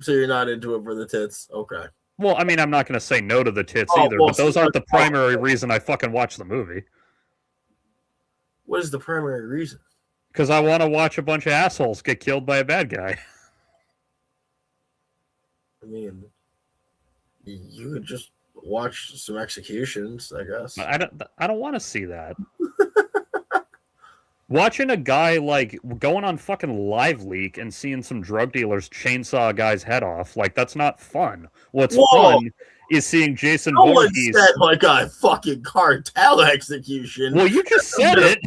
So you're not into it for the tits? Okay. Well, I mean, I'm not going to say no to the tits either, but those aren't the primary reason I fucking watch the movie. What is the primary reason? Because I want to watch a bunch of assholes get killed by a bad guy. I mean, you could just watch some executions, I guess. I don't want to see that. Watching a guy like going on fucking Live Leak and seeing some drug dealers chainsaw a guy's head off, like that's not fun. What's fun is seeing Jason Voorhees. No one said like a fucking cartel execution. Well, you just said it.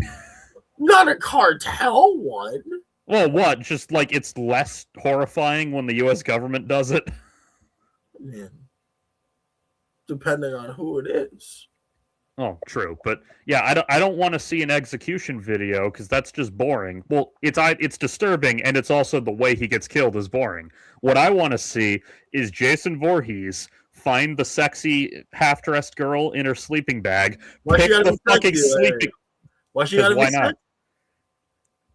Not a cartel one. Well, what? Just like it's less horrifying when the U.S. government does it? Man. Depending on who it is. Oh, true. But yeah, I don't want to see an execution video because that's just boring. Well, it's disturbing, and it's also the way he gets killed is boring. What I want to see is Jason Voorhees find the sexy half-dressed girl in her sleeping bag, pick the fucking sleeping. Why she gotta be why not?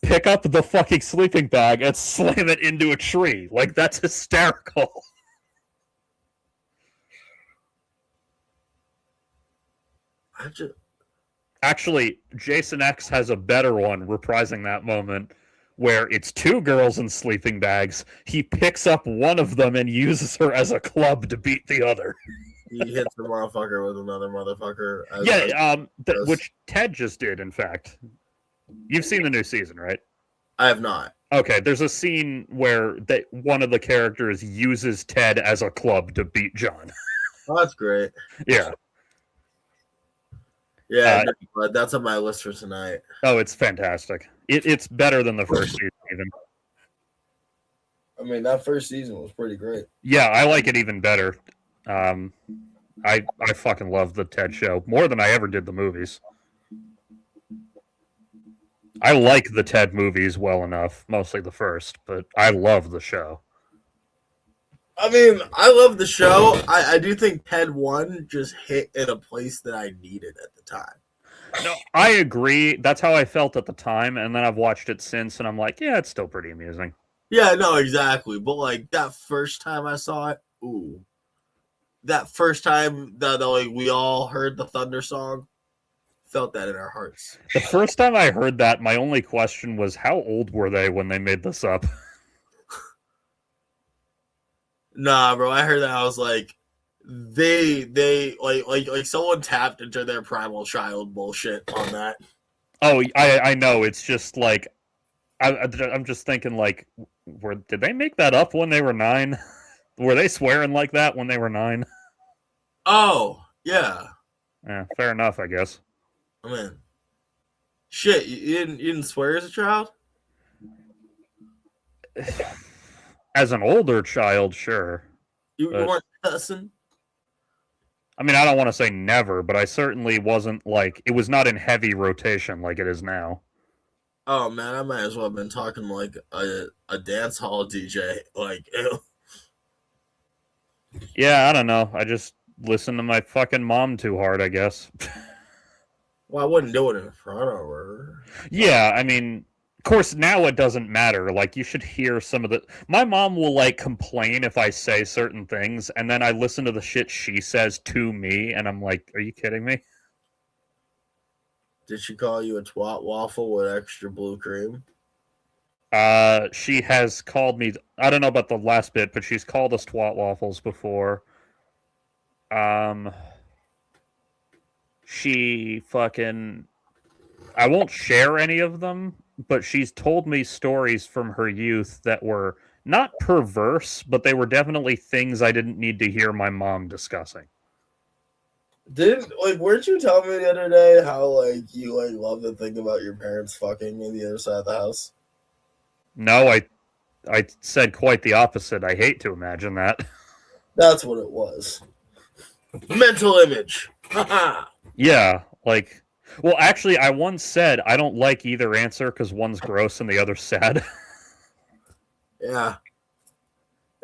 Pick up the fucking sleeping bag and slam it into a tree. Like that's hysterical. Actually, Jason X has a better one reprising that moment where it's 2 girls in sleeping bags. He picks up one of them and uses her as a club to beat the other. He hits the motherfucker with another motherfucker. Which Ted just did, in fact. You've seen the new season, right? I have not. Okay, there's a scene where one of the characters uses Ted as a club to beat John. Oh, that's great. Yeah. Yeah, that's on my list for tonight. Oh, it's fantastic. It's better than the first season, even. I mean, that first season was pretty great. Yeah, I like it even better. I fucking love the Ted show more than I ever did the movies. I like the Ted movies well enough, mostly the first, but I love the show. I mean, I love the show. I do think Ted 1 just hit in a place that I needed at the time. No, I agree. That's how I felt at the time, and then I've watched it since, and I'm like, yeah, it's still pretty amusing. Yeah, no, exactly. But like that first time I saw it, ooh. That first time that like we all heard the Thunder song, felt that in our hearts. The first time I heard that, my only question was, how old were they when they made this up? Nah, bro, I heard that. I was like, they like someone tapped into their primal child bullshit on that. Oh, I know. It's just like, I'm just thinking like, did they make that up when they were 9? Were they swearing like that when they were 9? Oh, yeah. Yeah, fair enough, I guess. I mean, shit, you didn't swear as a child? as an older child, sure. You But- weren't cussing? I mean, I don't want to say never, but I certainly wasn't like, it was not in heavy rotation like it is now. Oh man, I might as well have been talking like a dance hall DJ. Like, ew. Yeah, I don't know. I just listened to my fucking mom too hard, I guess. Well, I wouldn't do it in front of her. Yeah, I mean, of course, now it doesn't matter. Like, you should hear some of the. My mom will, like, complain if I say certain things, and then I listen to the shit she says to me, and I'm like, are you kidding me? Did she call you a twat waffle with extra blue cream? She has called me. I don't know about the last bit, but she's called us twat waffles before. She fucking. I won't share any of them, but she's told me stories from her youth that were not perverse, but they were definitely things I didn't need to hear my mom discussing. Weren't you telling me the other day how like you like love to think about your parents fucking in the other side of the house? No, I said quite the opposite. I hate to imagine that. That's what it was. Mental image. Yeah, like, well, actually, I once said I don't like either answer because one's gross and the other's sad. Yeah.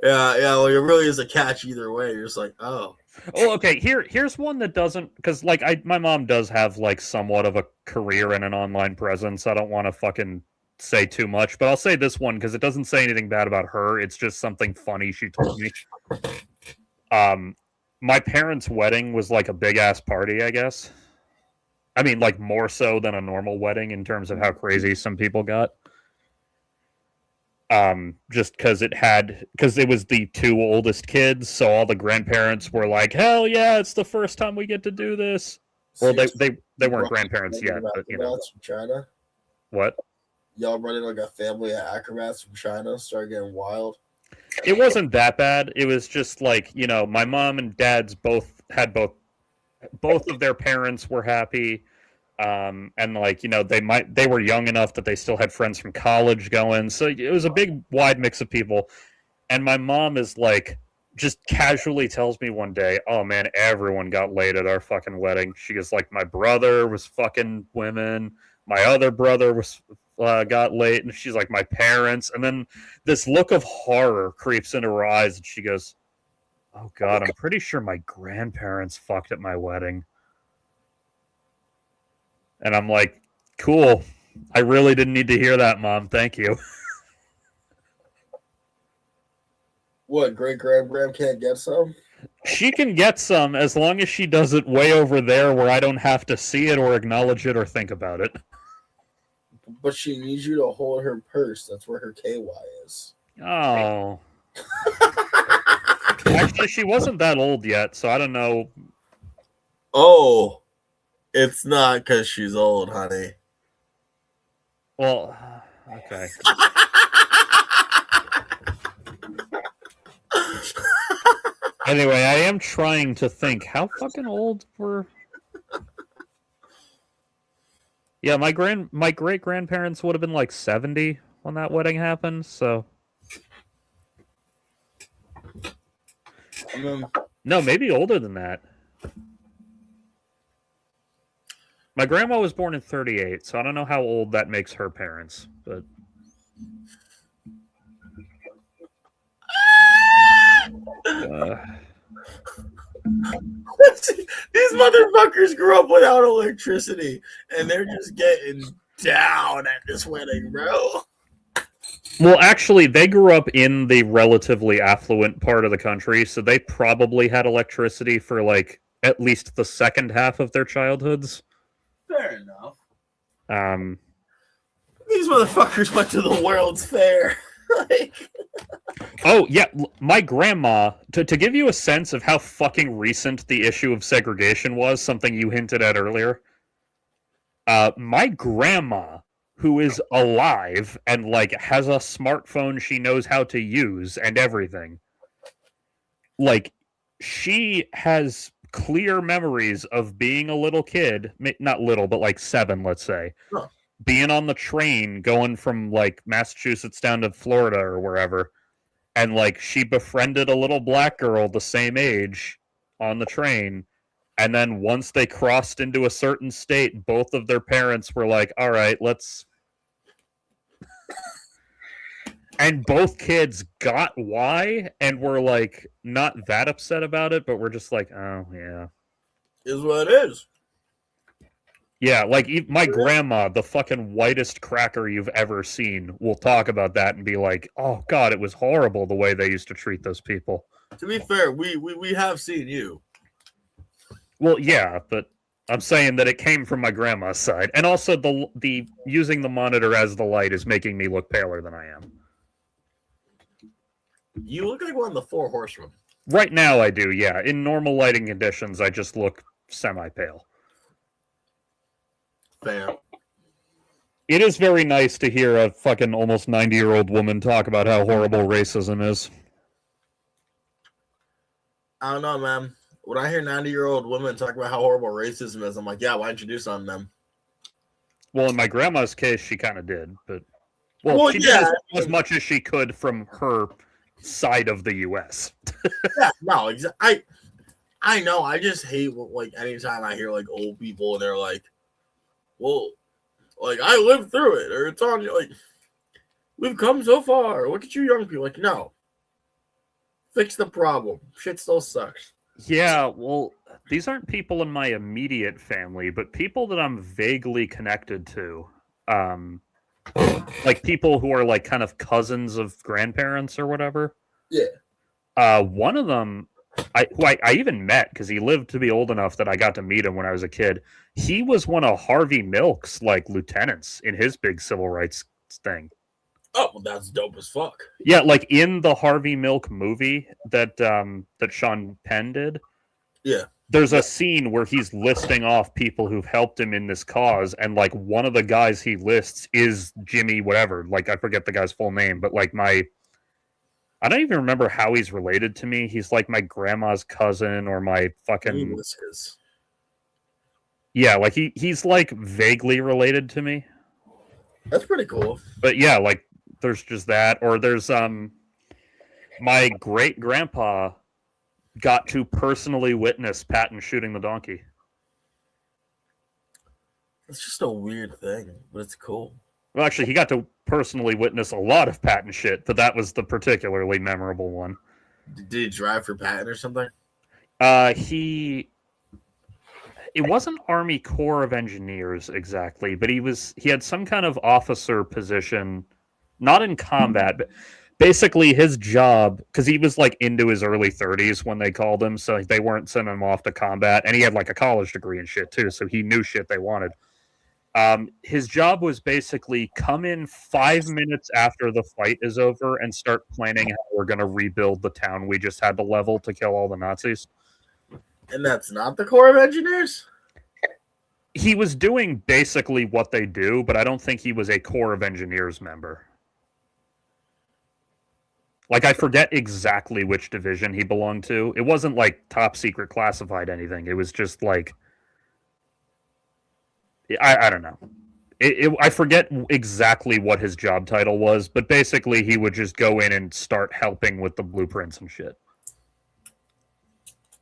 Well, it really is a catch either way. You're just like, oh. Oh, okay. Here's one that doesn't, because like my mom does have like somewhat of a career and an online presence. I don't want to fucking say too much, but I'll say this one because it doesn't say anything bad about her. It's just something funny she told me. My parents' wedding was like a big ass party, I guess. I mean, like more so than a normal wedding in terms of how crazy some people got. Just because it was the two oldest kids, so all the grandparents were like, "Hell yeah, it's the first time we get to do this." Well, they weren't grandparents yet, but you know. From China. What? Y'all running like a family of acrobats from China, start getting wild. It wasn't that bad. It was just like, you know, my mom and dad's both of their parents were happy. And like, you know, they were young enough that they still had friends from college going. So it was a big, wide mix of people. And my mom is like, just casually tells me one day, oh man, everyone got laid at our fucking wedding. She goes like, my brother was fucking women. My other brother was got laid. And she's like, my parents. And then this look of horror creeps into her eyes. And she goes, oh God, I'm pretty sure my grandparents fucked at my wedding. And I'm like, cool. I really didn't need to hear that, Mom. Thank you. What, great grand can't get some? She can get some as long as she does it way over there where I don't have to see it or acknowledge it or think about it. But she needs you to hold her purse. That's where her KY is. Oh. Actually, she wasn't that old yet, so I don't know. Oh, it's not because she's old, honey. Well, okay. Anyway, I am trying to think. How fucking old were... Yeah, my great grandparents would have been like 70 when that wedding happened, so... No, maybe older than that. My grandma was born in 1938, so I don't know how old that makes her parents, but... These motherfuckers grew up without electricity, and they're just getting down at this wedding, bro. Well, actually, they grew up in the relatively affluent part of the country, so they probably had electricity for, like, at least the second half of their childhoods. Fair enough. These motherfuckers went to the World's Fair. Oh, yeah, my grandma, to give you a sense of how fucking recent the issue of segregation was, something you hinted at earlier, my grandma, who is alive and, like, has a smartphone she knows how to use and everything, like, she has clear memories of being a little kid, not little, but like 7, let's say, Huh. being on the train going from like Massachusetts down to Florida or wherever, and like she befriended a little black girl the same age on the train, and then once they crossed into a certain state, both of their parents were like, all right, let's and both kids got why and were like not that upset about it, but we're just like, oh yeah, Is what it is. yeah. Like my grandma, the fucking whitest cracker you've ever seen, will talk about that and be like, oh god, it was horrible the way they used to treat those people. To be fair, we have seen you. Well, yeah, but I'm saying that it came from my grandma's side, and also the using the monitor as the light is making me look paler than I am. You look like one of the Four Horsemen. Right now, I do. Yeah, in normal lighting conditions, I just look semi-pale. Fair. It is very nice to hear a fucking almost 90-year-old woman talk about how horrible racism is. I don't know, man. When I hear 90-year-old women talk about how horrible racism is, I'm like, yeah, why don't you do something, then? Well, in my grandma's case, she kind of did, but she yeah, did as much as she could from her side of the U.S. Yeah, no, exactly. I know. I just hate like anytime I hear like old people and they're like, well, like I lived through it, or it's on you. Like, we've come so far. Look at you, young people. Like, no, fix the problem. Shit still sucks. Yeah, well, these aren't people in my immediate family, but people that I'm vaguely connected to. Like people who are like kind of cousins of grandparents or whatever. Yeah. One of them, I even met because he lived to be old enough that I got to meet him when I was a kid. He was one of Harvey Milk's like lieutenants in his big civil rights thing. Oh, well, that's dope as fuck. Yeah, like in the Harvey Milk movie that Sean Penn did. Yeah. There's a scene where he's listing off people who've helped him in this cause, and like one of the guys he lists is Jimmy whatever. Like I forget the guy's full name, but like I don't even remember how he's related to me. He's like my grandma's cousin or my fucking Whiskers. Yeah, like he's like vaguely related to me. That's pretty cool. But yeah, like there's just that, or there's my great grandpa got to personally witness Patton shooting the donkey. It's just a weird thing, but it's cool. Well, actually, he got to personally witness a lot of Patton shit, but that was the particularly memorable one. Did he drive for Patton or something? It wasn't Army Corps of Engineers exactly, but he had some kind of officer position, not in combat, but basically his job, because he was like into his early 30s when they called him, so they weren't sending him off to combat, and he had like a college degree and shit too, so he knew shit they wanted. His job was basically come in 5 minutes after the fight is over and start planning how we're going to rebuild the town we just had to level to kill all the Nazis. And that's not the Corps of Engineers? He was doing basically what they do, but I don't think he was a Corps of Engineers member. Like, I forget exactly which division he belonged to. It wasn't, like, top secret classified anything. It was just, like... I don't know. I forget exactly what his job title was, but basically he would just go in and start helping with the blueprints and shit.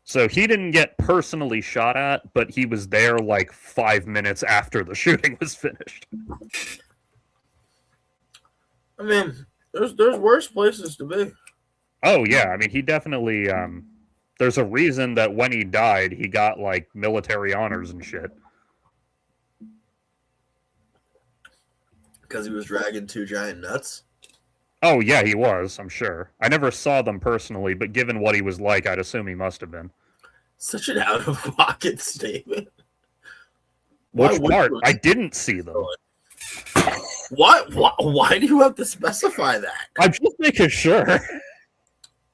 So he didn't get personally shot at, but he was there, like, 5 minutes after the shooting was finished. I mean... There's worse places to be. Oh, yeah. I mean, he definitely... there's a reason that when he died, he got, like, military honors and shit. Because he was dragging two giant nuts? Oh, yeah, he was, I'm sure. I never saw them personally, but given what he was like, I'd assume he must have been. Such an out-of-pocket statement. Which part? I didn't see them. Why do you have to specify that? I'm just making sure.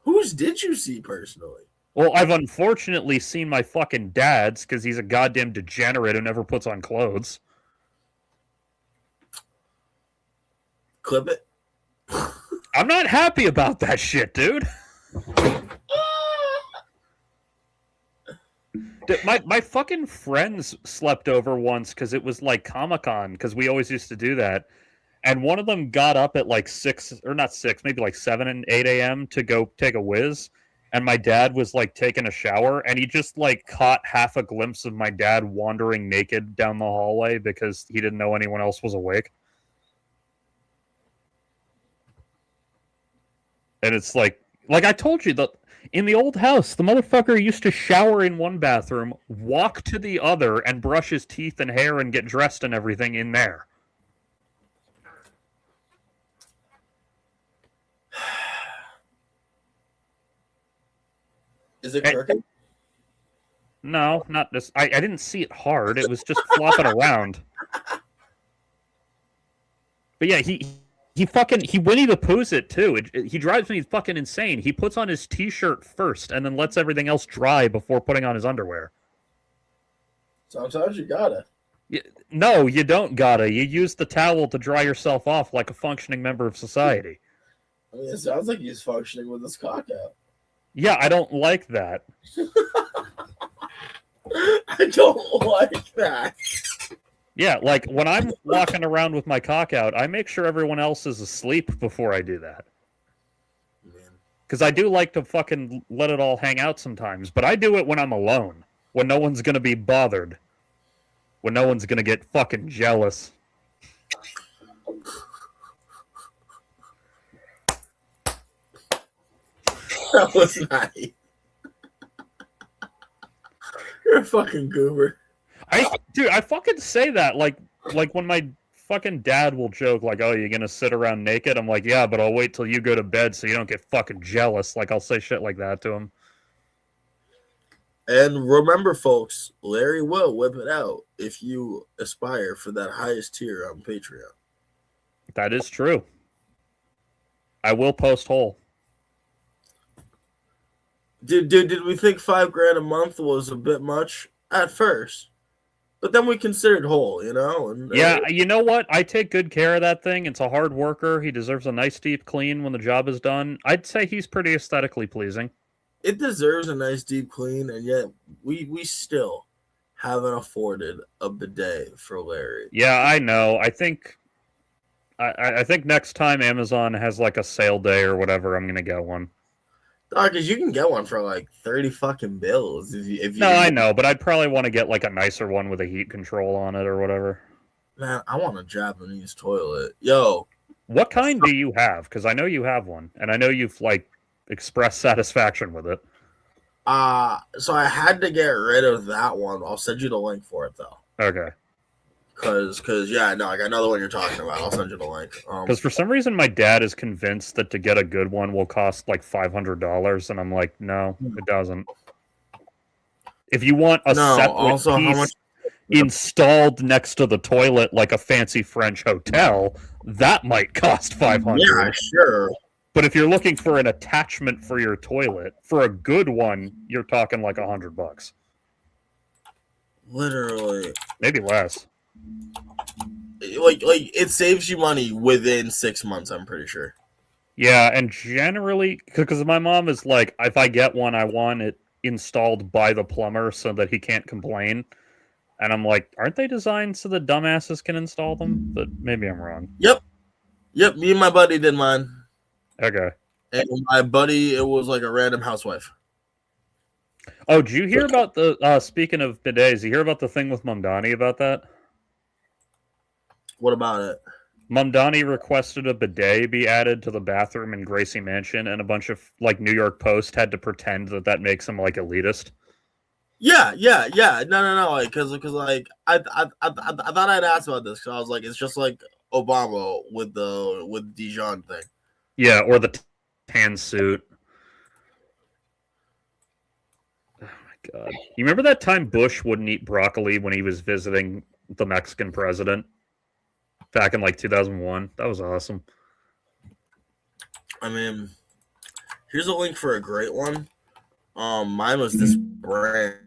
Whose did you see personally? Well, I've unfortunately seen my fucking dad's because he's a goddamn degenerate who never puts on clothes. Clip it. I'm not happy about that shit, dude. My fucking friends slept over once because it was like Comic-Con, because we always used to do that. And one of them got up at like 6, or not 6, maybe like 7 and 8 a.m. to go take a whiz. And my dad was like taking a shower, and he just like caught half a glimpse of my dad wandering naked down the hallway because he didn't know anyone else was awake. And it's like I told you, that in the old house, the motherfucker used to shower in one bathroom, walk to the other, and brush his teeth and hair and get dressed and everything in there. Is it crooked? No, not this. I didn't see it hard. It was just flopping around. But yeah, he Winnie the Poohs it too. He drives me fucking insane. He puts on his t-shirt first and then lets everything else dry before putting on his underwear. Sometimes you gotta. No, you don't gotta. You use the towel to dry yourself off like a functioning member of society. I mean, it sounds like he's functioning with his cock out. Yeah, I don't like that. I don't like that. Yeah, like when I'm walking around with my cock out, I make sure everyone else is asleep before I do that. Because I do like to fucking let it all hang out sometimes, but I do it when I'm alone, when no one's gonna be bothered, when no one's gonna get fucking jealous. That was nice. You're a fucking goober. Dude, I fucking say that like when my fucking dad will joke like, "Oh, you're gonna sit around naked?" I'm like, "Yeah, but I'll wait till you go to bed so you don't get fucking jealous." Like I'll say shit like that to him. And remember, folks, Larry will whip it out if you aspire for that highest tier on Patreon. That is true. I will post whole. Did we think $5,000 a month was a bit much at first? But then we considered whole, you know? And, yeah, you know what? I take good care of that thing. It's a hard worker. He deserves a nice deep clean when the job is done. I'd say he's pretty aesthetically pleasing. It deserves a nice deep clean, and yet we still haven't afforded a bidet for Larry. Yeah, I know. I think next time Amazon has like a sale day or whatever, I'm gonna get one. Because you can get one for like 30 fucking bills. If you No, I know, but I'd probably want to get like a nicer one with a heat control on it or whatever. Man, I want a Japanese toilet. Yo. What kind do you have? Because I know you have one, and I know you've like expressed satisfaction with it. So I had to get rid of that one. I'll send you the link for it though. Okay. Cause yeah, no, I got another one you're talking about. I'll send you the link. Because for some reason, my dad is convinced that to get a good one will cost like $500, and I'm like, no, it doesn't. If you want a separate piece installed next to the toilet like a fancy French hotel, that might cost $500. Yeah, sure. But if you're looking for an attachment for your toilet, for a good one, you're talking like $100. Literally. Maybe less. Like it saves you money within 6 months, I'm pretty sure. Yeah, and generally, because my mom is like, if I get one, I want it installed by the plumber so that he can't complain. And I'm like, aren't they designed so the dumbasses can install them? But maybe I'm wrong. Yep, me and my buddy did mine. Okay. And my buddy, it was like a random housewife. Oh, did you hear about the, speaking of bidets, you hear about the thing with Mamdani about that? What about it? Mamdani requested a bidet be added to the bathroom in Gracie Mansion, and a bunch of like New York Post had to pretend that makes him like elitist. Yeah. No. Like, because like I thought I'd ask about this because I was like, it's just like Obama with Dijon thing. Yeah, or the tan suit. Oh my god! You remember that time Bush wouldn't eat broccoli when he was visiting the Mexican president? Back in like 2001. That was awesome. I mean, here's a link for a great one. Mine was this brand.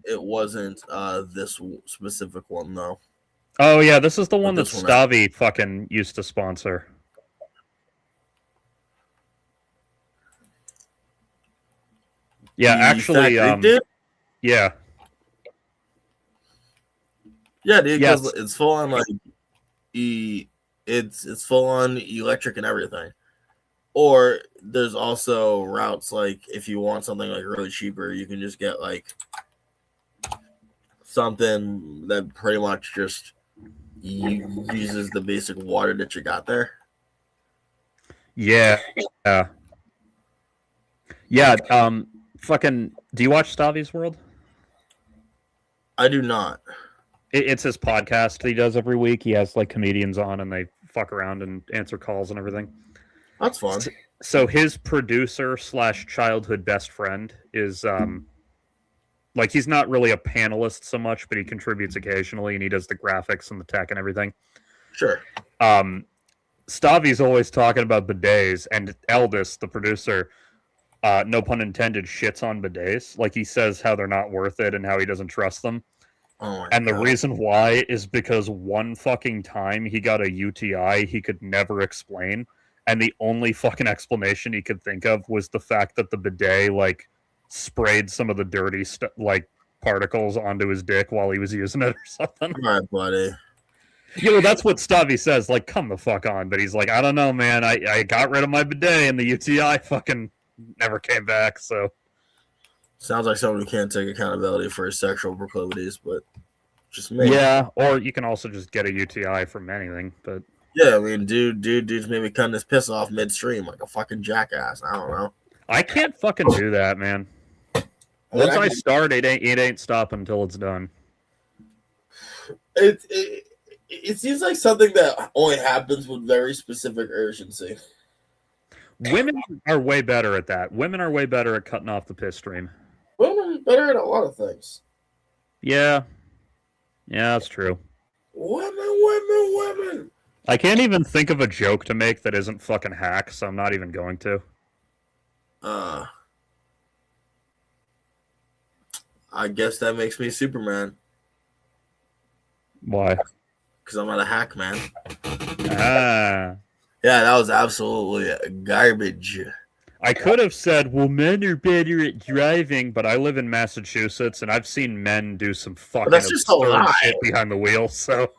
It wasn't this specific one though. Oh yeah, this is the one that Stavi fucking used to sponsor. Yeah, actually, did? Yeah. Yeah, dude, because Yes. it's full on like it's full on electric and everything. Or there's also routes like if you want something like really cheaper, you can just get like something that pretty much just uses the basic water that you got there. Yeah. Yeah. Fucking. Do you watch Stavi's World? I do not. It's his podcast that he does every week. He has like comedians on, and they fuck around and answer calls and everything. That's fun. So his producer / childhood best friend is like he's not really a panelist so much, but he contributes occasionally, and he does the graphics and the tech and everything. Sure. Stavi's always talking about bidets, and Eldest, the producer, no pun intended, shits on bidets. Like he says how they're not worth it and how he doesn't trust them. Oh and the God. reason why is because one fucking time he got a UTI he could never explain, and the only fucking explanation he could think of was the fact that the bidet like sprayed some of the dirty like particles onto his dick while he was using it or something. All right, buddy. Yeah, well, that's what Stavi says. Like, come the fuck on. But he's like, I don't know, man. I got rid of my bidet and the UTI fucking never came back. So sounds like someone who can't take accountability for his sexual proclivities, but just me. Yeah, or you can also just get a UTI from anything. But yeah, I mean, dude's maybe cutting his piss off midstream like a fucking jackass. I don't know. I can't fucking do that, man. Once I start, it ain't stopping until it's done. It seems like something that only happens with very specific urgency. Women are way better at that. Women are way better at cutting off the piss stream. Women are better at a lot of things. Yeah, that's true. Women. I can't even think of a joke to make that isn't fucking hack, so I'm not even going to. I guess that makes me Superman. Why? Because I'm not a hack, man. Ah. Yeah, that was absolutely garbage. I could have said, well, men are better at driving, but I live in Massachusetts, and I've seen men do some fucking that's just a absurd lie. shit behind the wheel, so...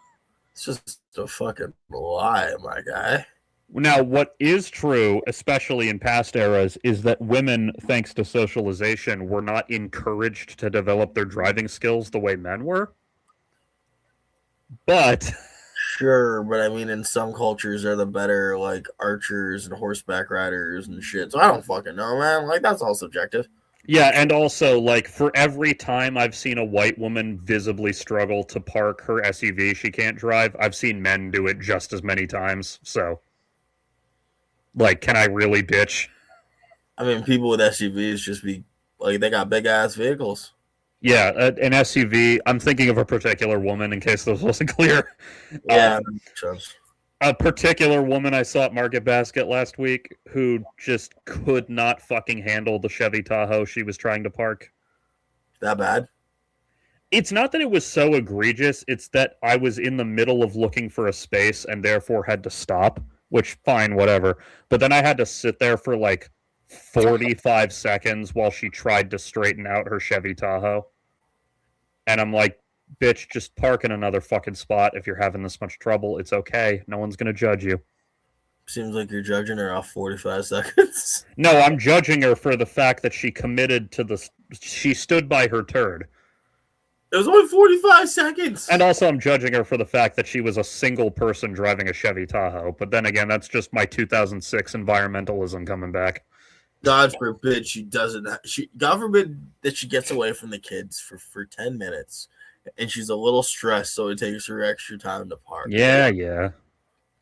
It's just a fucking lie, my guy. Now, what is true, especially in past eras, is that women, thanks to socialization, were not encouraged to develop their driving skills the way men were. But... Sure, but I mean, in some cultures, they're the better, like, archers and horseback riders and shit. So I don't fucking know, man. Like, that's all subjective. Yeah, and also, like, for every time I've seen a white woman visibly struggle to park her SUV she can't drive, I've seen men do it just as many times. So, like, can I really bitch? I mean, people with SUVs just be, like, they got big-ass vehicles. Yeah, an SUV. I'm thinking of a particular woman, in case this wasn't clear. Yeah, a particular woman I saw at Market Basket last week who just could not fucking handle the Chevy Tahoe she was trying to park. That bad? It's not that it was so egregious, it's that I was in the middle of looking for a space and therefore had to stop, which, fine, whatever. But then I had to sit there for like 45 seconds while she tried to straighten out her Chevy Tahoe. And I'm like, bitch, just park in another fucking spot if you're having this much trouble. It's okay. No one's going to judge you. Seems like you're judging her off 45 seconds. No, I'm judging her for the fact that she committed to the... She stood by her turd. It was only 45 seconds. And also I'm judging her for the fact that she was a single person driving a Chevy Tahoe. But then again, that's just my 2006 environmentalism coming back. God forbid she doesn't. God forbid that she gets away from the kids for 10 minutes, and she's a little stressed, so it takes her extra time to park. Yeah. Damn.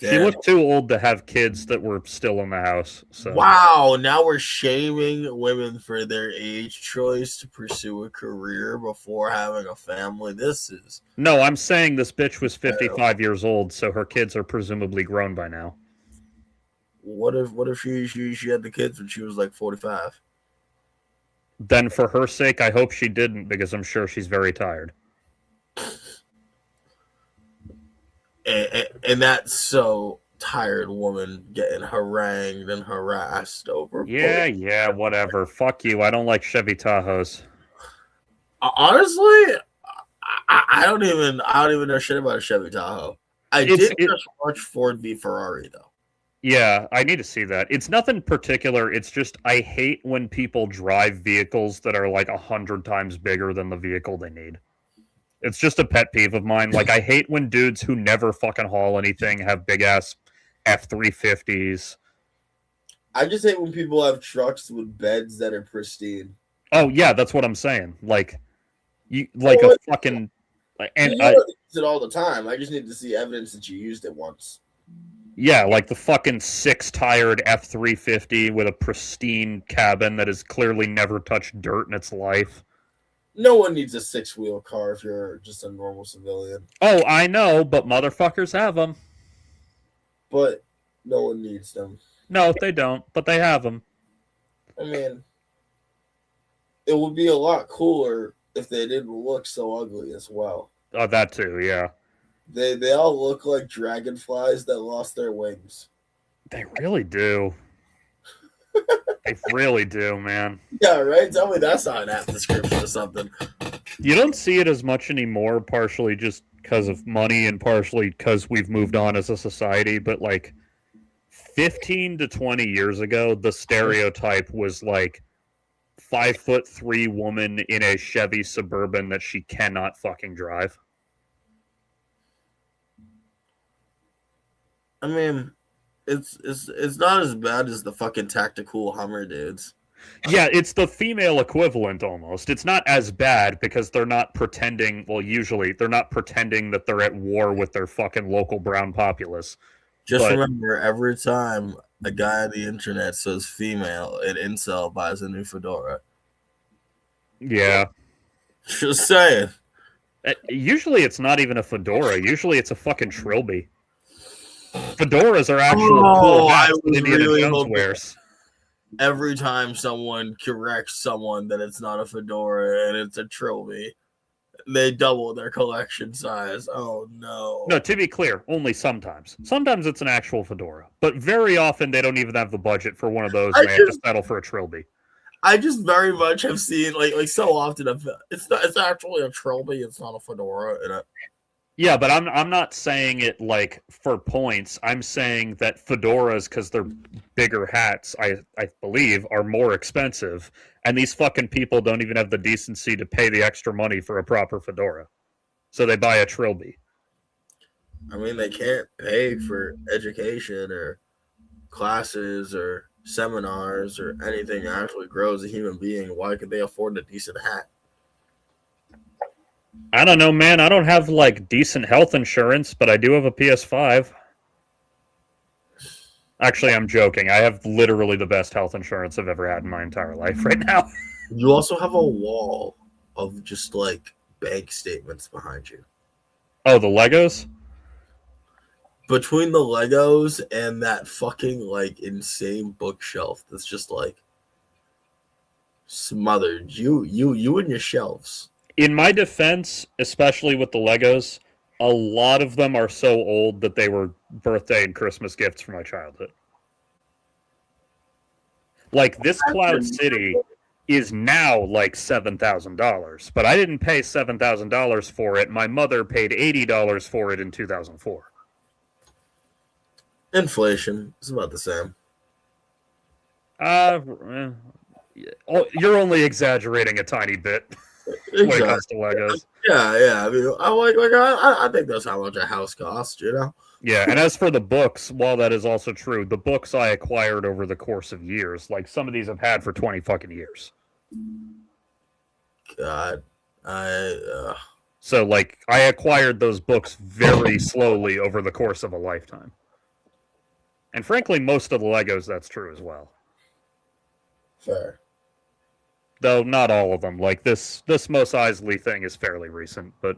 She looked too old to have kids that were still in the house. So. Wow, now we're shaming women for their age choice to pursue a career before having a family. No, I'm saying this bitch was 55 years old, so her kids are presumably grown by now. What if she had the kids when she was like 45? Then for her sake, I hope she didn't, because I'm sure she's very tired. And that's so tired woman getting harangued and harassed over. Yeah, whatever. Fuck you. I don't like Chevy Tahoes. Honestly, I don't even know shit about a Chevy Tahoe. I did just watch Ford v Ferrari though. Yeah, I need to see that. It's nothing particular. It's just I hate when people drive vehicles that are like 100 times bigger than the vehicle they need. It's just a pet peeve of mine. Like I hate when dudes who never fucking haul anything have big ass F-350s. I just hate when people have trucks with beds that are pristine. Oh yeah, that's what I'm saying. Like you like a fucking and you use it all the time. I just need to see evidence that you used it once. Yeah, like the fucking 6-tired F-350 with a pristine cabin that has clearly never touched dirt in its life. No one needs a 6-wheel car if you're just a normal civilian. Oh, I know, but motherfuckers have them. But no one needs them. No, they don't, but they have them. I mean, it would be a lot cooler if they didn't look so ugly as well. Oh, that too, yeah. They all look like dragonflies that lost their wings. They really do. They really do, man. Yeah, right? Tell me that's not an app description or something. You don't see it as much anymore, partially just because of money and partially because we've moved on as a society, but like 15 to 20 years ago, the stereotype was like 5'3" woman in a Chevy Suburban that she cannot fucking drive. I mean, it's not as bad as the fucking tactical Hummer dudes. Yeah, it's the female equivalent almost. It's not as bad because they're not pretending, well, usually, they're not pretending that they're at war with their fucking local brown populace. Just remember, every time a guy on the internet says female, an incel buys a new fedora. Yeah. Just saying. Usually it's not even a fedora. Usually it's a fucking trilby. Fedoras are actual cool hats that Indiana Jones wears. Every time someone corrects someone that it's not a fedora and it's a trilby, they double their collection size. Oh no. No, to be clear, only sometimes. Sometimes it's an actual fedora. But very often they don't even have the budget for one of those and they have to settle for a trilby. I just very much have seen like so often it's actually a trilby, it's not a fedora in it. Yeah, but I'm not saying it like for points. I'm saying that fedoras, because they're bigger hats, I believe, are more expensive. And these fucking people don't even have the decency to pay the extra money for a proper fedora. So they buy a trilby. I mean, they can't pay for education or classes or seminars or anything that actually grows a human being. Why could they afford a decent hat? I don't know, man. I don't have like decent health insurance, but I do have a PS5. Actually, I'm joking. I have literally the best health insurance I've ever had in my entire life right now. You also have a wall of just like bank statements behind you. Oh, the Legos? Between the Legos and that fucking like insane bookshelf that's just like smothered. You and your shelves. In my defense, especially with the Legos, a lot of them are so old that they were birthday and Christmas gifts for my childhood. Like, this Cloud City is now like $7,000, but I didn't pay $7,000 for it. My mother paid $80 for it in 2004. Inflation is about the same. You're only exaggerating a tiny bit. When it comes to Legos. Yeah. I mean, I think that's how much a house costs, you know? Yeah, and as for the books, while that is also true, the books I acquired over the course of years, like some of these I've had for 20 fucking years. God. So, like, I acquired those books very slowly over the course of a lifetime. And frankly, most of the Legos, that's true as well. Fair. Though not all of them. Like this Mos Eisley thing is fairly recent, but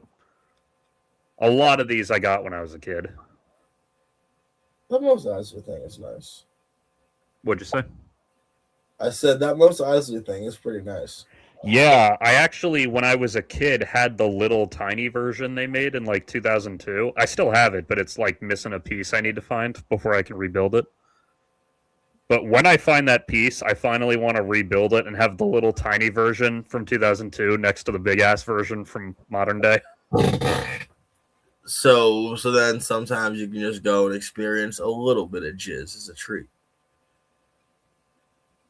a lot of these I got when I was a kid. The Mos Eisley thing is nice. What'd you say? I said that Mos Eisley thing is pretty nice. Yeah, I actually, when I was a kid, had the little tiny version they made in like 2002. I still have it, but it's like missing a piece I need to find before I can rebuild it. But when I find that piece, I finally want to rebuild it and have the little tiny version from 2002 next to the big-ass version from modern day. So then sometimes you can just go and experience a little bit of jizz as a treat.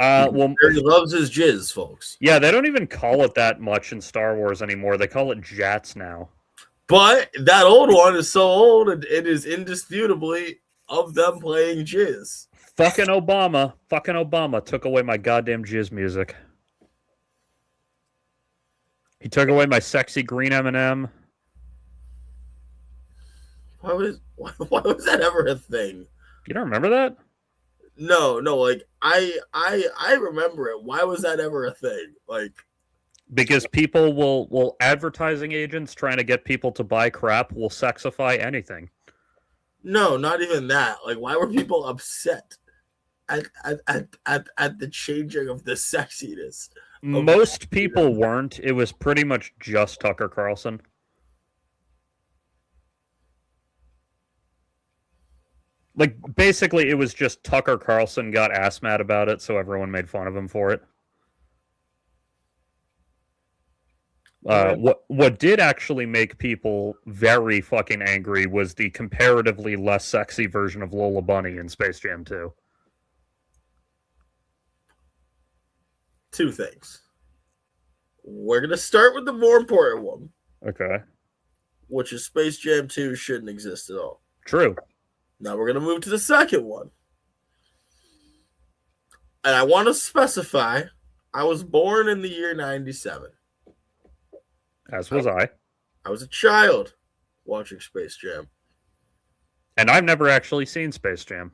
Well, He loves his jizz, folks. yeah, they don't even call it that much in Star Wars anymore. They call it jats now. But that old one is so old, and it is indisputably of them playing jizz. Fucking Obama took away my goddamn jizz music. He took away my sexy green M&M. Why was that ever a thing? You don't remember that? No, like I remember it. Why was that ever a thing? Like, because people will advertising agents trying to get people to buy crap will sexify anything. No, not even that. Like, why were people upset at the changing of the sexiness? Most people weren't. It was pretty much just Tucker Carlson. Like, basically, it was just Tucker Carlson got ass mad about it, so everyone made fun of him for it. What did actually make people very fucking angry was the comparatively less sexy version of Lola Bunny in Space Jam 2. Two things. We're going to start with the more important one. Okay. Which is Space Jam 2 shouldn't exist at all. True. Now we're going to move to the second one. And I want to specify, I was born in the year 97. As was I. I was a child watching Space Jam. And I've never actually seen Space Jam.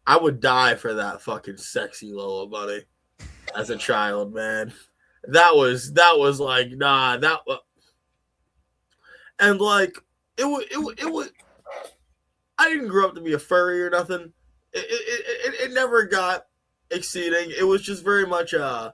I would die for that fucking sexy Lola Bunny as a child, man. That was like, nah, that was... And like, it would... I didn't grow up to be a furry or nothing. It never got exceeding. It was just very much it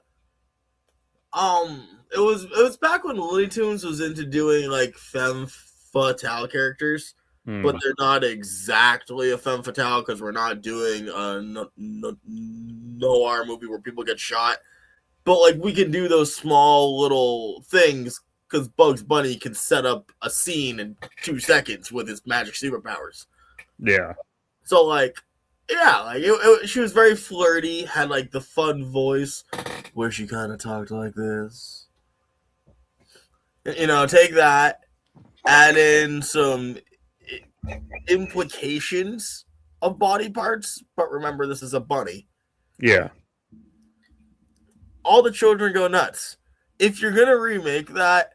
was back when Looney Tunes was into doing like femme fatale characters, but they're not exactly a femme fatale because we're not doing a noir movie where people get shot. But like we can do those small little things because Bugs Bunny can set up a scene in 2 seconds with his magic superpowers. Yeah. So like, yeah, like she was very flirty, had like the fun voice where she kind of talked like this. You know, take that, add in some implications of body parts, but remember this is a bunny. Yeah. All the children go nuts. If you're gonna remake that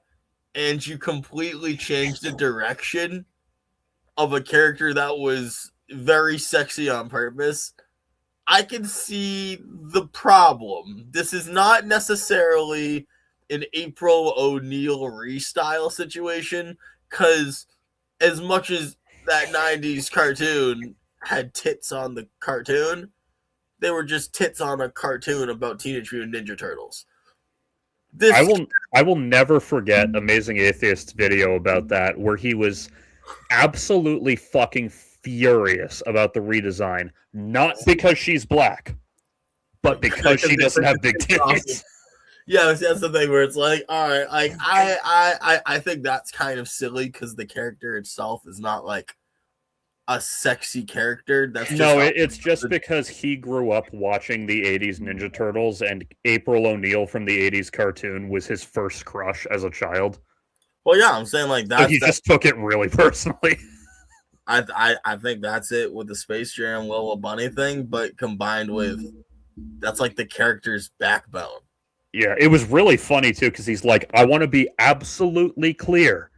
and you completely change the direction of a character that was very sexy on purpose, I can see the problem. This is not necessarily an April O'Neil restyle situation, because as much as that 90s cartoon had tits on the cartoon, they were just tits on a cartoon about Teenage Mutant Ninja Turtles. I will never forget Amazing Atheist's video about that, where he was absolutely fucking furious about the redesign, not because she's black, but because she doesn't have big titties. Yeah, that's the thing where it's like, all right, like I think that's kind of silly because the character itself is not like a sexy character. That's just it's just because he grew up watching the 80s Ninja Turtles, and April O'Neil from the 80s cartoon was his first crush as a child. Well, yeah, I'm saying like that. So he just took it really personally. I think that's it with the Space Jam Lola Bunny thing, but combined with that's like the character's backbone. Yeah, it was really funny too because he's like, I want to be absolutely clear.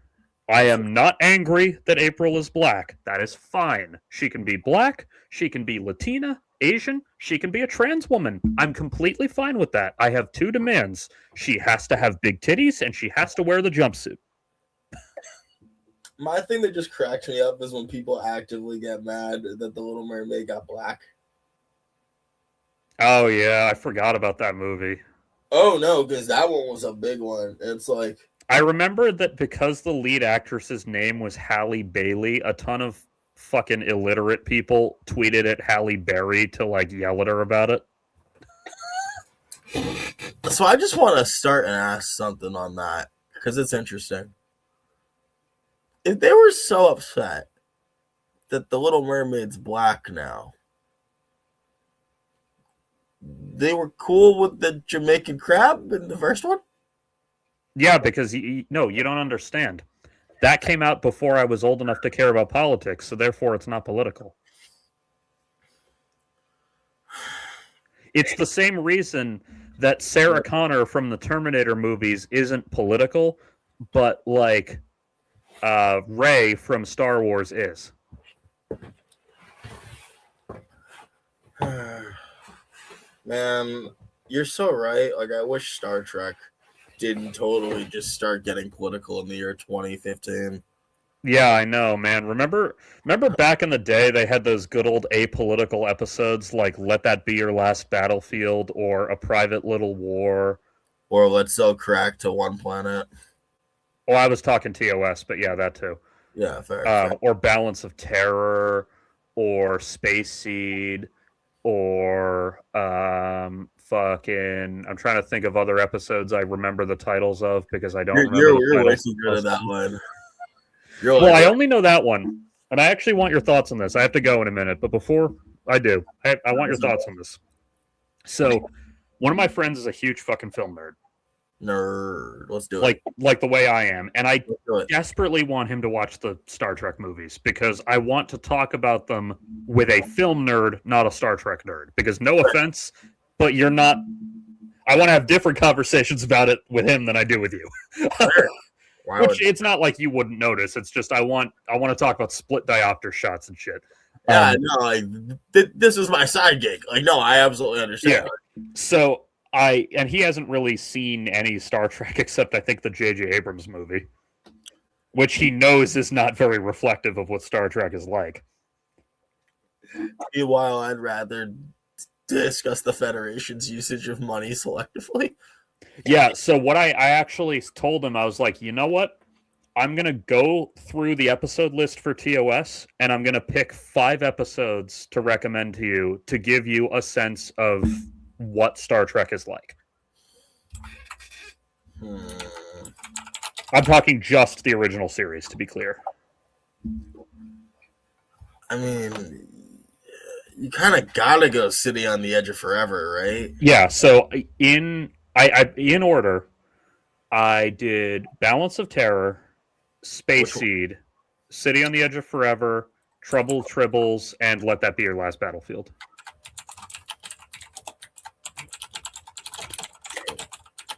I am not angry that April is black. That is fine. She can be black. She can be Latina, Asian. She can be a trans woman. I'm completely fine with that. I have 2 demands. She has to have big titties and she has to wear the jumpsuit. My thing that just cracks me up is when people actively get mad that the Little Mermaid got black. Oh, yeah. I forgot about that movie. Oh, no, because that one was a big one. It's like... I remember that because the lead actress's name was Halle Bailey, a ton of fucking illiterate people tweeted at Halle Berry to, like, yell at her about it. So I just want to start and ask something on that, because it's interesting. if they were so upset that the Little Mermaid's black now, they were cool with the Jamaican crab in the first one? Yeah, because no, you don't understand. That came out before I was old enough to care about politics, so therefore it's not political. It's the same reason that Sarah Connor from the Terminator movies isn't political, but like Rey from Star Wars is. Man, you're so right. Like, I wish Star Trek didn't totally just start getting political in the year 2015. Yeah, I know, man. Remember back in the day they had those good old apolitical episodes like Let That Be Your Last Battlefield or A Private Little War. Or Let's Sell Crack to One Planet. Oh, I was talking TOS, but yeah, that too. Yeah, fair. Or Balance of Terror, or Space Seed, or fucking. I'm trying to think of other episodes I remember the titles of because I don't remember. You're way too good at that one. Well, I only know that one, and I actually want your thoughts on this. I have to go in a minute, but before I do, I want your thoughts on this. So, one of my friends is a huge fucking film nerd. Let's do it. Like the way I am, and I desperately want him to watch the Star Trek movies because I want to talk about them with a film nerd, not a Star Trek nerd. Because no offense, but you're not. I want to have different conversations about it with him than I do with you. Which it's not like you wouldn't notice. It's just I want to talk about split diopter shots and shit. Yeah, no, like this is my side gig. Like, no, I absolutely understand. Yeah. So and he hasn't really seen any Star Trek except I think the J.J. Abrams movie, which he knows is not very reflective of what Star Trek is like. Meanwhile, I'd rather discuss the Federation's usage of money selectively. Yeah, so what I actually told him, I was like, you know what? I'm going to go through the episode list for TOS, and I'm going to pick 5 episodes to recommend to you to give you a sense of what Star Trek is like. I'm talking just the original series, to be clear. I mean, you kind of got to go City on the Edge of Forever, right? Yeah, so in order, I did Balance of Terror, Space Seed, City on the Edge of Forever, Trouble Tribbles, and Let That Be Your Last Battlefield.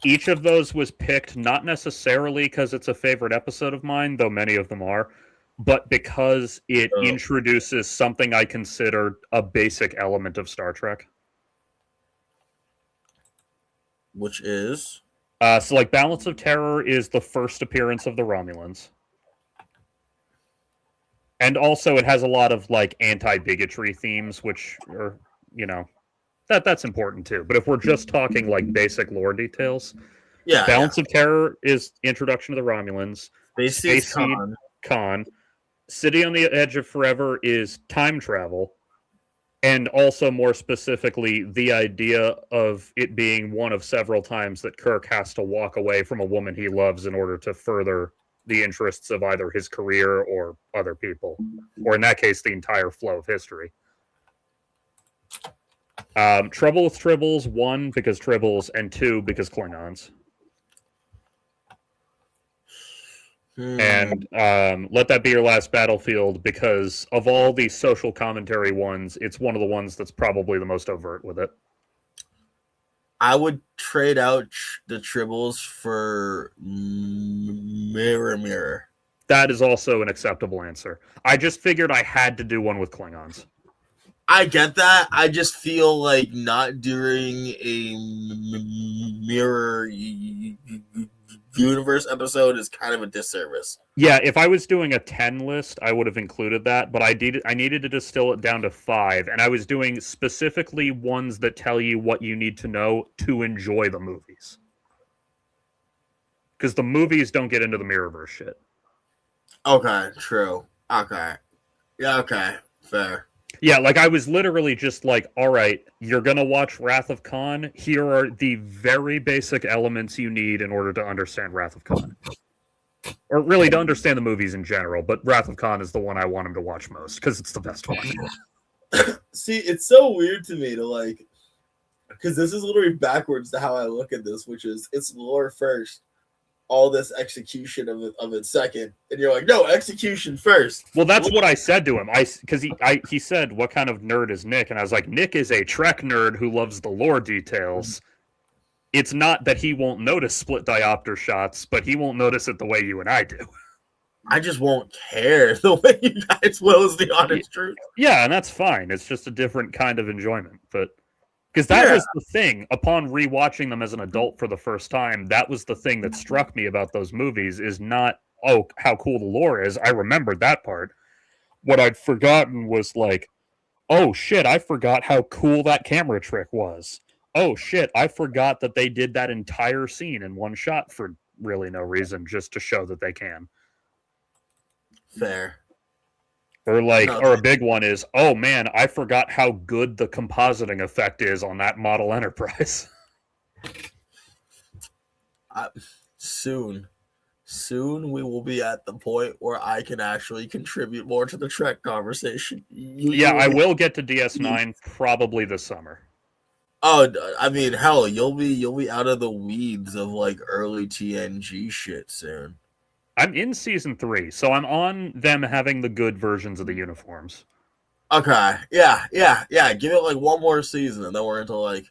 Each of those was picked not necessarily because it's a favorite episode of mine, though many of them are, but because it introduces something I consider a basic element of Star Trek. Which is? So, like, Balance of Terror is the first appearance of the Romulans. And also it has a lot of, like, anti-bigotry themes, which are, you know, that's important too. But if we're just talking, like, basic lore details, Balance of Terror is introduction to the Romulans. Space Seed, Khan. City on the Edge of Forever is time travel. And also, more specifically, the idea of it being one of several times that Kirk has to walk away from a woman he loves in order to further the interests of either his career or other people. Or in that case, the entire flow of history. Trouble with Tribbles, 1, because Tribbles, and 2, because Klingons. And Let That Be Your Last Battlefield, because of all the social commentary ones, it's one of the ones that's probably the most overt with it. I would trade out the Tribbles for Mirror Mirror. That is also an acceptable answer. I just figured I had to do one with Klingons. I get that. I just feel like not doing a Mirror Universe episode is kind of a disservice. Yeah, if I was doing a 10 list, I would have included that, but I needed to distill it down to 5, and I was doing specifically ones that tell you what you need to know to enjoy the movies. Because the movies don't get into the Mirrorverse shit. Okay, true. Okay. Yeah, okay. Fair. Yeah, like I was literally just like, all right, you're going to watch Wrath of Khan. Here are the very basic elements you need in order to understand Wrath of Khan. or really to understand the movies in general. But Wrath of Khan is the one I want him to watch most because it's the best one. See, it's so weird to me to like, because this is literally backwards to how I look at this, which is it's lore first, all this execution of it second, and you're like, no, execution first. Well, that's what I said to him. Because he said, "What kind of nerd is Nick?" And I was like, "Nick is a Trek nerd who loves the lore details. It's not that he won't notice split diopter shots, but he won't notice it the way you and I do." I just won't care the way you guys will, is the honest truth. Yeah, and that's fine. It's just a different kind of enjoyment. But because that was the thing, upon rewatching them as an adult for the first time, that was the thing that struck me about those movies is not, oh, how cool the lore is. I remembered that part. What I'd forgotten was like, oh shit, I forgot how cool that camera trick was. Oh shit, I forgot that they did that entire scene in one shot for really no reason, just to show that they can. Fair. Or or a big one is, oh man, I forgot how good the compositing effect is on that model Enterprise. Soon we will be at the point where I can actually contribute more to the Trek conversation. I will get to DS9 probably this summer. Oh, I mean, hell, you'll be out of the weeds of like early TNG shit soon. I'm in season 3, so I'm on them having the good versions of the uniforms. Okay, yeah. Give it like one more season, and then we're into like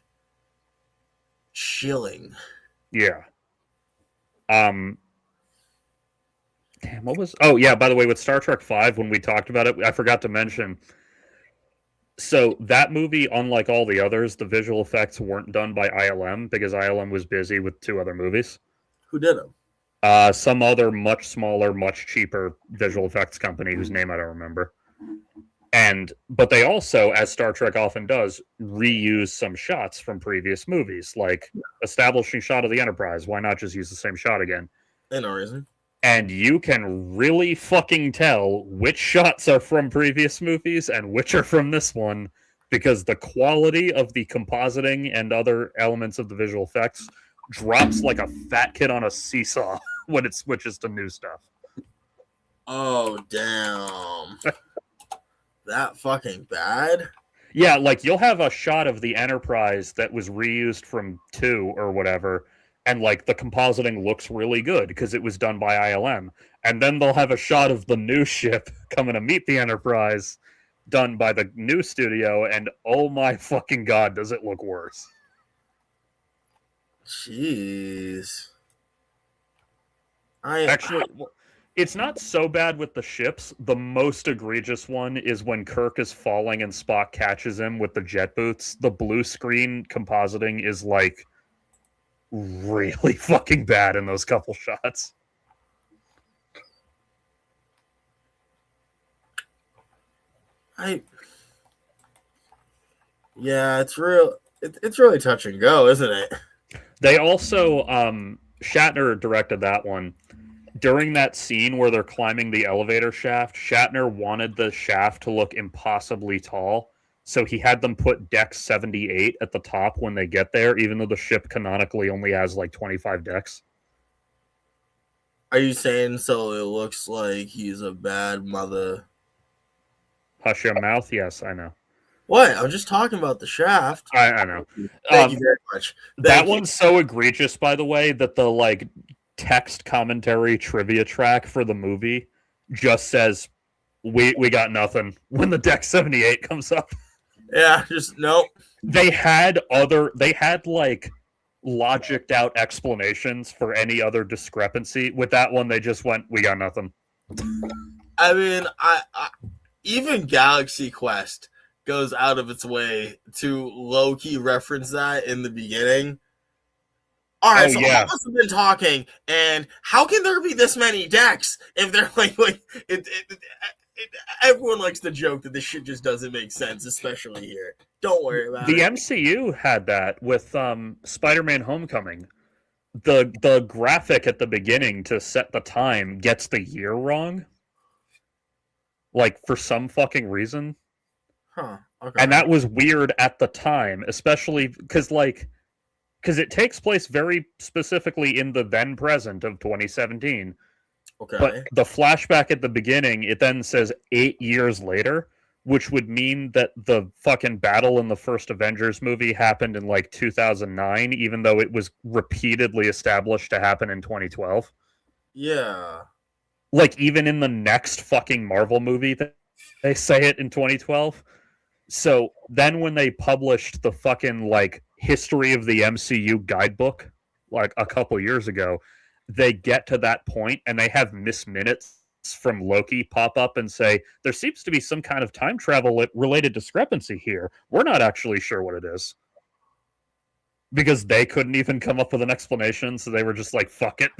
chilling. Yeah. Damn, what was? Oh yeah. By the way, with Star Trek V, when we talked about it, I forgot to mention. So that movie, unlike all the others, the visual effects weren't done by ILM because ILM was busy with 2 other movies. Who did them? Some other much smaller, much cheaper visual effects company whose name I don't remember. But they also, as Star Trek often does, reuse some shots from previous movies, like establishing shot of the Enterprise. Why not just use the same shot again? No reason. And you can really fucking tell which shots are from previous movies and which are from this one, because the quality of the compositing and other elements of the visual effects drops like a fat kid on a seesaw when it switches to new stuff. Oh, damn. That fucking bad? Yeah, like you'll have a shot of the Enterprise that was reused from 2 or whatever, and like the compositing looks really good because it was done by ILM. And then they'll have a shot of the new ship coming to meet the Enterprise done by the new studio, and oh my fucking god, does it look worse. Jeez. Actually, it's not so bad with the ships. The most egregious one is when Kirk is falling and Spock catches him with the jet boots. The blue screen compositing is like really fucking bad in those couple shots. Yeah, it's real. It's really touch and go, isn't it? They also Shatner directed that one. During that scene where they're climbing the elevator shaft, Shatner wanted the shaft to look impossibly tall, so he had them put deck 78 at the top when they get there, even though the ship canonically only has like 25 decks. Are you saying so it looks like he's a bad mother? Hush your mouth? Yes, I know. What? I'm just talking about the shaft. I know. Thank you very much. That one's so egregious, by the way, that the like text commentary trivia track for the movie just says we got nothing when the deck 78 comes up. Yeah, just nope. They had like logicked out explanations for any other discrepancy. With that one, they just went, we got nothing. I mean, I even Galaxy Quest goes out of its way to low-key reference that in the beginning. All right, all of us have been talking, and how can there be this many decks if they're everyone likes to joke that this shit just doesn't make sense, especially here. Don't worry about it. The MCU had that with Spider-Man Homecoming. The graphic at the beginning to set the time gets the year wrong. Like, for some fucking reason. Huh. Okay. And that was weird at the time, especially because it takes place very specifically in the then present of 2017. Okay. But the flashback at the beginning, it then says 8 years later, which would mean that the fucking battle in the first Avengers movie happened in like 2009, even though it was repeatedly established to happen in 2012. Yeah. Like, even in the next fucking Marvel movie, they say it in 2012. So then when they published the fucking, like, history of the MCU guidebook, like, a couple years ago, they get to that point and they have Miss Minutes from Loki pop up and say, there seems to be some kind of time travel related discrepancy here. We're not actually sure what it is. Because they couldn't even come up with an explanation, so they were just like, fuck it.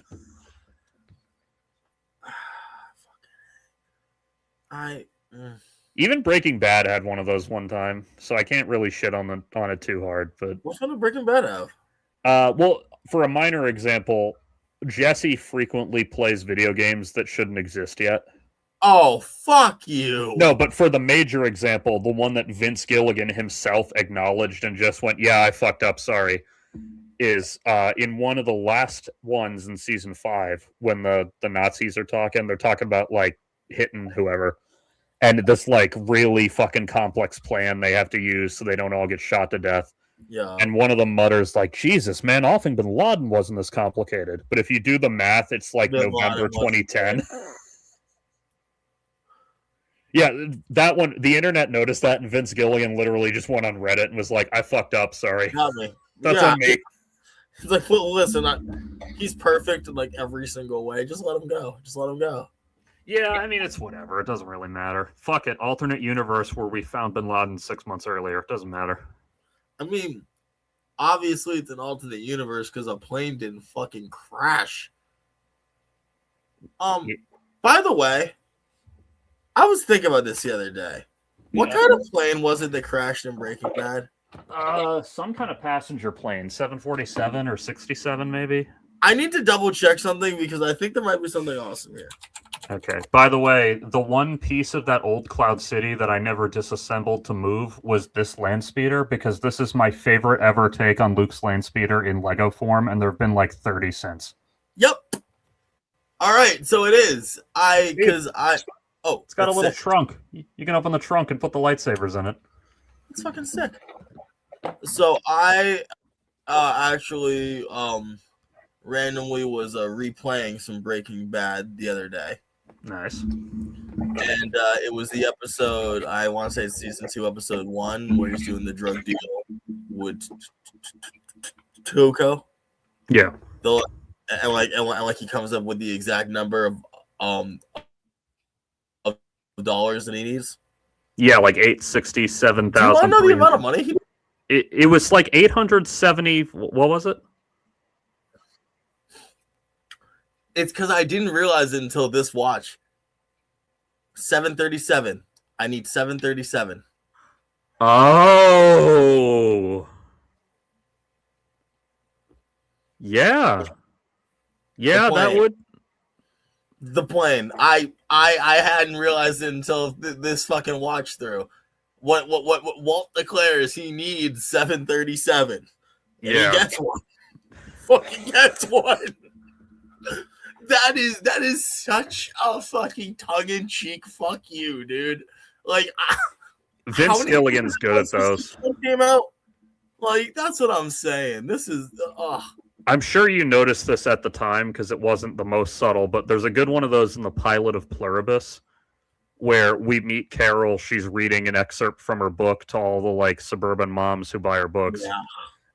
Even Breaking Bad had one of those one time, so I can't really shit on it too hard. But what's one of Breaking Bad have? Well, for a minor example, Jesse frequently plays video games that shouldn't exist yet. Oh, fuck you. No, but for the major example, the one that Vince Gilligan himself acknowledged and just went, yeah, I fucked up, sorry, is in one of the last ones in season 5, when the Nazis are talking, they're talking about, like, hitting whoever. And this, like, really fucking complex plan they have to use so they don't all get shot to death. Yeah. And one of them mutters, like, Jesus, man, I think Bin Laden wasn't this complicated. But if you do the math, it's like Bin November Laden 2010. Yeah, that one, the internet noticed that, and Vince Gilligan literally just went on Reddit and was like, I fucked up, sorry. Got me. That's Yeah. on me. He's like, well, listen, he's perfect in, like, every single way. Just let him go. Just let him go. Yeah, I mean, it's whatever. It doesn't really matter. Fuck it. Alternate universe where we found Bin Laden 6 months earlier. It doesn't matter. I mean, obviously it's an alternate universe because a plane didn't fucking crash. Yeah. By the way, I was thinking about this the other day. What kind of plane was it that crashed in Breaking Bad? Some kind of passenger plane, 747 or 67 maybe. I need to double check something because I think there might be something awesome here. Okay. By the way, the one piece of that old Cloud City that I never disassembled to move was this land speeder, because this is my favorite ever take on Luke's land speeder in Lego form, and there have been like 30 since. Yep. All right, so it is. It's got a little trunk. You can open the trunk and put the lightsabers in it. It's fucking sick. So I actually randomly was replaying some Breaking Bad the other day. Nice. And it was the episode, I want to say it's season 2, episode 1, where he's doing the drug deal with Tuco. Yeah. And he comes up with the exact number of dollars that he needs. Yeah, like 867,000. Do you want to know the amount of money? It was like 870. What was it? It's because I didn't realize it until this watch. 737. I need 737. Oh. Yeah. Yeah, that would. The plane. I hadn't realized it until this fucking watch through. What Walt declares he needs 737. And he gets one. Fucking gets one. That is such a fucking tongue-in-cheek fuck you, dude. Like, Vince Gilligan's good at those. Came out? Like, that's what I'm saying. This is I'm sure you noticed this at the time because it wasn't the most subtle, but there's a good one of those in the pilot of Pluribus where we meet Carol. She's reading an excerpt from her book to all the like suburban moms who buy her books. Yeah.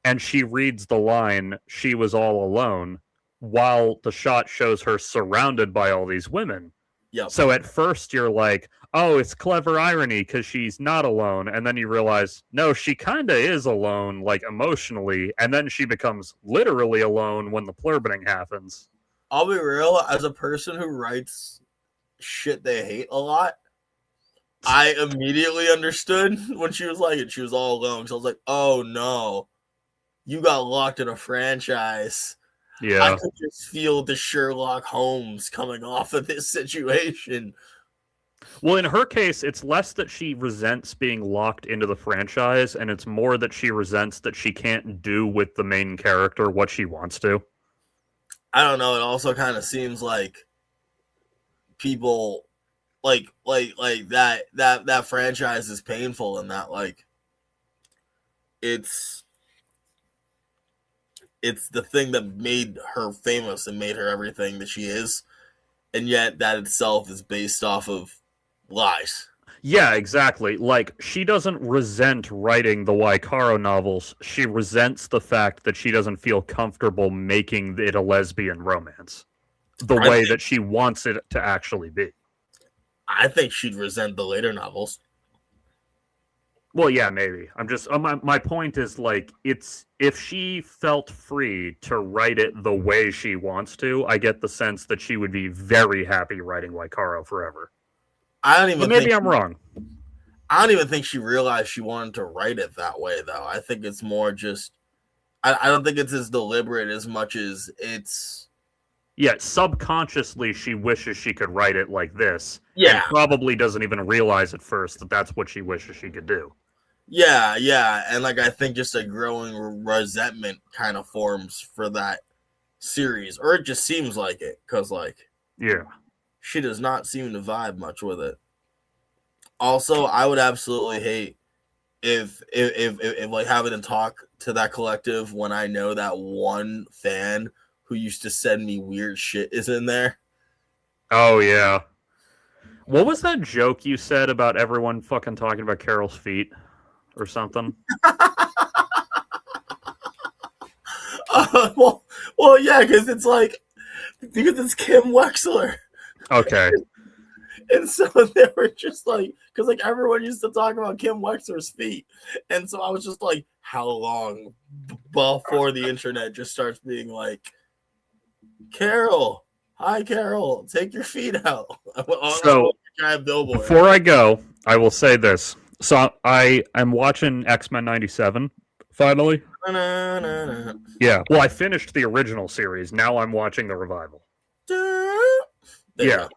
And she reads the line, "She was all alone," while the shot shows her surrounded by all these women. Yep. So at first you're like, oh, it's clever irony because she's not alone. And then you realize, no, she kind of is alone, like emotionally. And then she becomes literally alone when the plurbiting happens. I'll be real, as a person who writes shit they hate a lot, I immediately understood when she was like it. She was all alone. So I was like, oh no, you got locked in a franchise. Yeah. I could just feel the Sherlock Holmes coming off of this situation. Well, in her case, it's less that she resents being locked into the franchise, and it's more that she resents that she can't do with the main character what she wants to. I don't know. It also kind of seems like people like that franchise is painful, and that like it's the thing that made her famous and made her everything that she is, and yet that itself is based off of lies. Yeah, exactly. Like, she doesn't resent writing the Waikaro novels. She resents the fact that she doesn't feel comfortable making it a lesbian romance the way that she wants it to actually be. I think she'd resent the later novels. Well, yeah, maybe. I'm just my point is, like, it's if she felt free to write it the way she wants to, I get the sense that she would be very happy writing Waikaro forever. I don't even. But maybe I'm wrong. I don't even think she realized she wanted to write it that way, though. I think it's more just. I don't think it's as deliberate as much as it's. Yeah, subconsciously she wishes she could write it like this. Yeah. And probably doesn't even realize at first that that's what she wishes she could do. Yeah, and like I think just a growing resentment kind of forms for that series, or it just seems like it, because like. Yeah. She does not seem to vibe much with it. Also, I would absolutely hate if like having to talk to that collective when I know that one fan who used to send me weird shit is in there. Oh yeah. What was that joke you said about everyone fucking talking about Carol's feet or something? Well, yeah, because it's Kim Wexler. Okay. And so they were just like, because like everyone used to talk about Kim Wexler's feet. And so I was just like, how long before the internet just starts being like, Carol, hi, Carol, take your feet out. So before I go, I will say this. So I am watching X-Men 97 finally. Yeah. Well, I finished the original series. Now I'm watching the revival. Yeah.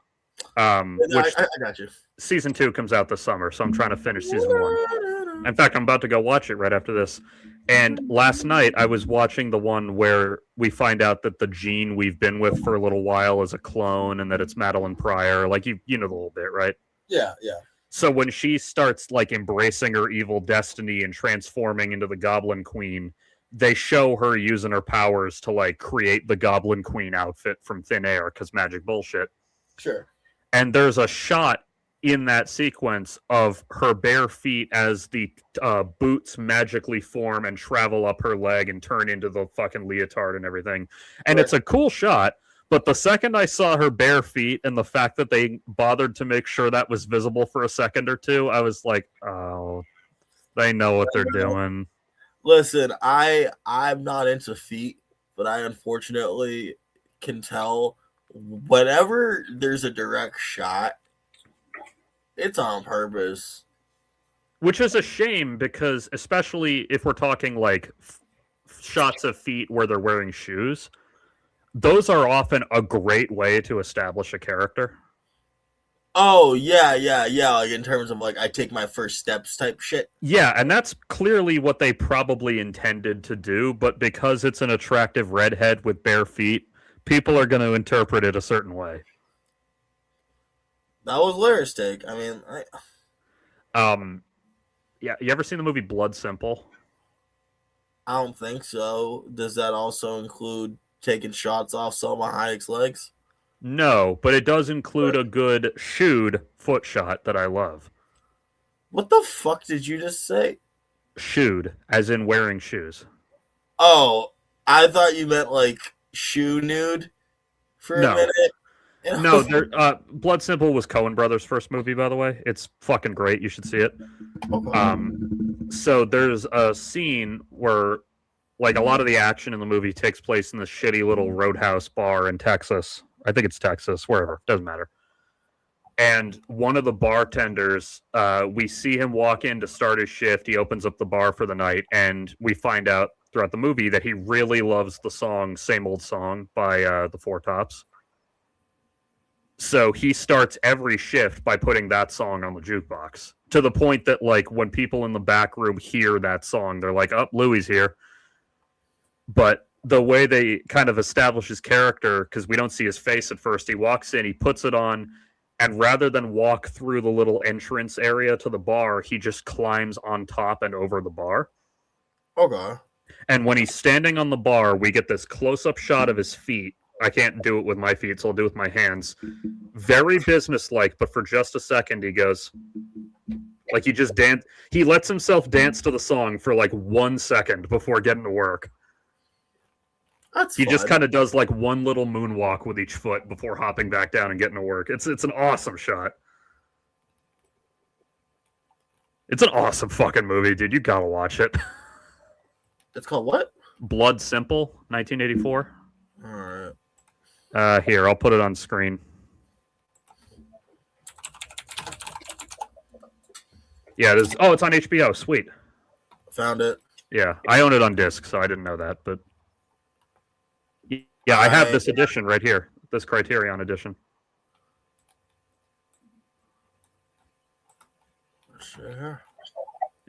Which I got you. Season 2 comes out this summer, so I'm trying to finish season 1. In fact, I'm about to go watch it right after this. And last night I was watching the one where we find out that the Jean we've been with for a little while is a clone, and that it's Madeline Pryor. Like you know the little bit, right? Yeah. So when she starts like embracing her evil destiny and transforming into the Goblin Queen, they show her using her powers to like create the Goblin Queen outfit from thin air because magic bullshit. Sure. And there's a shot in that sequence of her bare feet as the boots magically form and travel up her leg and turn into the fucking leotard and everything. And It's a cool shot, but the second I saw her bare feet and the fact that they bothered to make sure that was visible for a second or two, I was like, oh, they know what they're doing. Listen, I'm not into feet, but I unfortunately can tell whenever there's a direct shot, it's on purpose. Which is a shame because, especially if we're talking like shots of feet where they're wearing shoes, those are often a great way to establish a character. Oh, yeah. Like in terms of like, I take my first steps type shit. Yeah, and that's clearly what they probably intended to do, but because it's an attractive redhead with bare feet, people are going to interpret it a certain way. That was Larry's take. I mean, yeah, you ever seen the movie Blood Simple? I don't think so. Does that also include taking shots off Selma Hayek's legs? No, but it does include a good shoed foot shot that I love. What the fuck did you just say? Shoed, as in wearing shoes. Oh, I thought you meant like shoe nude for a minute. No, Blood Simple was Coen Brothers' first movie, by the way. It's fucking great. You should see it. Okay. So there's a scene where, like, a lot of the action in the movie takes place in this shitty little roadhouse bar in Texas. I think it's Texas, wherever. Doesn't matter. And one of the bartenders, we see him walk in to start his shift. He opens up the bar for the night, and we find out throughout the movie that he really loves the song Same Old Song by the Four Tops. So he starts every shift by putting that song on the jukebox, to the point that, like, when people in the back room hear that song, they're like, oh, Louis here. But the way they kind of establish his character, because we don't see his face at first, he walks in, he puts it on, And rather than walk through the little entrance area to the bar, he just climbs on top and over the bar. Okay. And when he's standing on the bar, we get this close-up shot of his feet. I can't do it with my feet, so I'll do it with my hands. Very businesslike, but for just a second, he goes, like he just dance. He lets himself dance to the song for like 1 second before getting to work. He just kind of does like one little moonwalk with each foot before hopping back down and getting to work. It's an awesome shot. It's an awesome fucking movie, dude. You gotta watch it. It's called what? Blood Simple, 1984. All right. Here, I'll put it on screen. Yeah, it is. Oh, it's on HBO. Sweet. Found it. Yeah, I own it on disc, so I didn't know that. But yeah, I have this edition right here. This Criterion edition. Sure.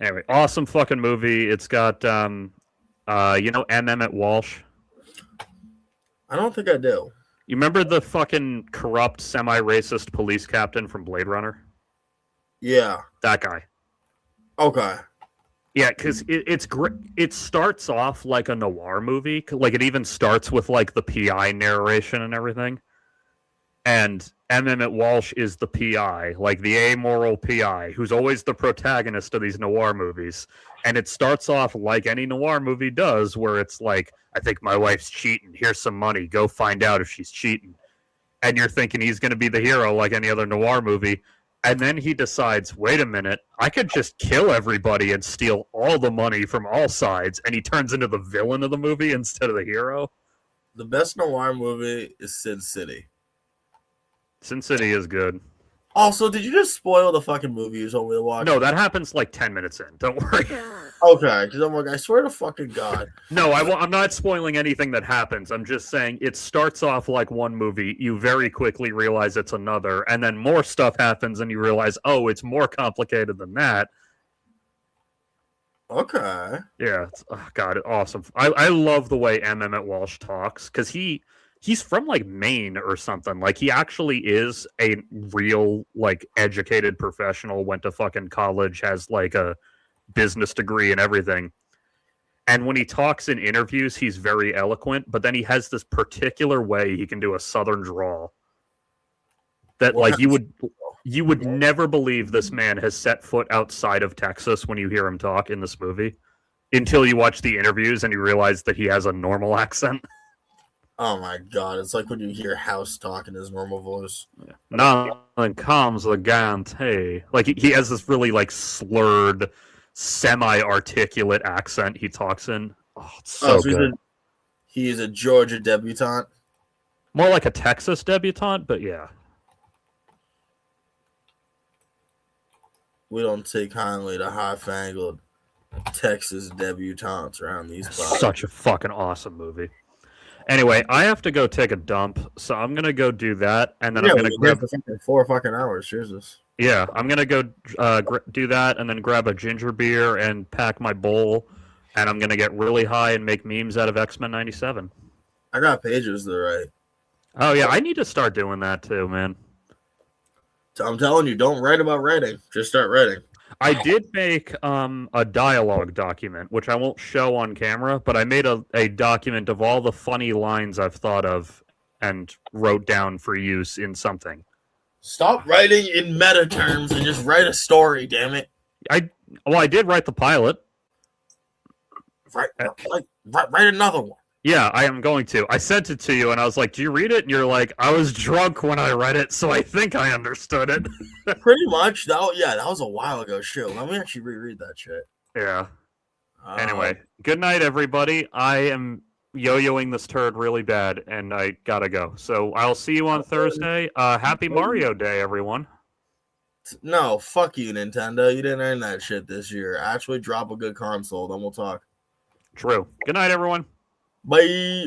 Anyway, awesome fucking movie. It's got, you know, Emmett Walsh. I don't think I do. You remember the fucking corrupt, semi-racist police captain from Blade Runner? Yeah. That guy. Okay. Yeah, because it's great. It starts off like a noir movie. Like, it even starts with, like, the PI narration and everything. And Emmett Walsh is the PI, like the amoral PI, who's always the protagonist of these noir movies. And it starts off like any noir movie does, where it's like, I think my wife's cheating. Here's some money. Go find out if she's cheating. And you're thinking he's going to be the hero like any other noir movie. And then he decides, wait a minute, I could just kill everybody and steal all the money from all sides. And he turns into the villain of the movie instead of the hero. The best noir movie is Sin City. Sin City is good. Also, did you just spoil the fucking movie you told me to watch? No, that happens like 10 minutes in. Don't worry. Okay, because I'm like, I swear to fucking God. No, I'm not spoiling anything that happens. I'm just saying it starts off like one movie. You very quickly realize it's another. And then more stuff happens and you realize, oh, it's more complicated than that. Okay. Yeah. Oh, God, awesome. I love the way Emmett Walsh talks because he's from like Maine or something. Like he actually is a real like educated professional, went to fucking college, has like a business degree and everything. And when he talks in interviews, he's very eloquent, but then he has this particular way he can do a southern drawl that like you would never believe this man has set foot outside of Texas when you hear him talk in this movie until you watch the interviews and you realize that he has a normal accent. Oh my God, it's like when you hear House talk in his normal voice. Yeah. Nothing comes the guarantee. Like he has this really like slurred, semi-articulate accent he talks in. Oh, it's so good. He is a Georgia debutante. More like a Texas debutante, but yeah. We don't take kindly to high-fangled Texas debutantes around these parts. Such a fucking awesome movie. Anyway, I have to go take a dump, so I'm gonna go do that, and then I'm gonna grab for 4 fucking hours. Jesus. Yeah, I'm gonna go do that, and then grab a ginger beer and pack my bowl, and I'm gonna get really high and make memes out of X-Men '97. I got pages to write. Oh yeah, I need to start doing that too, man. I'm telling you, don't write about writing. Just start writing. I did make a dialogue document, which I won't show on camera, but I made a document of all the funny lines I've thought of and wrote down for use in something. Stop writing in meta terms and just write a story, damn it. I did write the pilot. Write another one. Yeah, I am going to. I sent it to you, and I was like, do you read it? And you're like, I was drunk when I read it, so I think I understood it. Pretty much. That was a while ago. Shit, let me actually reread that shit. Yeah. Anyway, good night, everybody. I am yo-yoing this turd really bad, and I gotta go. So I'll see you on Thursday. Happy Mario Day, everyone. No, fuck you, Nintendo. You didn't earn that shit this year. Actually drop a good console, then we'll talk. True. Good night, everyone. Bye.